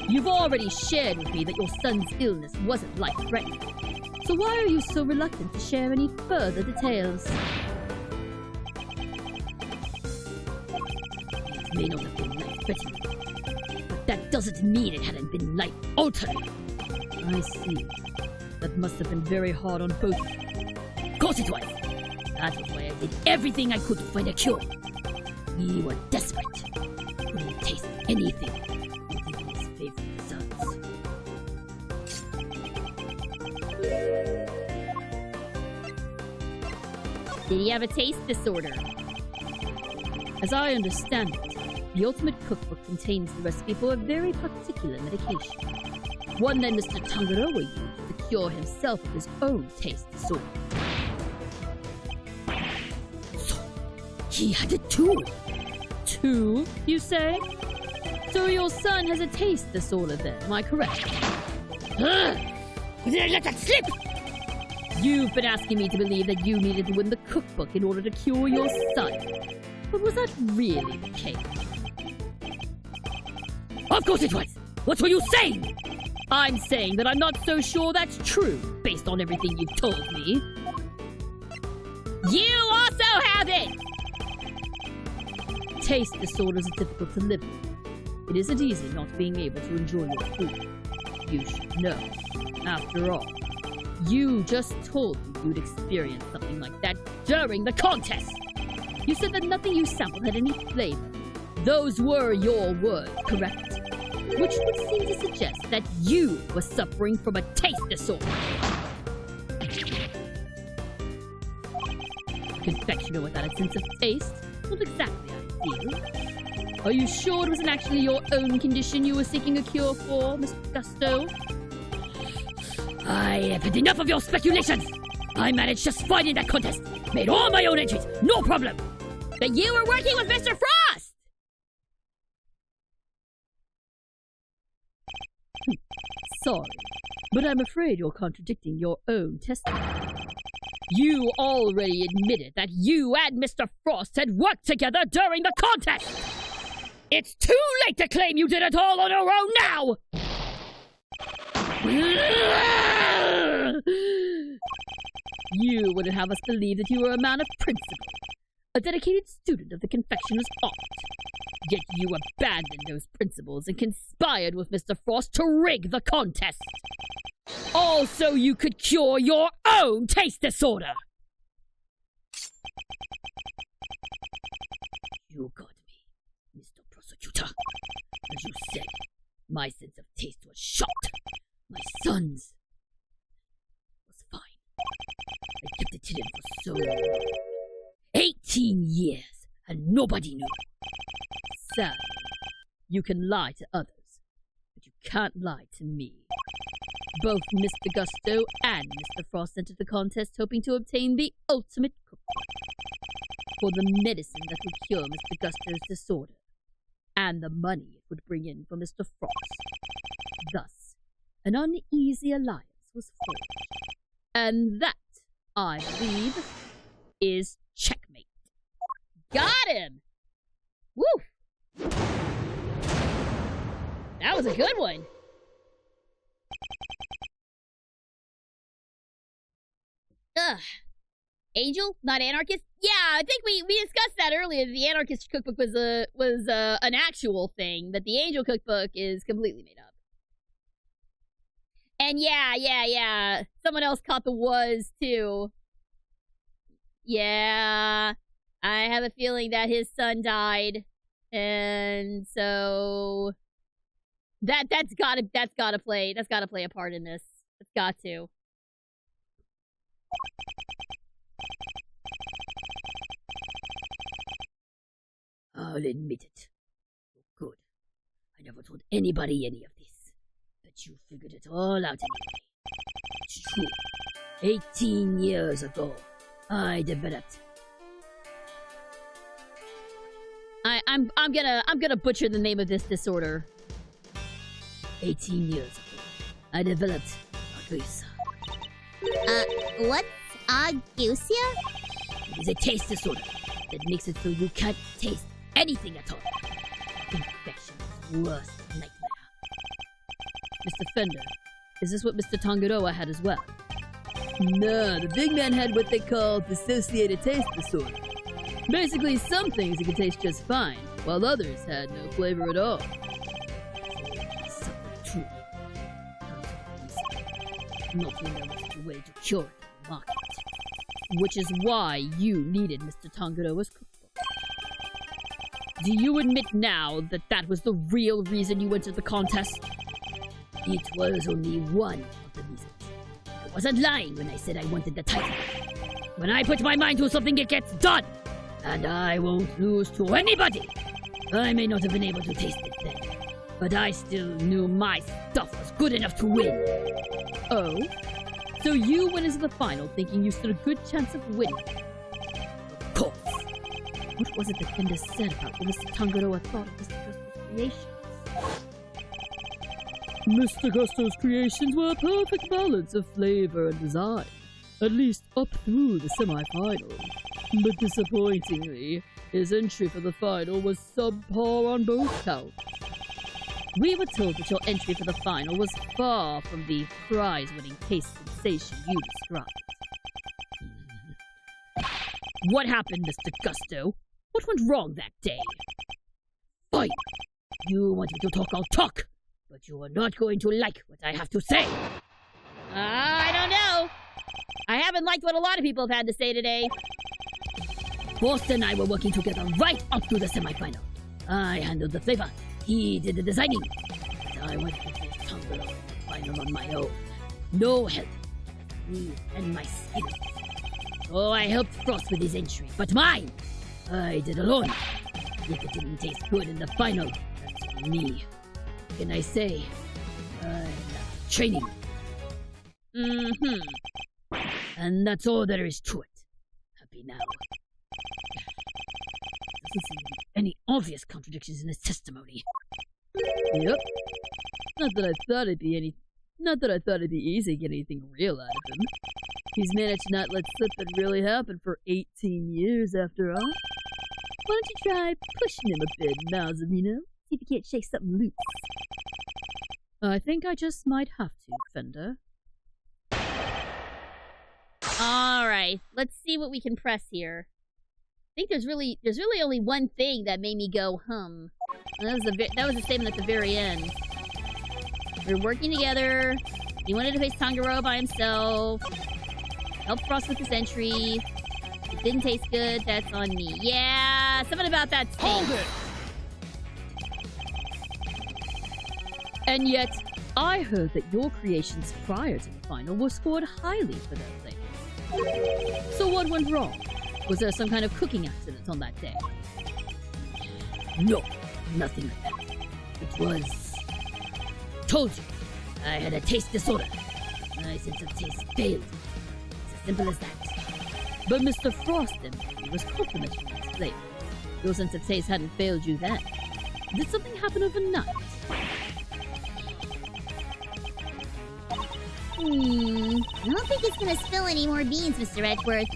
You've already shared with me that your son's illness wasn't life-threatening. So why are you so reluctant to share any further details? It may not have been life-threatening, but that doesn't mean it hadn't been life-altering. I see. That must have been very hard on both of you. Of course it was. That was why I did everything I could to find a cure. We were desperate. Couldn't taste anything, not even his favorite desserts. Did he have a taste disorder? As I understand it, the Ultimate Cookbook contains the recipe for a very particular medication. One that Mr. Tangaroa used to cure himself of his own taste disorder. So, he had it too. Two, you say? So your son has a taste disorder then, am I correct? Did I let that slip? You've been asking me to believe that you needed to win the cookbook in order to cure your son. But was that really the case? Of course it was! What were you saying? I'm saying that I'm not so sure that's true, based on everything you've told me. You also have it! Taste disorders are difficult to live with. It isn't easy not being able to enjoy your food. You should know. After all, you just told me you'd experienced something like that during the contest. You said that nothing you sampled had any flavor. Those were your words, correct? Which would seem to suggest that you were suffering from a taste disorder. Confectioner without a sense of taste? Not exactly ideal. Are you sure it wasn't actually your own condition you were seeking a cure for, Mr. Gusto? I have had enough of your speculations! I managed just fine in that contest! Made all my own entries, no problem! But you were working with Mr. Frost! Sorry, but I'm afraid you're contradicting your own testimony. You already admitted that you and Mr. Frost had worked together during the contest! It's too late to claim you did it all on your own now! You wouldn't have us believe that you were a man of principle, a dedicated student of the confectioner's art. Yet you abandoned those principles and conspired with Mr. Frost to rig the contest. All so you could cure your own taste disorder. You got me, Mr. Prosecutor. As you said, my sense of taste was shot. My son's was fine. I kept it hidden for so long. 18 years, and nobody knew. Sadly, you can lie to others, but you can't lie to me. Both Mr. Gusto and Mr. Frost entered the contest hoping to obtain the ultimate cookbook for the medicine that would cure Mr. Gusto's disorder, and and the money it would bring in for Mr. Frost. Thus, an uneasy alliance was forged. And that, I believe, is checkmate. Got him! Woo! That was a good one. Ugh. Angel, not anarchist? Yeah, I think we discussed that earlier. The anarchist cookbook was an actual thing, but the angel cookbook is completely made up. And yeah. Someone else caught the was too. Yeah. I have a feeling that his son died. And so that's gotta play a part in this. It's got to. I'll admit it. Good. I never told anybody any of this. But you figured it all out anyway. It's true. 18 years ago, I developed. I'm gonna butcher the name of this disorder. 18 years ago, I developed Agusa. What's Agusia? It is a taste disorder that makes it so you can't taste anything at all. Infection's worst nightmare. Mr. Fender, is this what Mr. Tangaroa had as well? No, the big man had what they call dissociated taste disorder. Basically, some things you can taste just fine, while others had no flavor at all. Something true. Not when there was a way to cure it in the market. Which is why you needed Mr. Tangaroa's cookbook. Do you admit now that that was the real reason you entered the contest? It was only one of the reasons. I wasn't lying when I said I wanted the title. When I put my mind to something, it gets done! And I won't lose to anybody! I may not have been able to taste it then, but I still knew my stuff was good enough to win. Oh? So you went into the final thinking you stood a good chance of winning? Of course. What was it that Fender said about what Mr. Tangaroa thought of Mr. Gusto's creations? Mr. Gusto's creations were a perfect balance of flavor and design, at least up through the semi-final. But disappointingly, his entry for the final was subpar on both counts. We were told that your entry for the final was far from the prize-winning taste sensation you described. What happened, Mr. Gusto? What went wrong that day? Fine. You want me to talk, I'll talk. But you are not going to like what I have to say. I don't know. I haven't liked what a lot of people have had to say today. Frost and I were working together right up to the semifinal. I handled the flavor. He did the designing. But I went to face Tangaroa in the final on my own. No help. Me and my skills. Oh, I helped Frost with his entry, but mine, I did alone. If it didn't taste good in the final, that's on me. What can I say? I'm training. And that's all there is to it. Happy now. Doesn't seem to be any obvious contradictions in his testimony. Yep. Not that I thought it'd be easy to get anything real out of him. He's managed to not let slip that really happened for 18 years after all. Why don't you try pushing him a bit, Malzamino? See if you can't shake something loose. I think I just might have to, Fender. Alright, let's see what we can press here. I think there's really only one thing that made me go, And that was the statement at the very end. We were working together. He wanted to face Tangaroa by himself. Helped Frost with his entry. It didn't taste good. That's on me. Yeah, something about that steak. Hold it! And yet, I heard that your creations prior to the final were scored highly for their flavors. So what went wrong? Was there some kind of cooking accident on that day? No, nothing like that. It was... Told you, I had a taste disorder. My sense of taste failed. It's as simple as that. But Mr. Frost, then, was complimenting his flavors. Your sense of taste hadn't failed you then. Did something happen overnight? I don't think it's gonna spill any more beans, Mr. Edgeworth.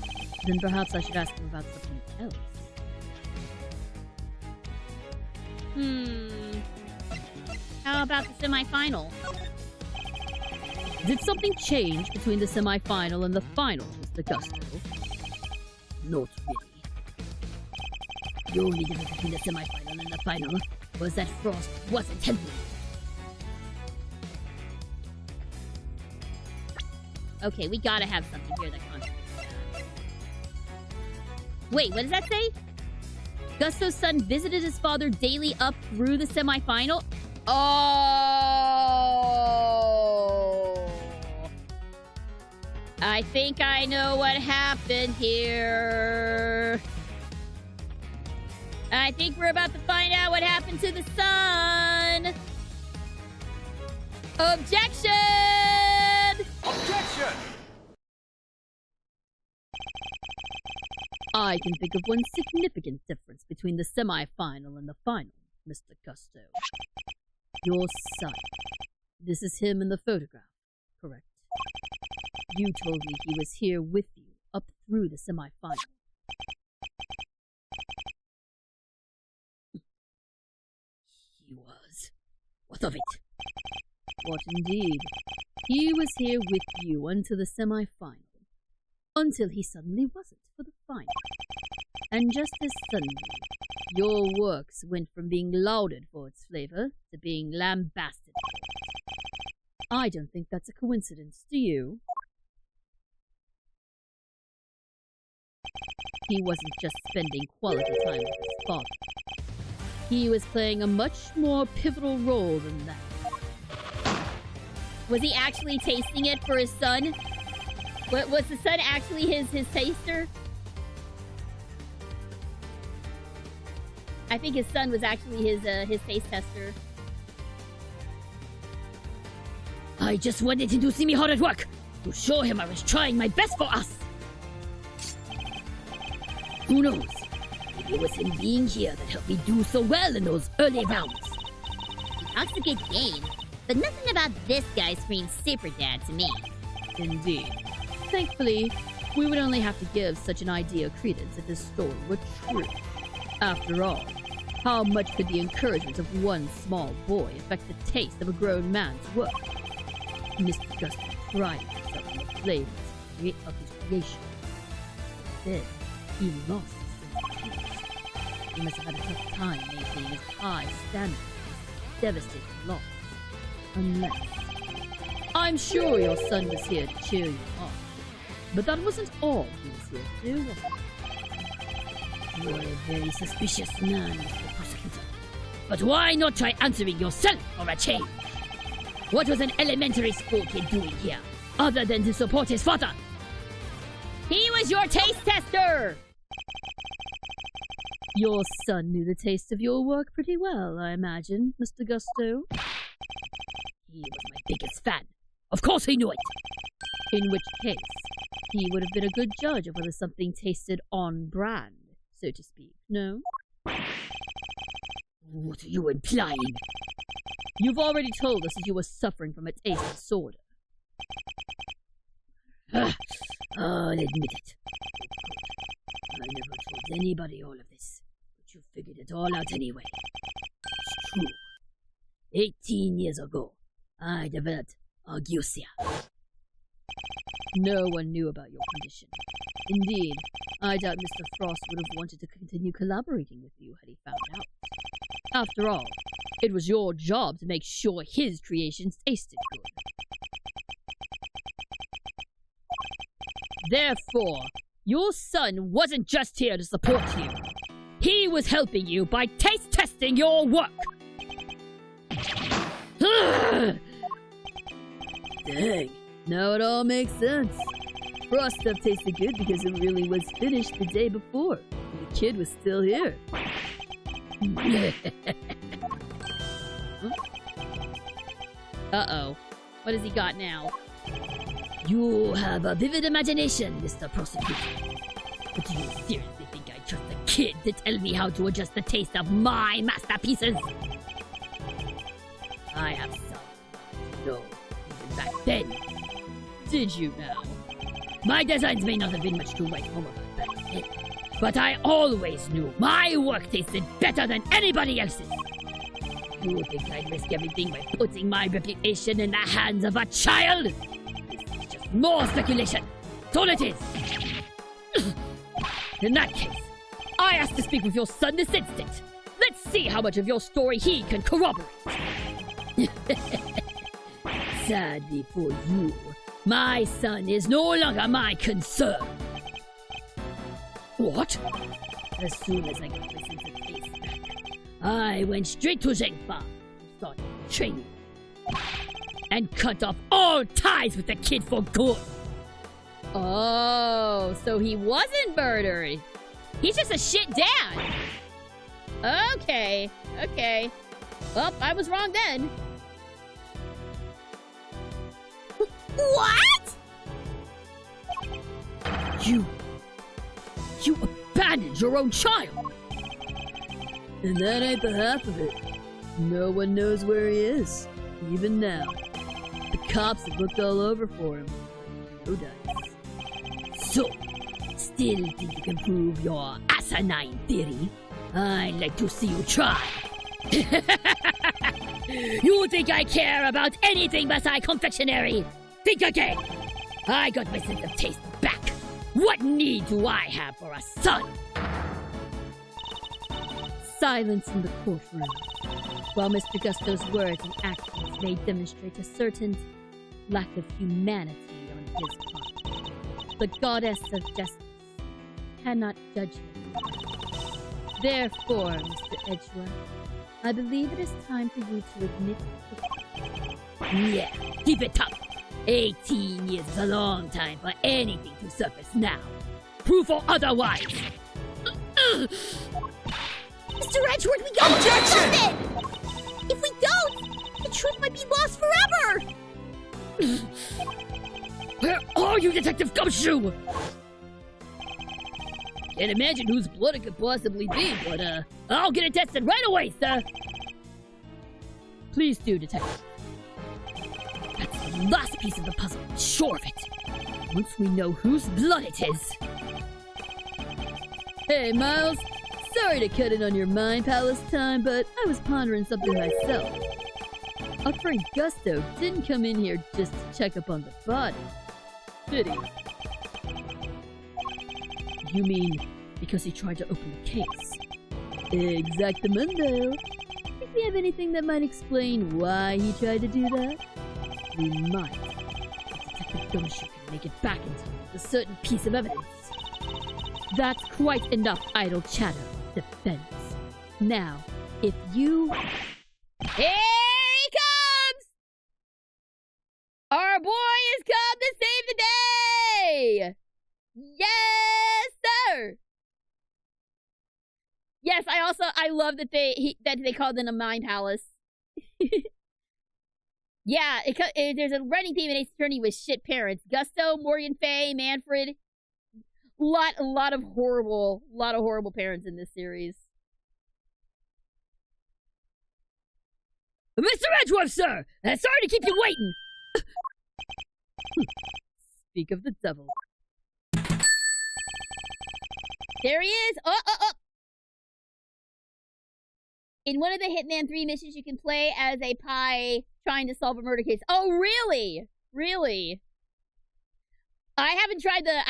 Then perhaps I should ask him about something else. How about the semi-final? Did something change between the semi-final and the final, Mr. Gusto? Not really. The only difference between the semi-final and the final was that Frost wasn't helping. Okay, we gotta have something here that contradicts that. Wait, what does that say? Gusto's son visited his father daily up through the semi-final? Oh! I think I know what happened here. I think we're about to find out what happened to the son. Objection! Objection! I can think of one significant difference between the semi-final and the final, Mr. Gusto. Your son. This is him in the photograph, correct? You told me he was here with you up through the semi-final. He was. What of it? What indeed? He was here with you until the semi-final. Until he suddenly wasn't for the final. And just as suddenly, your works went from being lauded for its flavor to being lambasted for it. I don't think that's a coincidence, do you? He wasn't just spending quality time with his father. He was playing a much more pivotal role than that. Was he actually tasting it for his son? Was the son actually his taster? I think his son was actually his taste tester. I just wanted him to see me hard at work, to show him I was trying my best for us. Who knows? Maybe it was him being here that helped me do so well in those early rounds. He talks a good game, but nothing about this guy screams super dad to me. Indeed. Thankfully, we would only have to give such an idea credence if this story were true. After all, how much could the encouragement of one small boy affect the taste of a grown man's work? Mr. Gusto prided himself in the flavors of his creation. Then, he lost his sense of taste. He must have had a tough time maintaining his high standards with devastating loss. Unless... I'm sure your son was here to cheer you on. But that wasn't all he was here to do, was it? You are a very suspicious man, Mr. Prosecutor. But why not try answering yourself for a change? What was an elementary school kid doing here, other than to support his father? He was your taste tester! Your son knew the taste of your work pretty well, I imagine, Mr. Gusto. He was my biggest fan. Of course he knew it! In which case, he would have been a good judge of whether something tasted on brand, so to speak, no? What are you implying? You've already told us that you were suffering from a taste disorder. I'll admit it. I never told anybody all of this, but you figured it all out anyway. It's true. 18 years ago, I developed argusia. No one knew about your condition. Indeed, I doubt Mr. Frost would have wanted to continue collaborating with you had he found out. After all, it was your job to make sure his creations tasted good. Therefore, your son wasn't just here to support you. He was helping you by taste testing your work. Dang, now it all makes sense. Frost stuff tasted good because it really was finished the day before. And the kid was still here. Uh-oh. What has he got now? You have a vivid imagination, Mr. Prosecutor. But do you seriously think I trust a kid to tell me how to adjust the taste of my masterpieces. I have some. No, even back then. Did you now? My designs may not have been much to write home about back then, but I always knew my work tasted better than anybody else's. You think I'd risk everything by putting my reputation in the hands of a child? This is just more speculation. That's all it is. In that case, I ask to speak with your son this instant. Let's see how much of your story he can corroborate. Sadly for you, my son is no longer my concern. What? As soon as I got my sense of taste back, I went straight to Zhengfa and started training. And cut off all ties with the kid for good. Oh, so he wasn't murdered. He's just a shit dad. Okay. Well, I was wrong then. What? You abandoned your own child. And that ain't the half of it. No one knows where he is, even now. The cops have looked all over for him. No dice. So, still think you can prove your asinine theory? I'd like to see you try. You think I care about anything besides confectionery? Think again. I got my sense of taste back. What need do I have for a son? Silence in the courtroom, while Mr. Gusto's words and actions may demonstrate a certain lack of humanity on his part. The goddess of justice cannot judge him. Therefore, Mr. Edgeworth, I believe it is time for you to admit defeat. Yeah, keep it tough. 18 years is a long time for anything to surface now. Proof or otherwise. Mr. Edgeworth, we gotta do something! If we don't, the truth might be lost forever! Where are you, Detective Gumshoe? Can't imagine whose blood it could possibly be, but I'll get it tested right away, sir. Please do, Detective. That's the last piece of the puzzle, I'm sure of it. Once we know whose blood it is. Hey, Miles. Sorry to cut in on your mind palace time, but I was pondering something myself. Our friend Gusto didn't come in here just to check up on the body. Did he? You mean because he tried to open the case? Exactamundo. Think we have anything that might explain why he tried to do that? We might. Detective Gumshoe can make it back into a certain piece of evidence. That's quite enough idle chatter, defense. Now, if you... Here he comes! Our boy has come to save the day! Yes, sir! Yes, I love that they called it a mind palace. Yeah, there's a running theme in Ace Attorney with shit parents. Gusto, Morgan Fay, Manfred. A lot of horrible parents in this series. Mr. Edgeworth, sir! Sorry to keep you waiting! Speak of the devil. There he is! Oh! In one of the Hitman 3 missions, you can play as a pie trying to solve a murder case. Oh, really? Really? I haven't tried the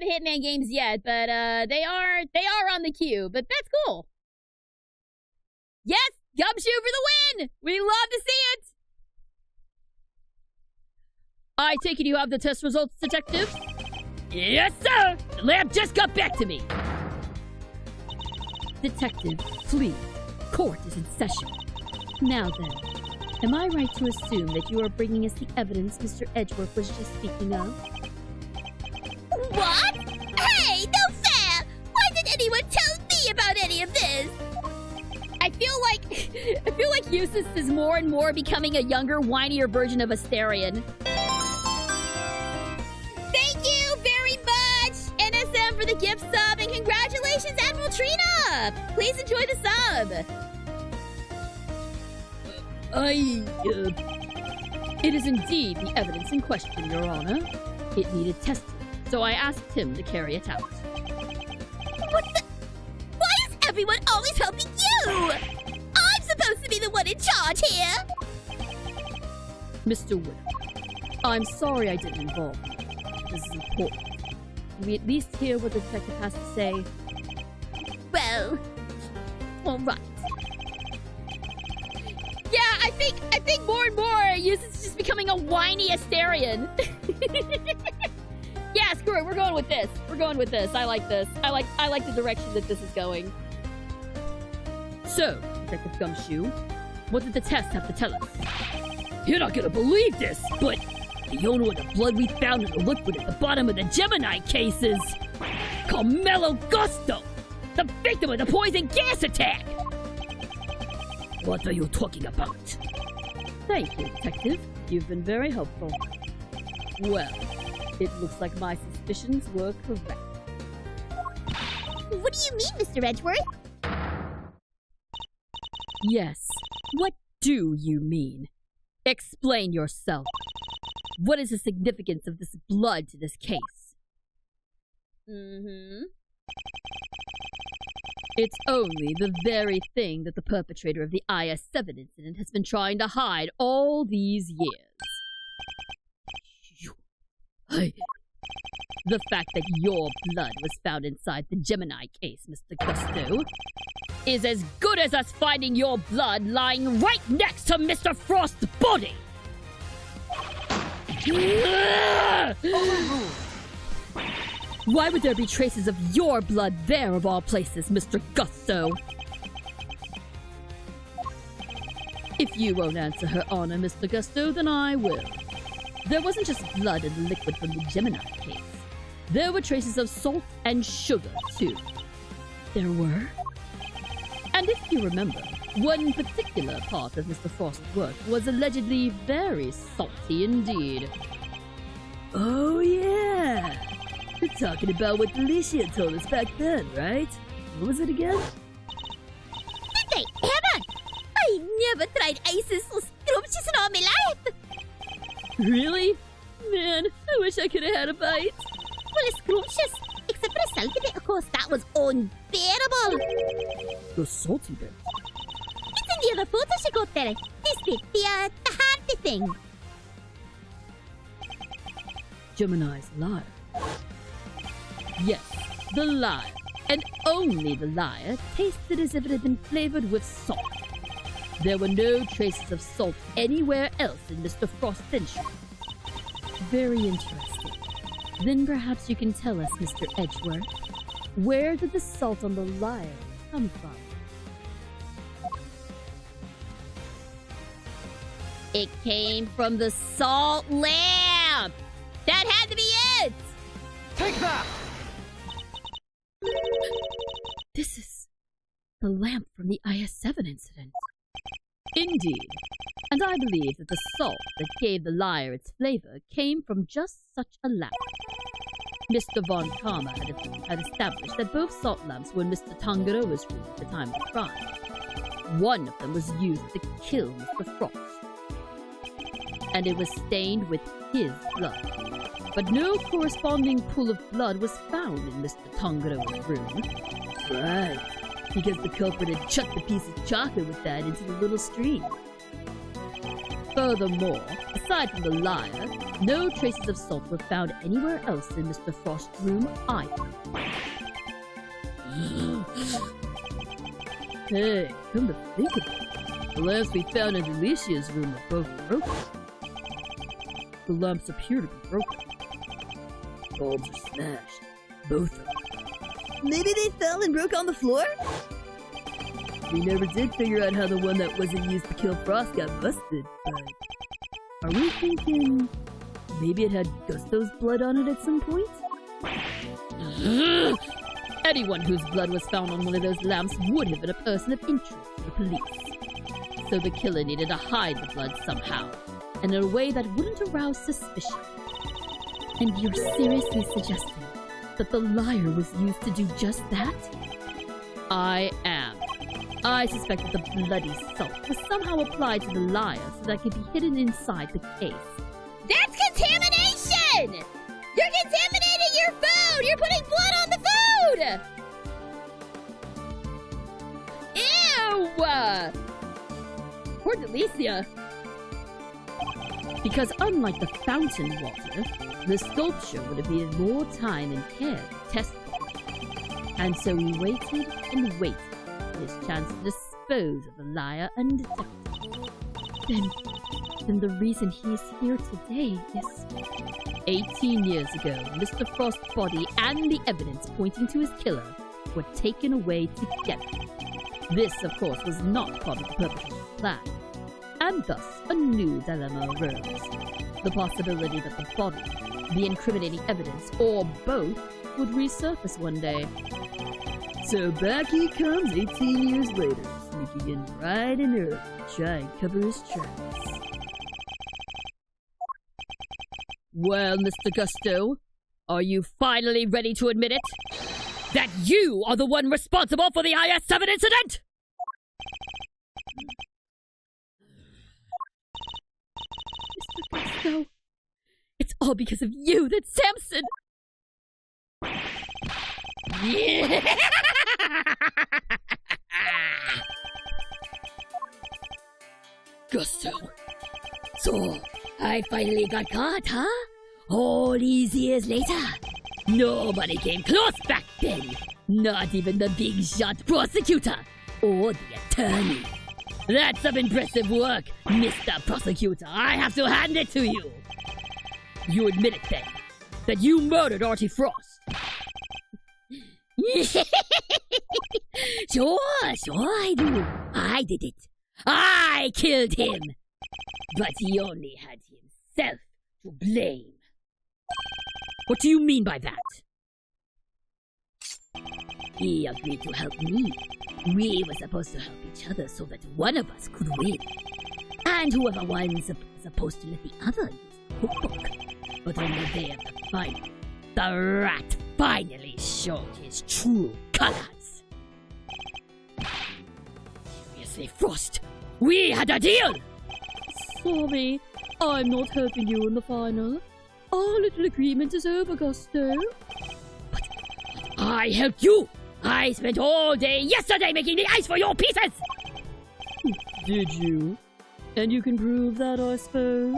Hitman games yet, but they are on the queue. But that's cool. Yes, Gumshoe for the win! We love to see it. I take it you have the test results, Detective? Yes, sir! The lab just got back to me! Detective, please. Court is in session. Now then, am I right to assume that you are bringing us the evidence Mr. Edgeworth was just speaking of? What? Hey, no fair! Why didn't anyone tell me about any of this? I feel like Eustace is more and more becoming a younger, whinier version of Asterion. Thank you very much, NSM, for the gift sub, and congratulations, Admiral Trina! Please enjoy the sub. It is indeed the evidence in question, Your Honor. It needed testing, so I asked him to carry it out. What the? Why is everyone always helping you? I'm supposed to be the one in charge here. Mr. Wood, I'm sorry I didn't involve you. This is important. Can we at least hear what the detective has to say? Well, all right. Yeah, I think more and more Yus is just becoming a whiny Asterian. Yeah, screw it. We're going with this. I like this. I like the direction that this is going. So, Detective Gumshoe, what did the test have to tell us? You're not gonna believe this, but the owner of the blood we found in the liquid at the bottom of the Gemini case is Carmelo Gusto, the victim of the poison gas attack! What are you talking about? Thank you, Detective. You've been very helpful. Well, it looks like my suspicions were correct. What do you mean, Mr. Edgeworth? Yes, what do you mean? Explain yourself. What is the significance of this blood to this case? It's only the very thing that the perpetrator of the IS-7 incident has been trying to hide all these years. The fact that your blood was found inside the Gemini case, Mr. Gusto, is as good as us finding your blood lying right next to Mr. Frost's body! Why would there be traces of your blood there of all places, Mr. Gusto? If you won't answer Her Honor, Mr. Gusto, then I will. There wasn't just blood in the liquid from the Gemini case. There were traces of salt and sugar, too. There were? And if you remember, one particular part of Mr. Frost's work was allegedly very salty indeed. Oh, yeah! You're talking about what Delicia told us back then, right? What was it again? Did they ever? I never tried ices so scrumptious in all my life. Really? Man, I wish I could have had a bite. Well, it's scrumptious, except for the salty bit, of course. That was unbearable. The salty bit? It's in the other photo she got there. This bit, the hardy thing. Gemini's liar. Yes, the liar, and only the liar, tasted as if it had been flavored with salt. There were no traces of salt anywhere else in Mr. Frost's entry. Very interesting. Then perhaps you can tell us, Mr. Edgeworth, where did the salt on the liar come from? It came from the salt lamp. That had to be it. Take that! This is the lamp from the IS-7 incident. Indeed. And I believe that the salt that gave the liar its flavor came from just such a lamp. Mr. Von Karma had established that both salt lamps were in Mr. Tangaroa's room at the time of the crime. One of them was used to kill Mr. Frost, and it was stained with his blood. But no corresponding pool of blood was found in Mr. Tangaroa's room. Right, because the culprit had chucked a piece of chocolate with that into the little stream. Furthermore, aside from the liar, no traces of salt were found anywhere else in Mr. Frost's room either. Hey, come to think of it, the lamps we found in Delicia's room are both broken. The lamps appear to be broken. Bulbs are smashed. Both of them. Maybe they fell and broke on the floor? We never did figure out how the one that wasn't used to kill Frost got busted, but... Are we thinking... maybe it had Gusto's blood on it at some point? Anyone whose blood was found on one of those lamps would have been a person of interest to the police. So the killer needed to hide the blood somehow, and in a way that wouldn't arouse suspicion. And you're seriously suggesting that the liar was used to do just that? I am. I suspect that the bloody salt was somehow applied to the liar so that it could be hidden inside the case. That's contamination! You're contaminating your food! You're putting blood on the food! Ew! Poor Delicia. Because unlike the fountain water, the sculpture would have needed more time and care to test it. And so he waited and waited for his chance to dispose of the liar undetected. Then the reason he is here today is 18 years ago, Mr. Frost's body and the evidence pointing to his killer were taken away together. This, of course, was not part of the perpetrator's plan, and thus a new dilemma arose. The possibility that the body, the incriminating evidence, or both would resurface one day. So back he comes 18 years later, sneaking in bright and early to try and cover his tracks. Well, Mr. Gusto, are you finally ready to admit it? That you are the one responsible for the IS-7 incident? Mr. Gusto, it's all because of you that Samson... Gusto. So, I finally got caught, huh? All these years later. Nobody came close back then. Not even the big shot prosecutor or the attorney. That's some impressive work, Mr. Prosecutor. I have to hand it to you. You admit it then, that you murdered Artie Frost. Sure, I do. I did it. I killed him. But he only had himself to blame. What do you mean by that? He agreed to help me. We were supposed to help each other so that one of us could win. And whoever won was supposed to let the other use the cookbook. But on the day of the final, the rat finally showed his true colors. Seriously, Frost, we had a deal! Sorry, I'm not helping you in the final. Our little agreement is over, Gusto. But I helped you! I spent all day yesterday making the ice for your pieces! Did you? And you can prove that, I suppose?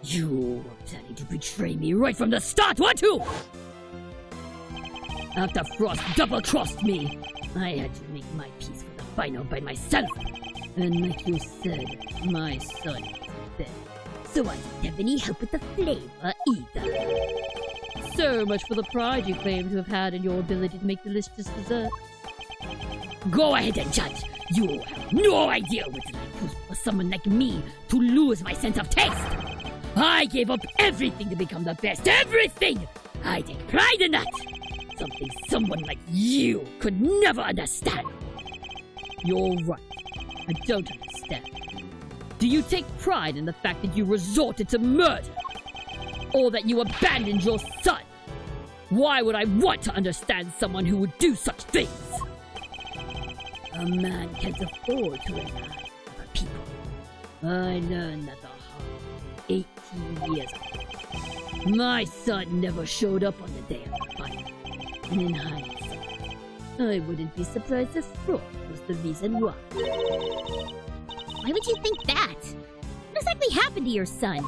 You were planning to betray me right from the start, weren't you? After Frost double-crossed me, I had to make my piece for the final by myself. And like you said, my son is dead. So I didn't have any help with the flavor either. So much for the pride you claim to have had in your ability to make delicious desserts. Go ahead and judge. You have no idea what it's like for someone like me to lose my sense of taste. I gave up everything to become the best. Everything! I take pride in that. Something someone like you could never understand. You're right. I don't understand. Do you take pride in the fact that you resorted to murder? Or that you abandoned your son? Why would I want to understand someone who would do such things? A man can't afford to rely on other people. I learned that the hard way 18 years ago. My son never showed up on the day of the fight. And in hindsight, I wouldn't be surprised if Frost was the reason why. Why would you think that? What exactly happened to your son?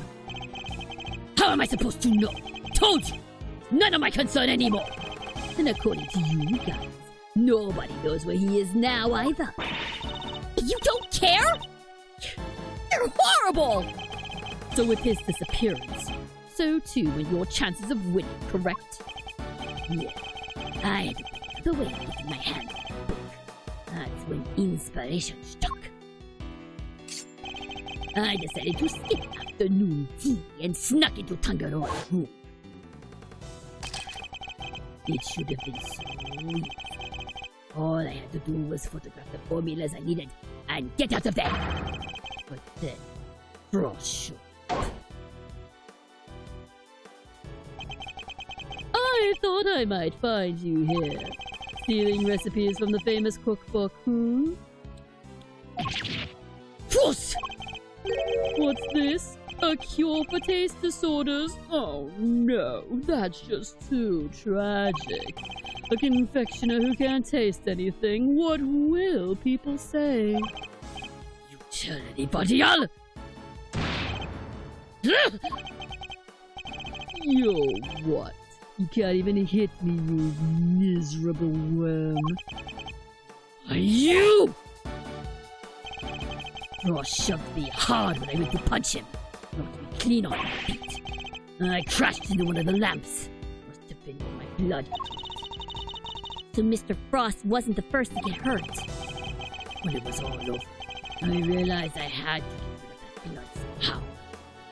How am I supposed to know? Told you! None of my concern anymore! And according to you guys, nobody knows where he is now either. You don't care? You're horrible! So with his disappearance, so too were your chances of winning, correct? Yeah, I had to think of the way to get my hand on the book. That's when inspiration struck. I decided to skip afternoon tea and snuck into Tangaroa's room. It should have been so easy. All I had to do was photograph the formulas I needed and get out of there. But then, Frost showed up. I thought I might find you here. Stealing recipes from the famous cookbook, hmm? Fuss! What's this? A cure for taste disorders? Oh no, that's just too tragic. A confectioner who can't taste anything. What will people say? You tell anybody, I'll... Yo, what? You can't even hit me, you miserable worm. Are you? Ross shoved me hard when I went to punch him. Knocked me clean off my feet. I crashed into one of the lamps. Must have been where my blood. So Mr. Frost wasn't the first to get hurt. When it was all over, I realized I had to get rid of that blood somehow.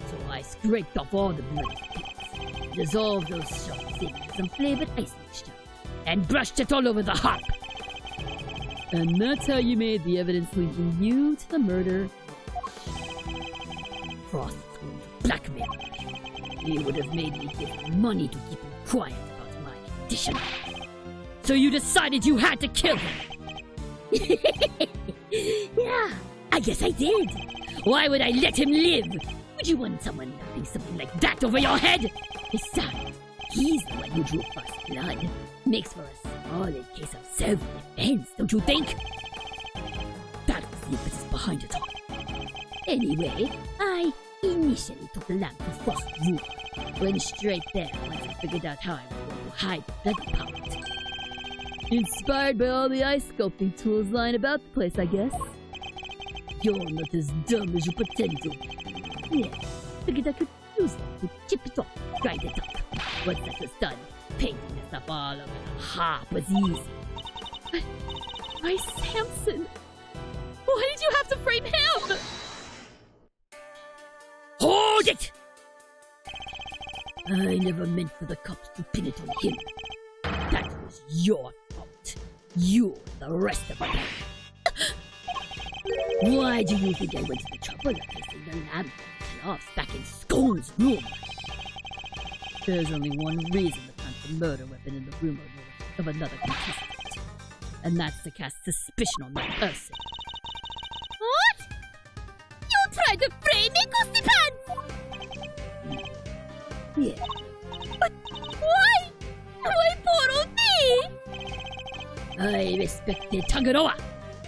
So I scraped off all the blood bits, dissolved those shots in some flavored ice mixture, and brushed it all over the hop. And that's how you made the evidence linking you to the murder. Frost was going to blackmail me. He would have made me give him money to keep him quiet about my condition. So you decided you had to kill him? Yeah, I guess I did. Why would I let him live? Would you want someone napping something like that over your head? Besides, he's the one who drew first blood. Makes for a solid case of self-defense, don't you think? That was the impetus behind it all. Anyway, I initially took the lamp to Frost's room. Went straight there once I figured out how I was going to hide the blood pouch. Inspired by all the ice sculpting tools lying about the place, I guess. You're not as dumb as you pretend to. Yeah, figured I could use them to chip it off, grind it up. Once that was done, painting this up all over the hop was easy. My Samson! Why did you have to frame him? Hold it! I never meant for the cops to pin it on him. That was your fault. You and the rest of them. Why do you think I went to the trouble of placing the lamp and cloths back in Scone's room? There's only one reason to plant the murder weapon in the room of another contestant. And that's to cast suspicion on that person. What? You tried to frame me, Goosey Pants! Yeah. But why? Why poor old me? I respected Tangaroa.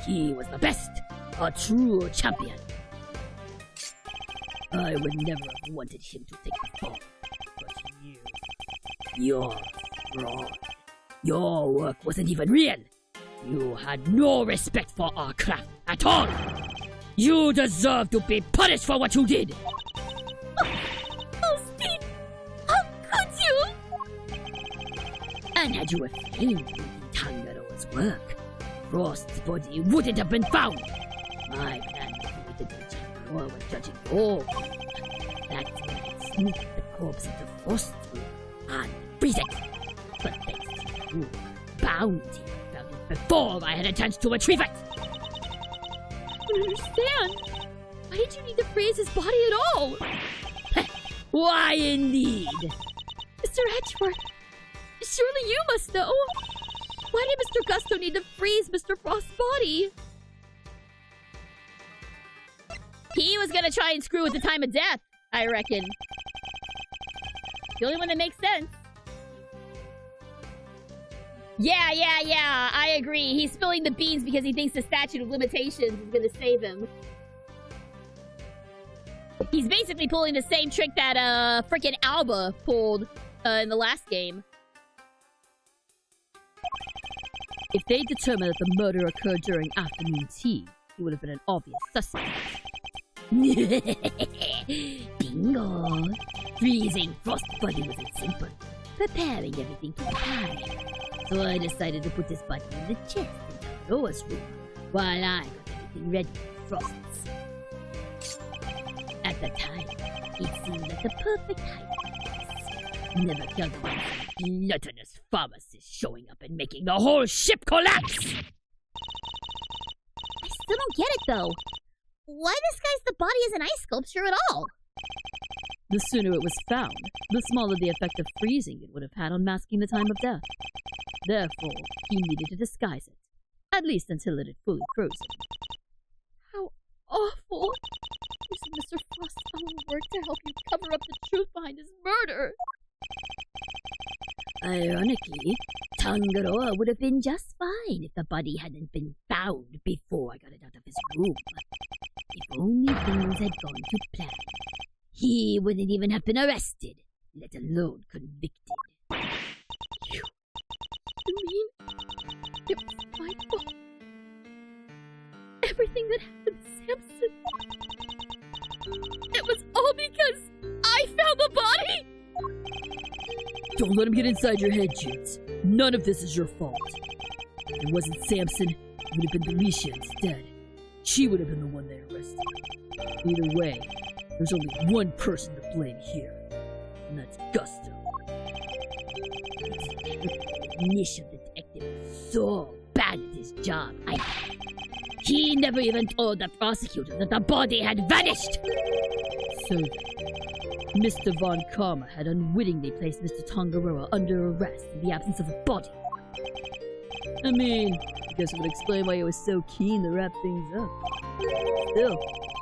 He was the best. A true champion. I would never have wanted him to take the fall. But you're a fraud. Your work wasn't even real. You had no respect for our craft at all. You deserve to be punished for what you did. Oh, Steve! How could you? And had you refrained from Tangaroa's work, Frost's body wouldn't have been found. My plan was to Tangaroa was judging all. That's when I sneaked the corpse into Frost's room and freeze it. But thanks to you, bounty found it before I had a chance to retrieve it. I don't understand. Why did you need to freeze his body at all? Why indeed? Mr. Edgeworth, surely you must know. Why did Mr. Gusto need to freeze Mr. Frost's body? He was gonna try and screw with the time of death, I reckon. The only one that makes sense. Yeah, I agree. He's spilling the beans because he thinks the statute of limitations is gonna save him. He's basically pulling the same trick that frickin' Alba pulled in the last game. If they determined that the murder occurred during afternoon tea, he would have been an obvious suspect. Bingo! Freezing Frost's body wasn't simple. Preparing everything to die. So I decided to put his body in the chest in Noah's room while I got everything ready for Frost's. At the time, it seemed like the perfect hiding place. Never counted on some gluttonous pharmacist showing up and making the whole ship collapse! I still don't get it, though. Why disguise the body as an ice sculpture at all? The sooner it was found, the smaller the effect of freezing it would have had on masking the time of death. Therefore, he needed to disguise it, at least until it had fully frozen. How awful! Using Mr. Frost's own work to help you cover up the truth behind his murder. Ironically, Tangaroa would have been just fine if the body hadn't been found before I got it out of his room. If only things had gone to plan, he wouldn't even have been arrested, let alone convicted. You mean it was my fault? Everything that happened to Samson, it was all because I found the body? Don't let him get inside your head, Jinx. None of this is your fault. If it wasn't Samson, it would have been Delisha instead. She would have been the one they arrested. Either way, there's only one person to blame here, and that's Gusto. The initial detective was so bad at his job. He never even told the prosecutor that the body had vanished. So then, Mr. Von Karma had unwittingly placed Mr. Tangaroa under arrest in the absence of a body. I mean, I guess it would explain why he was so keen to wrap things up. Still,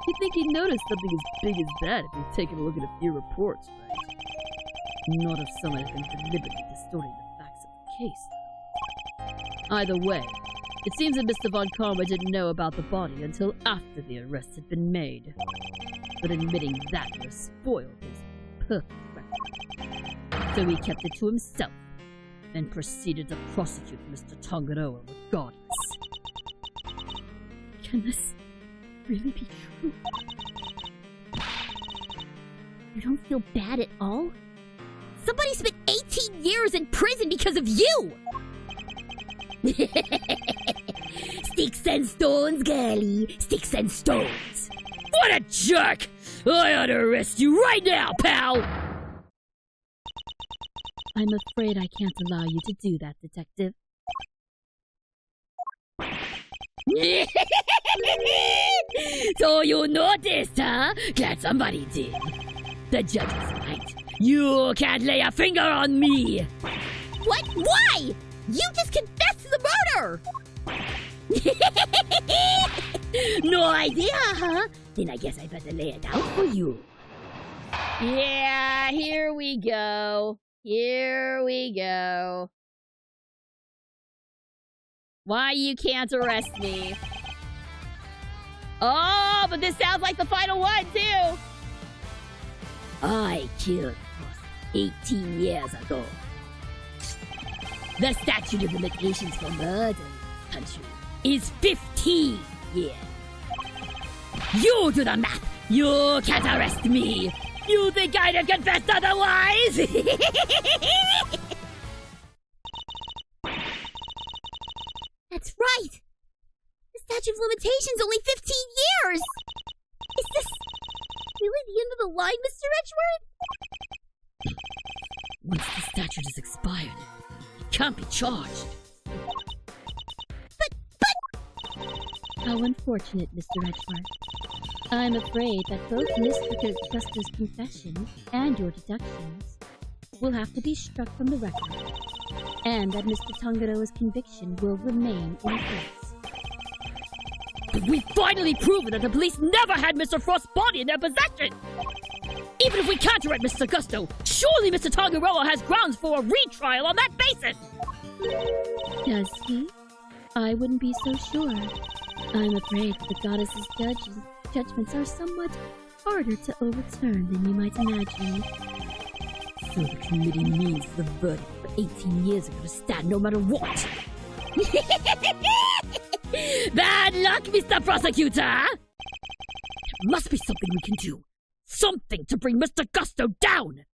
you'd think he'd notice something as big as that if he'd taken a look at a few reports, right? Not if someone had been deliberately distorting the facts of the case, though. Either way, it seems that Mr. Von Karma didn't know about the body until after the arrest had been made. But admitting that would have spoiled his perfect record. So he kept it to himself and proceeded to prosecute Mr. Tangaroa regardless. Can this really be true? You don't feel bad at all? Somebody spent 18 years in prison because of you! Sticks and stones, girlie. Sticks and stones. What a jerk! I ought to arrest you right now, pal! I'm afraid I can't allow you to do that, Detective. So you noticed, huh? Glad somebody did. The judge was right. You can't lay a finger on me! What? Why? You just confessed to the murder! No idea, huh? Then I guess I better lay it out for you. Yeah, here we go. Here we go. Why you can't arrest me? Oh, but this sounds like the final one, too! I killed Frost 18 years ago. The statute of limitations for murder in this country is 15 years. You do the math! You can't arrest me! You think I'd have confessed otherwise? That's right! The statute of limitations only 15 years! Is this really the end of the line, Mr. Edgeworth? Once the statute is expired, he can't be charged. But... How unfortunate, Mr. Edgeworth. I'm afraid that both Mr. Gusto's confession and your deductions will have to be struck from the record, and that Mr. Tangaroa's conviction will remain in place. But we've finally proven that the police never had Mr. Frost's body in their possession! Even if we counteract Mr. Gusto, surely Mr. Tangaroa has grounds for a retrial on that basis! Does he? I wouldn't be so sure. I'm afraid that the goddess's judgments are somewhat harder to overturn than you might imagine. So the committee means the verdict for 18 years ago to stand no matter what! Bad luck, Mr. Prosecutor! There must be something we can do! Something to bring Mr. Gusto down!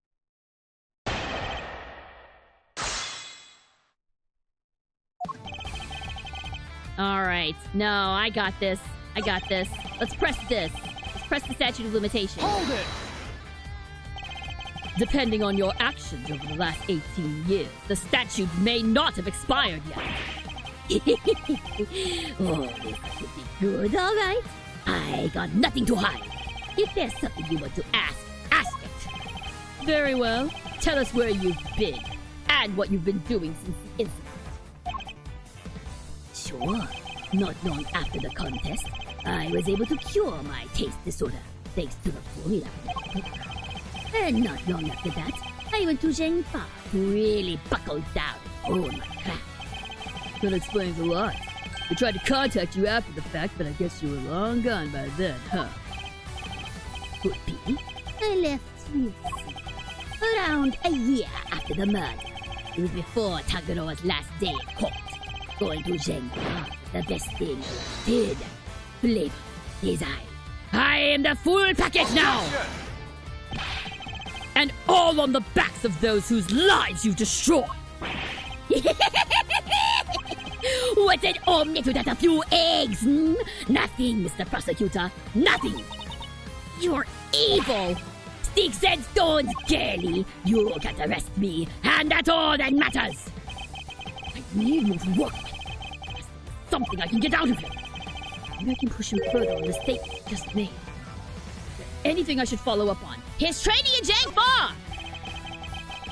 Alright. No, I got this. I got this. Let's press this. Let's press the statute of limitations. Hold it! Depending on your actions over the last 18 years, the statute may not have expired yet. Oh, this could be good, all right. I got nothing to hide. If there's something you want to ask, ask it. Very well. Tell us where you've been and what you've been doing since the incident. Sure. Not long after the contest, I was able to cure my taste disorder thanks to the formula. And not long after that, I went to Zhengfa to really buckle down and hone my craft. That explains a lot. We tried to contact you after the fact, but I guess you were long gone by then, huh? Could be. I left, around a year after the murder. It was before Takero's last day in court. Going to Zhengfa, the best thing he did. Flavor, design. I am the full package now! And all on the backs of those whose lives you destroy! What's an omelette without a few eggs? Nothing, Mr. Prosecutor. Nothing. You're evil. Sticks and stones, girlie. You can't arrest me, and that's all that matters. I need more to work. Something I can get out of him. Maybe I can push him further on the statement he just made. Anything I should follow up on? His training in Zhangfa!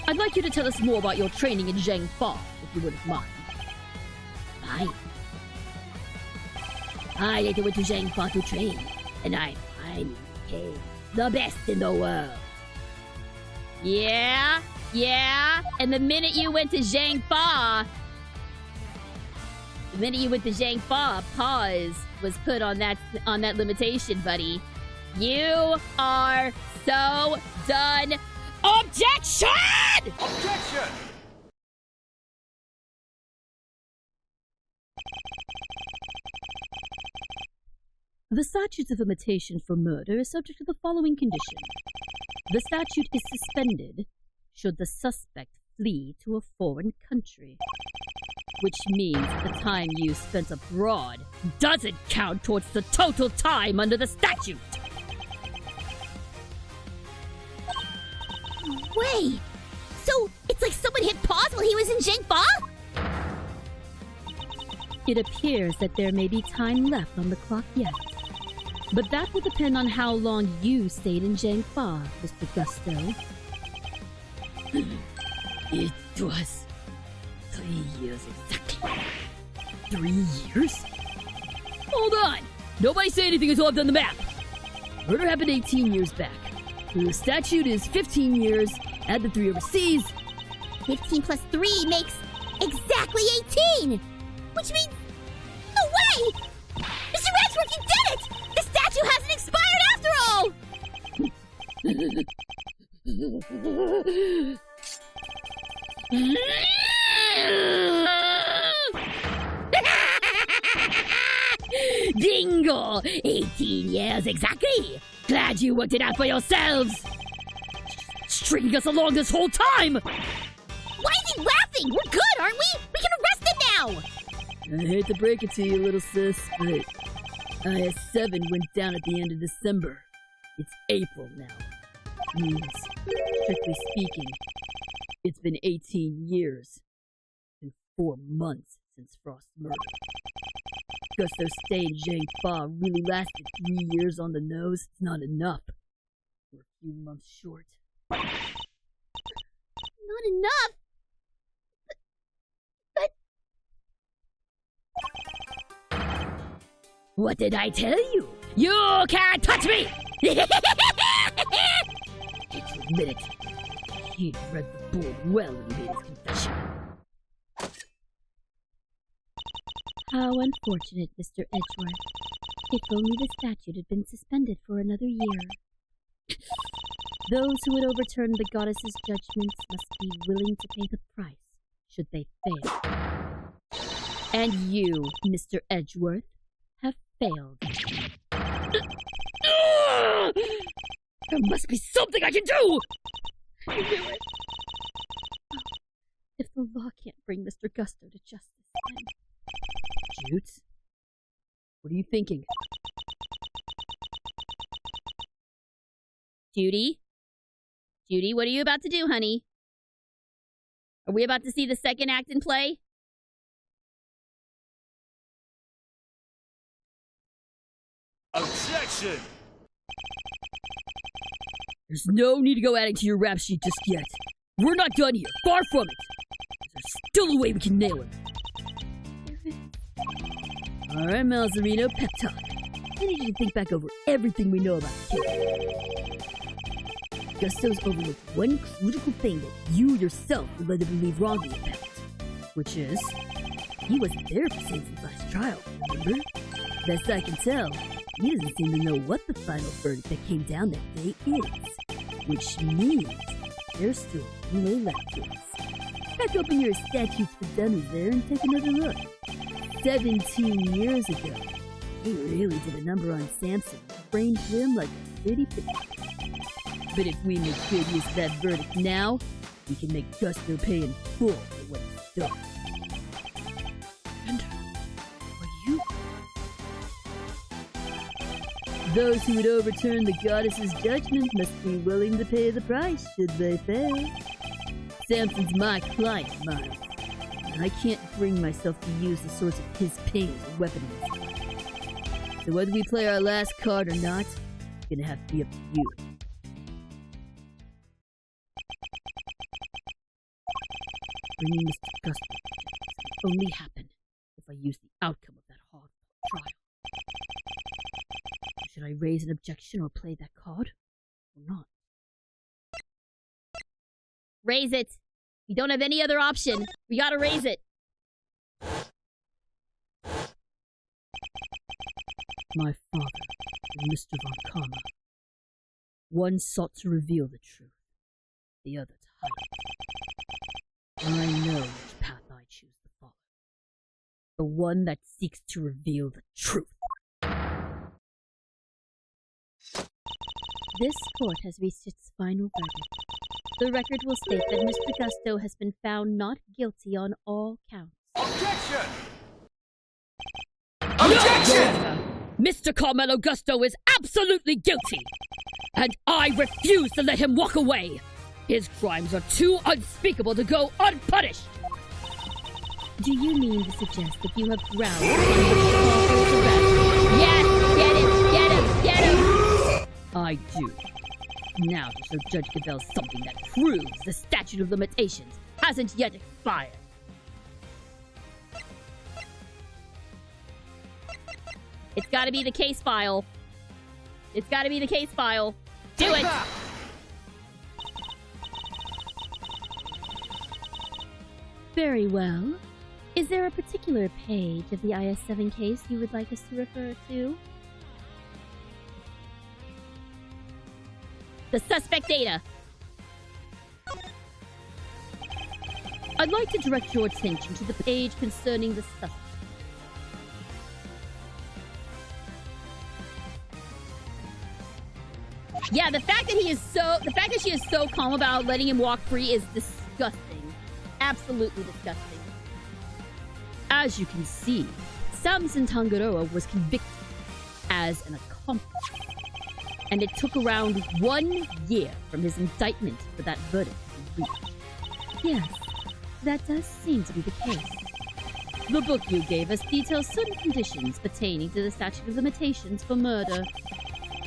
I'd like you to tell us more about your training in Zhangfa, if you wouldn't mind. Fine. I later went to Zhangfa to train, and I finally became the best in the world. Yeah. And the minute you went to Zhangfa, pause was put on that limitation, buddy. You are so done. Objection! Objection! The statute of limitation for murder is subject to the following condition. The statute is suspended should the suspect flee to a foreign country. Which means the time you spent abroad doesn't count towards the total time under the statute. Wait, so it's like someone hit pause while he was in Zhangfa? It appears that there may be time left on the clock yet. But that will depend on how long you stayed in Zhangfa, Mr. Gusto. It was 3 years exactly. 3 years? Hold on! Nobody say anything until I've done the math! Murder happened 18 years back. The statute is 15 years, add the 3 overseas. 15 plus 3 makes exactly 18! Which means... No way! Mr. Edgeworth, you did it! The statute hasn't expired after all! Bingo! 18 years exactly! Glad you worked it out for yourselves! Stringing us along this whole time! Why is he laughing? We're good, aren't we? We can arrest him now! I hate to break it to you, little sis, but IS-7 went down at the end of December. It's April now. Means, strictly speaking, it's been 18 years and 4 months since Frost's murder. Gusto's stay in Zhangfa really lasted 3 years on the nose. It's not enough. We're a few months short. Not enough? What did I tell you? You can't touch me! Hate to admit it. He read the board well when he made his confession. How unfortunate, Mr. Edgeworth. If only the statute had been suspended for another year. Those who would overturn the goddess's judgments must be willing to pay the price, should they fail. And you, Mr. Edgeworth, have failed. There must be something I can do! I knew it. If the law can't bring Mr. Gusto to justice, then... Jutes? What are you thinking? Judy? Judy, what are you about to do, honey? Are we about to see the second act in play? Objection! There's no need to go adding to your rap sheet just yet. We're not done here. Far from it. There's still a way we can nail him. Alright, Malzarino, pep talk. I need you to think back over everything we know about the kid. Gusto's overlooked one critical thing that you yourself would let him believe wrongly about. Which is, he wasn't there for Samson's last trial, remember? Best I can tell, he doesn't seem to know what the final verdict that came down that day is. Which means there's still no laptops. Back open your statutes for dummies there and take another look. 17 years ago, he really did a number on Samson and framed him like a city picture. But if we make good use of that verdict now, we can make Gusto pay in full for what he's done. And are you? Those who would overturn the goddess's judgment must be willing to pay the price should they fail. Samson's my client, Miles. And I can't bring myself to use the source of his pain as a weapon against him. So whether we play our last card or not, it's gonna have to be up to you. Bringing Mr. Gusto can only happen if I use the outcome of that hard trial. Should I raise an objection or play that card? Or not? Raise it. We don't have any other option. We gotta raise it. My father and Mr. Von Karma. One sought to reveal the truth, the other to hide it. I know which path I choose to follow. The one that seeks to reveal the truth. This court has reached its final verdict. The record will state that Mr. Gusto has been found not guilty on all counts. Objection! Objection! Mr. Carmelo Gusto is absolutely guilty, and I refuse to let him walk away. His crimes are too unspeakable to go unpunished. Do you mean to suggest that you have grounds on which to call for his arrest? Yes! Get him! Get him! Get him! I do. Now to show Judge Goodell something that proves the statute of limitations hasn't yet expired. It's gotta be the case file. It's gotta be the case file. Do it! Very well. Is there a particular page of the IS-7 case you would like us to refer to? The suspect data. I'd like to direct your attention to the page concerning the suspect. Yeah, the fact that she is so calm about letting him walk free is disgusting. Absolutely disgusting. As you can see, Samson Tangaroa was convicted as an accomplice. And it took around 1 year from his indictment for that verdict to reach. Yes, that does seem to be the case. The book you gave us details certain conditions pertaining to the statute of limitations for murder.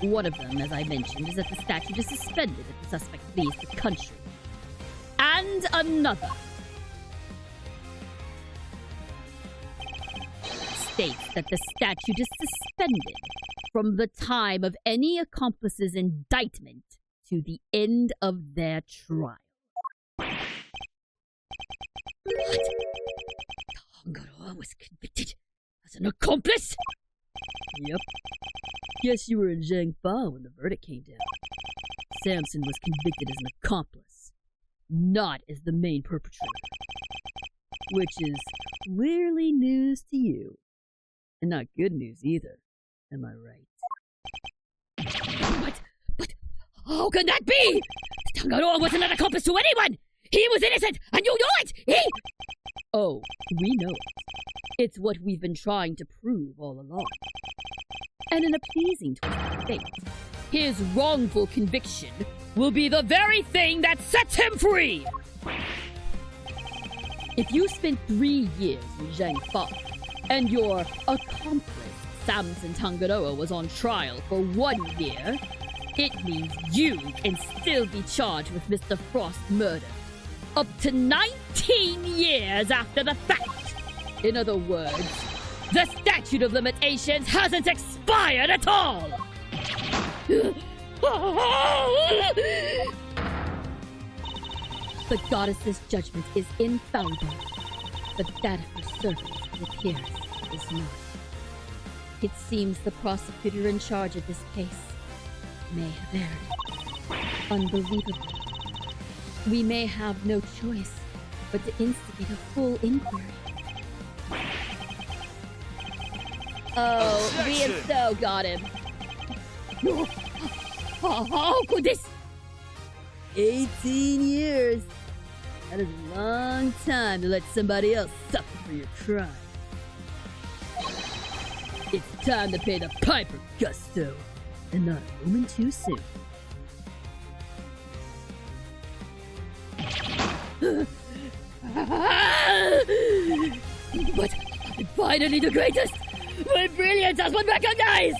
One of them, as I mentioned, is that the statute is suspended if the suspect flees the country. And another states that the statute is suspended from the time of any accomplice's indictment to the end of their trial. What? Tangaroa was convicted as an accomplice? Yep. Guess you were in Zhangfa when the verdict came down. Samson was convicted as an accomplice, not as the main perpetrator. Which is clearly news to you. And not good news either. Am I right? But, how can that be? Tangaroa wasn't an accomplice to anyone! He was innocent, and you know it! Oh, we know it. It's what we've been trying to prove all along. And in a pleasing twist of fate, his wrongful conviction will be the very thing that sets him free! If you spent 3 years in Zhangfa, and your accomplice, Samson Tangaroa, was on trial for 1 year, It means you can still be charged with Mr. Frost's murder. Up to 19 years after the fact. In other words, the statute of limitations hasn't expired at all! The goddess's judgment is infallible, but that of her servant, it appears, is not. It seems the prosecutor in charge of this case may have erred. Unbelievable. We may have no choice but to instigate a full inquiry. Oh, we have so got him. How could this? 18 years. That is a long time to let somebody else suffer for your crime. It's time to pay the piper, Gusto. And not a moment too soon. But I'm finally the greatest! My brilliance has been recognized!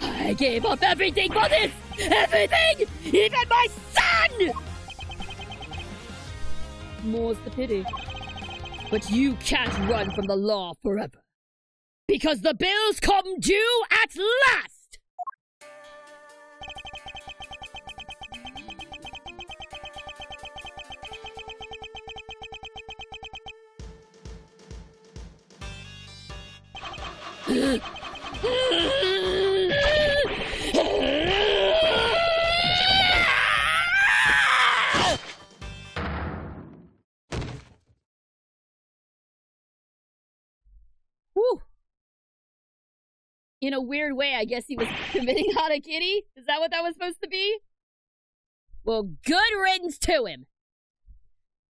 I gave up everything for this! Everything! Even my son! More's the pity. But you can't run from the law forever. Because the bills come due at last! Whew. In a weird way, I guess he was committing Harakiri? Is that what that was supposed to be? Well, good riddance to him.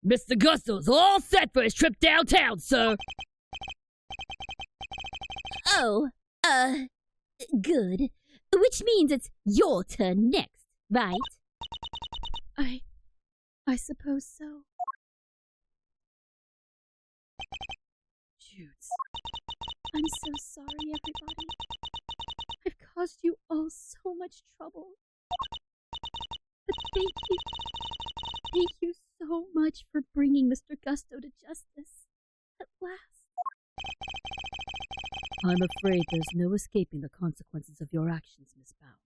Mr. Gusto's all set for his trip downtown, sir. Oh, good. Which means it's your turn next, right? I suppose so. Shoots. I'm so sorry, everybody. I've caused you all so much trouble. But thank you. Thank you so much for bringing Mr. Gusto to justice. At last. I'm afraid there's no escaping the consequences of your actions, Miss Bound.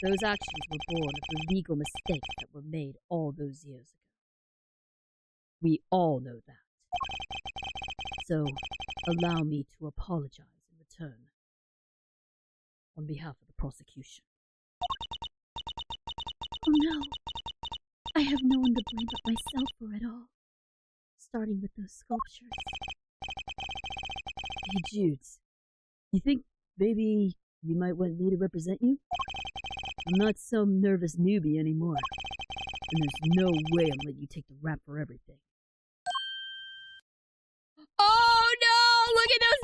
Those actions were born of the legal mistakes that were made all those years ago. We all know that. So, allow me to apologize in return. On behalf of the prosecution. Oh no. I have no one to blame but myself for it all. Starting with those sculptures. Hey, Judes. You think maybe you might want me to represent you? I'm not some nervous newbie anymore. And there's no way I'm letting you take the rap for everything. Oh no! Look at those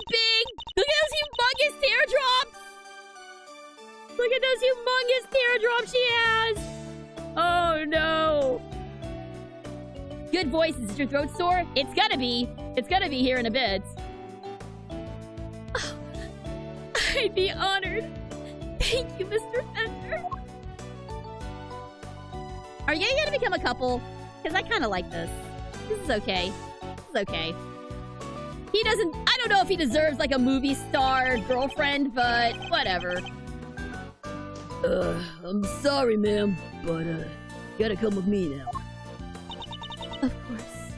humongous teardrops! Look at those humongous teardrops she has! Oh no! Good voice, is it your throat sore? It's gonna be. It's gonna be here in a bit. Oh, I'd be honored. Thank you, Mr. Fender. Are you gonna become a couple? Because I kind of like this. This is okay. This is okay. He doesn't... I don't know if he deserves, like, a movie star girlfriend, but whatever. I'm sorry, ma'am, but, you gotta come with me now. Of course.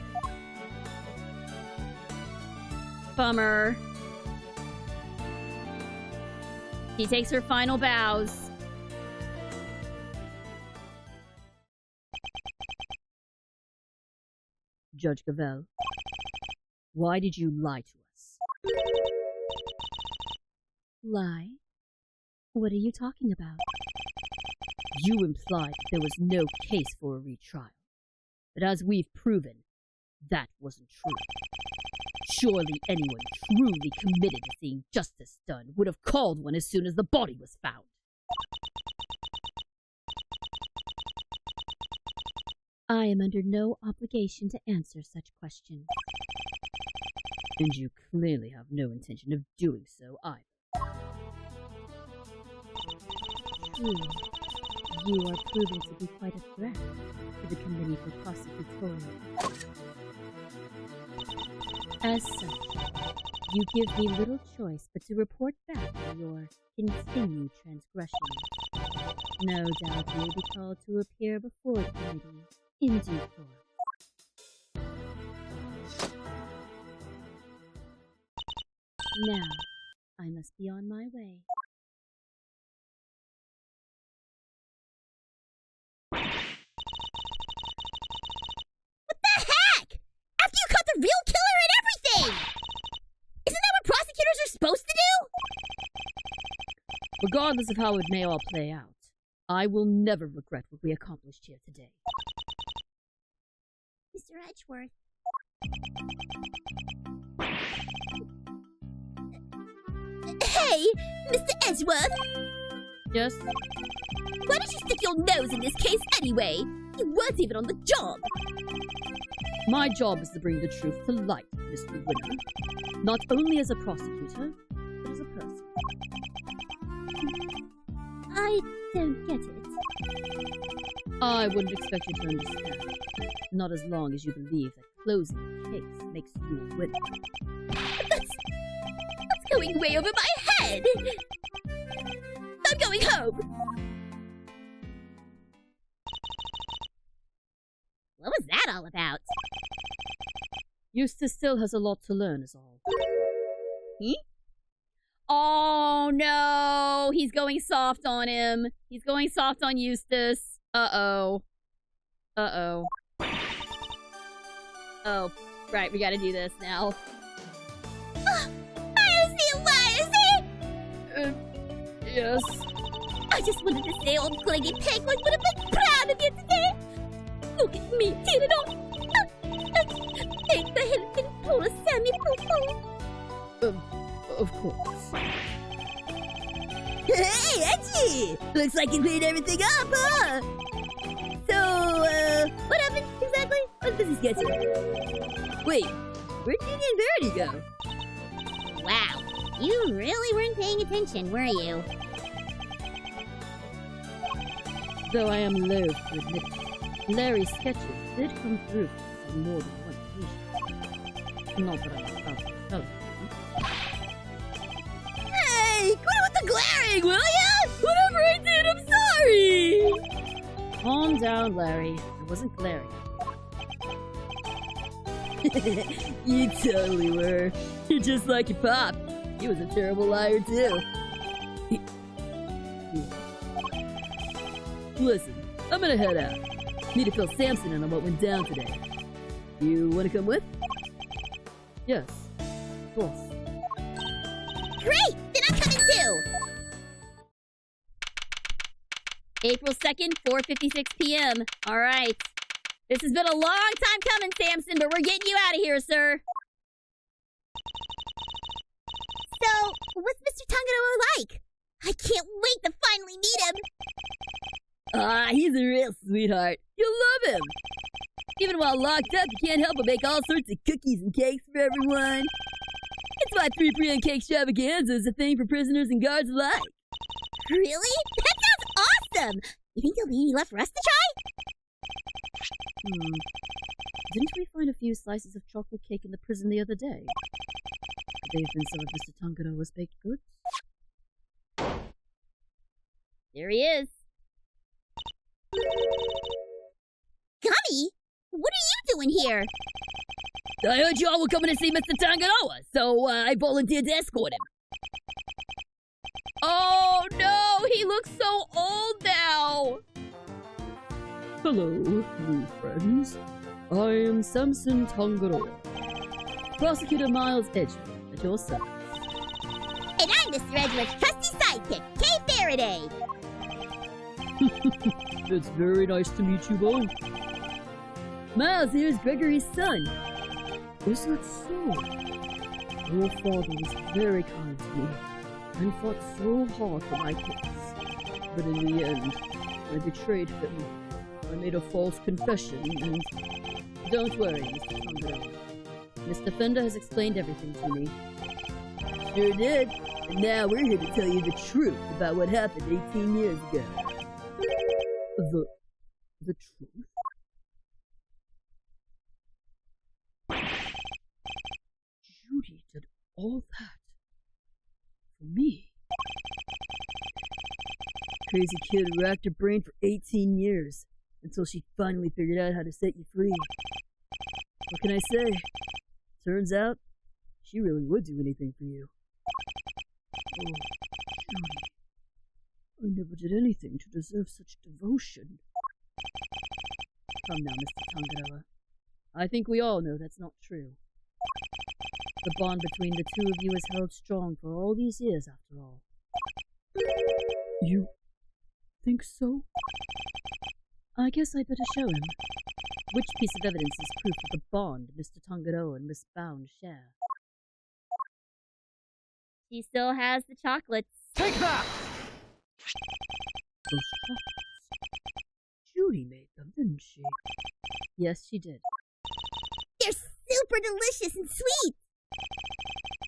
Bummer. He takes her final bows. Judge Gavel, why did you lie to us? Lie? What are you talking about? You implied that there was no case for a retrial. But as we've proven, that wasn't true. Surely anyone truly committed to seeing justice done would have called one as soon as the body was found. I am under no obligation to answer such questions. And you clearly have no intention of doing so either. see. You are proving to be quite a threat to the Committee for Prosecutorial. As such, you give me little choice but to report back on your continued transgression. No doubt you will be called to appear before the committee in due course. Now, I must be on my way. What the heck? After you caught the real killer and everything! Isn't that what prosecutors are supposed to do? Regardless of how it may all play out, I will never regret what we accomplished here today. Mr. Edgeworth. Hey, Mr. Edgeworth! Yes? Why did you stick your nose in this case anyway? You weren't even on the job! My job is to bring the truth to light, Mr. Winner. Not only as a prosecutor, but as a person. I don't get it. I wouldn't expect you to understand. Not as long as you believe that closing the case makes you a winner. That's going way over my head! I'm going home! What was that all about? Eustace still has a lot to learn is all. Oh no! He's going soft on him. He's going soft on Eustace. Uh-oh. Uh-oh. Oh, right, we gotta do this now. Yes. I just wanted to say old Cleggy Penguin would have been proud of you today. Look at me, did it all. Thank the helping poor Sammy Poo-Poo. Of course. Hey, Edgy! Looks like you cleaned everything up, huh? So, what happened exactly? What's busy sketching? Wait, where did you and Verity go? Wow, you really weren't paying attention, were you? Though I am loath to admit it, Larry's sketches did come through on more than one occasion. Not that I was proud to tell you. Hey, quit it with the glaring, will ya? Whatever I did, I'm sorry! Calm down, Larry. I wasn't glaring. You totally were. You're just like your pop. He was a terrible liar, too. Listen, I'm gonna head out. Need to fill Samson in on what went down today. You wanna come with? Yes, of course. Great! Then I'm coming too! April 2nd, 4:56 p.m. Alright. This has been a long time coming, Samson, but we're getting you out of here, sir. So, what's Mr. Tangadoro like? I can't wait to finally meet him! He's a real sweetheart. You'll love him. Even while locked up, you can't help but make all sorts of cookies and cakes for everyone. It's why 3 free and cake extravaganza is a thing for prisoners and guards alike. Really? That sounds awesome! You think there'll be any left for us to try? Didn't we find a few slices of chocolate cake in the prison the other day? Could they have been some of Mr. Tangaroa's baked goods? There he is. Gummy? What are you doing here? I heard you all were coming to see Mr. Tangaroa, so I volunteered to escort him. Oh no, he looks so old now. Hello, new friends. I am Samson Tangaroa. Prosecutor Miles Edgeworth at your service. And I'm Mr. Edgeworth's trusty sidekick, Kay Faraday. It's very nice to meet you both. Miles, here's Gregory's son. Is that so? Your father was very kind to me and fought so hard for my case. But in the end, I betrayed him. I made a false confession and... Don't worry, Mr. Tangaroa. Mr. Fender has explained everything to me. Sure did. And now we're here to tell you the truth about what happened 18 years ago. The truth? Judy did all that for me. Crazy kid who racked her brain for 18 years until she finally figured out how to set you free. What can I say? Turns out, she really would do anything for you. Oh, Judy. I never did anything to deserve such devotion. Come now, Mr. Tangaroa. I think we all know that's not true. The bond between the two of you has held strong for all these years, after all. You think so? I guess I'd better show him. Which piece of evidence is proof of the bond Mr. Tangaroa and Miss Bound share? She still has the chocolates. Take that! Those chocolates. Judy made them, didn't she? Yes, she did. They're super delicious and sweet!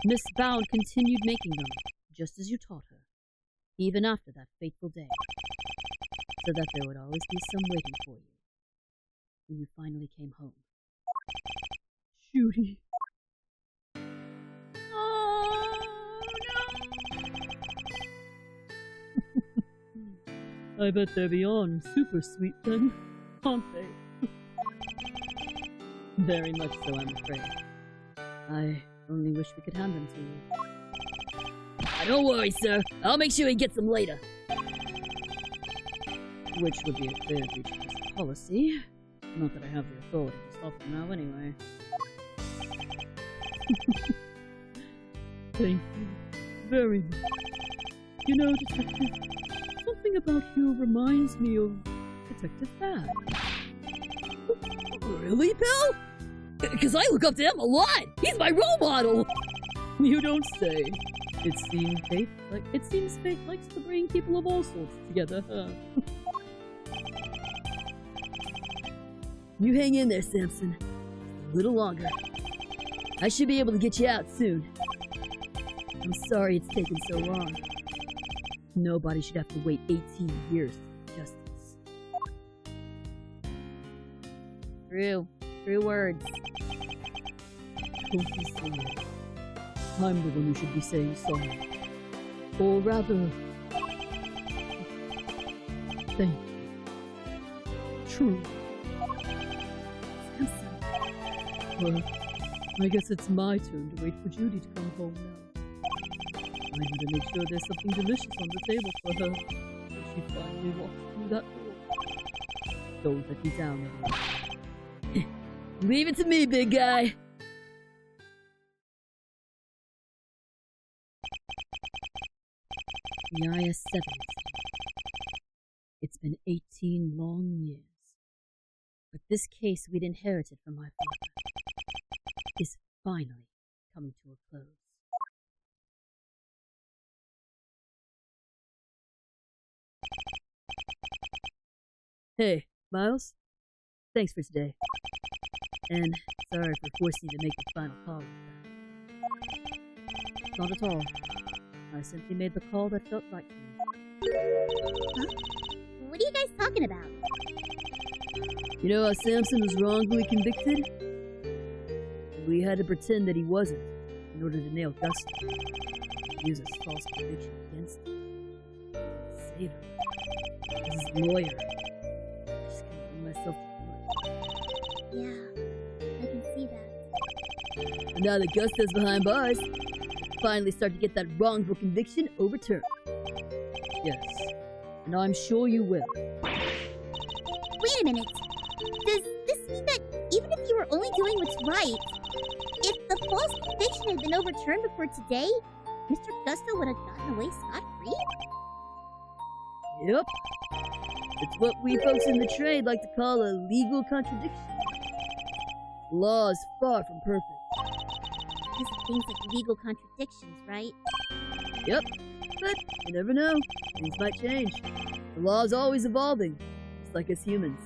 Miss Bound continued making them, just as you taught her, even after that fateful day, so that there would always be some waiting for you when you finally came home. Judy. Oh, I bet they're beyond super sweet then, aren't they? Very much so, I'm afraid. I only wish we could hand them to you. Don't worry, sir. I'll make sure he gets them later. Which would be a fair breach of his policy. Not that I have the authority to stop him now, anyway. Thank you very much. You know, Detective, something about you reminds me of Detective Fab. Really, pal? Because I look up to him a lot. He's my role model. You don't say. It seems fate likes to bring people of all sorts together, huh? You hang in there, Samson. A little longer. I should be able to get you out soon. I'm sorry it's taken so long. Nobody should have to wait 18 years for justice. True words. Don't be silly. I'm the one who should be saying sorry. Or rather, thank you. True. Samson. Well, I guess it's my turn to wait for Judy to come home now. I need to make sure there's something delicious on the table for her when she finally walks through that door. Don't let me down, everyone. Leave it to me, big guy. The IS-7. It's been 18 long years. But this case we'd inherited from my father is finally coming to a close. Hey, Miles. Thanks for today. And sorry for forcing you to make the final call like that. Not at all. I simply made the call that felt right to me. Huh? What are you guys talking about? You know how Samson was wrongfully convicted? We had to pretend that he wasn't in order to nail Gusto. Use his false conviction against him. Save him. As his lawyer. I just couldn't bring myself to do it. Yeah, I can see that. And now that Gusto's behind bars, we'll finally start to get that wrongful conviction overturned. Yes, and I'm sure you will. Wait a minute. Does this mean that even if you were only doing what's right, if the false conviction had been overturned before today, Mr. Gusto would have gotten away scot-free? Yep. It's what we folks in the trade like to call a legal contradiction. The law is far from perfect. These are things like legal contradictions, right? Yep, but you never know. Things might change. The law is always evolving, just like us humans.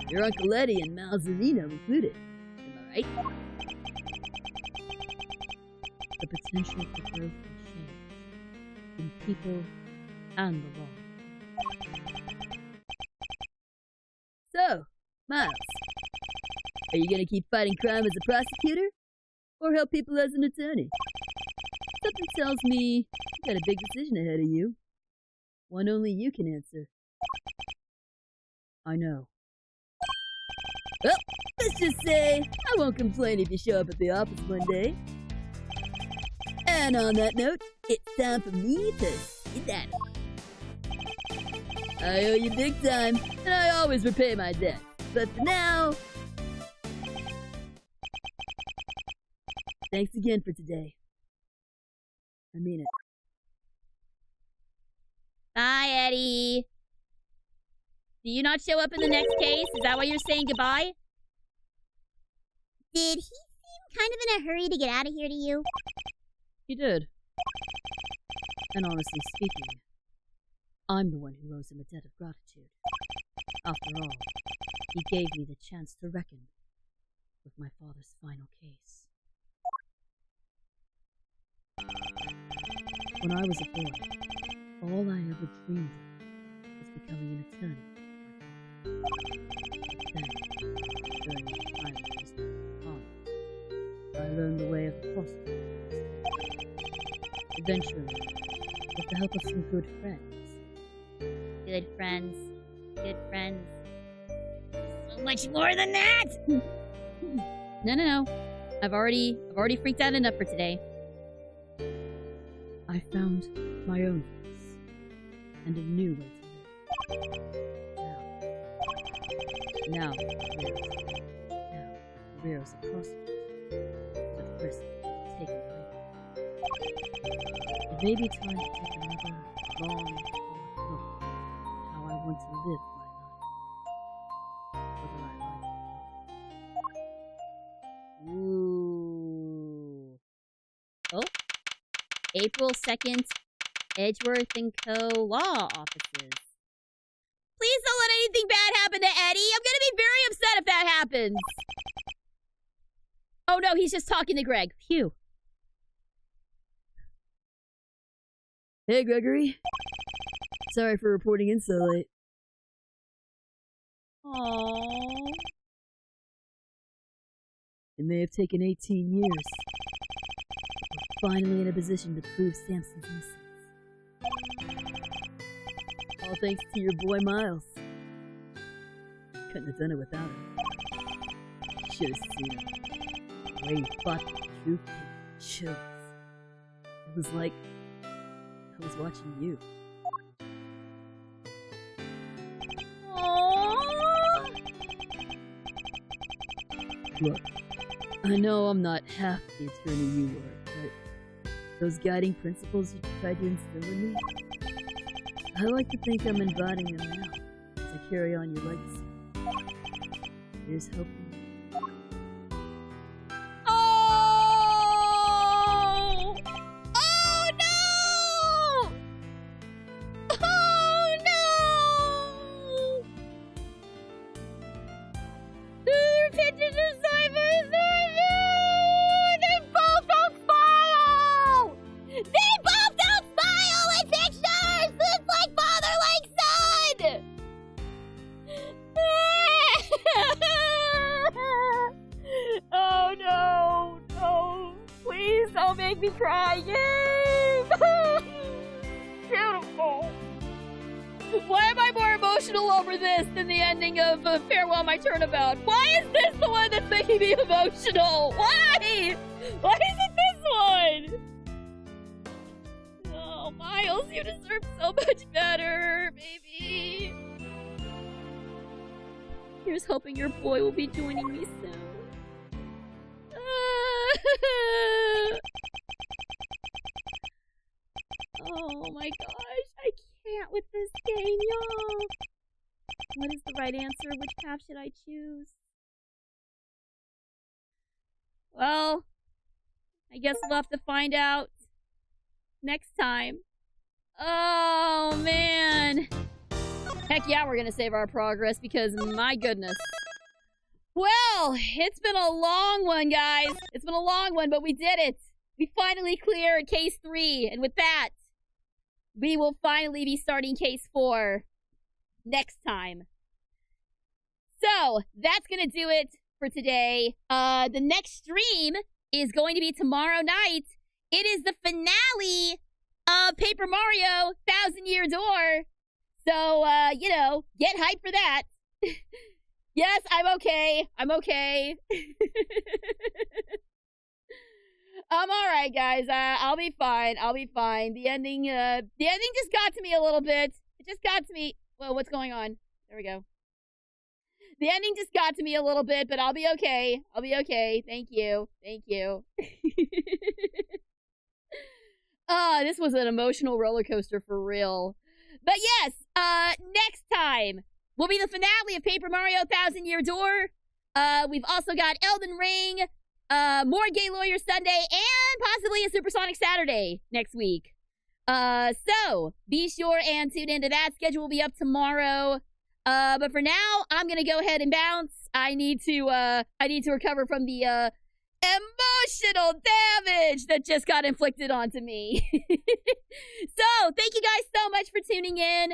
Your Uncle Eddie and Malzerino included. Am I right? The potential for growth and change. in people and the law. So, Miles, are you gonna keep fighting crime as a prosecutor? Or help people as an attorney? Something tells me you got a big decision ahead of you. One only you can answer. I know. Well, let's just say I won't complain if you show up at the office one day. And on that note, it's time for me to skedaddle. I owe you big time, and I always repay my debt. But for now, thanks again for today. I mean it. Bye, Eddie. Do you not show up in the next case? Is that why you're saying goodbye? Did he seem kind of in a hurry to get out of here to you? He did. And honestly speaking, I'm the one who owes him a debt of gratitude. After all, he gave me the chance to reckon with my father's final case. When I was a boy, all I ever dreamed of was becoming an attorney. But then, during my time at Mr. College, I learned the way of the prosecutor. Eventually, with the help of some good friends. Good friends. Good friends. So much more than that! No. I've already freaked out enough for today. I found my own voice and a new way to live. Now, career as a prosecutor, with risk taken away. It may be time to take another long, hard look at how I want to live my life, whether I like it or not. Ooh. Oh. April 2nd, Edgeworth & Co. Law Offices. Please don't let anything bad happen to Eddie. I'm gonna be very upset if that happens. Oh no, he's just talking to Greg. Phew. Hey, Gregory. Sorry for reporting in so late. Aww. It may have taken 18 years. We're finally in a position to prove Samson's innocence. All thanks to your boy Miles. Couldn't have done it without him. Should have seen him. The way he fought for the truth gave me chills. It was like I was watching you. Aww. Look, I know I'm not half the attorney you were, but those guiding principles you tried to instill in me, I like to think I'm embodying them now as I carry on your legacy. Here's hoping. Oh! Oh no! Oh no! The pictures are Cypher's. They both don't smile! They both don't smile in pictures! It's like father, like son! Oh no, no. Please don't make me cry again. Beautiful. Why am I more emotional over this than the ending of Farewell My Turnabout? Why is this the one that's making me emotional? Why? Why is it this one? Oh, Miles, you deserve so much better, baby. Here's hoping your boy will be joining me soon. Oh my gosh, I can't with this game, y'all. What is the right answer? Which path should I choose? Well, I guess we'll have to find out next time. Oh man. Heck yeah, we're gonna save our progress because my goodness. Well, it's been a long one, guys. It's been a long one, but we did it. We finally cleared case 3, and with that, we will finally be starting case 4 next time. So, that's gonna do it for today. The next stream is going to be tomorrow night. It is the finale of Paper Mario 1000-Year Door. So, you know, get hyped for that. Yes, I'm okay. I'm okay. I'm alright, guys. I'll be fine. I'll be fine. The ending just got to me a little bit. It just got to me. Whoa, what's going on? There we go. The ending just got to me a little bit, but I'll be okay. I'll be okay. Thank you. Thank you. This was an emotional roller coaster for real. But yes, next time will be the finale of Paper Mario 1000-Year Door. We've also got Elden Ring, more Gay Lawyer Sunday, and possibly a Supersonic Saturday next week. So be sure and tune into that. Schedule will be up tomorrow. But for now, I'm gonna go ahead and bounce. I need to recover from the emotional damage that just got inflicted onto me. So thank you guys so much for tuning in.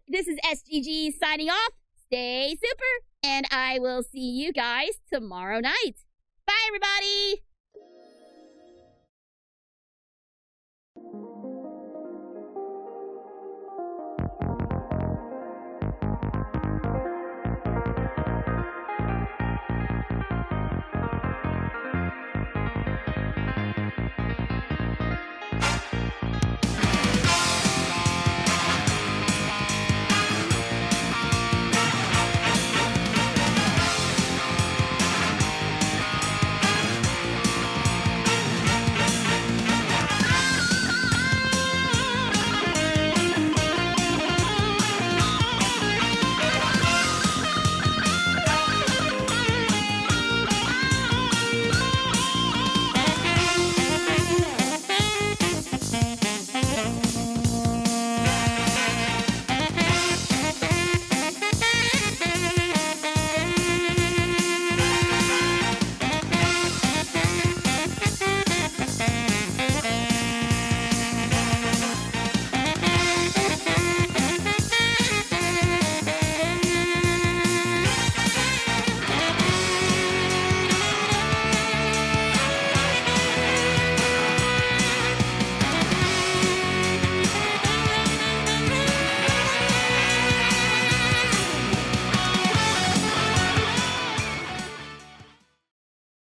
This is SGG signing off. Stay super, and I will see you guys tomorrow night. Bye, everybody!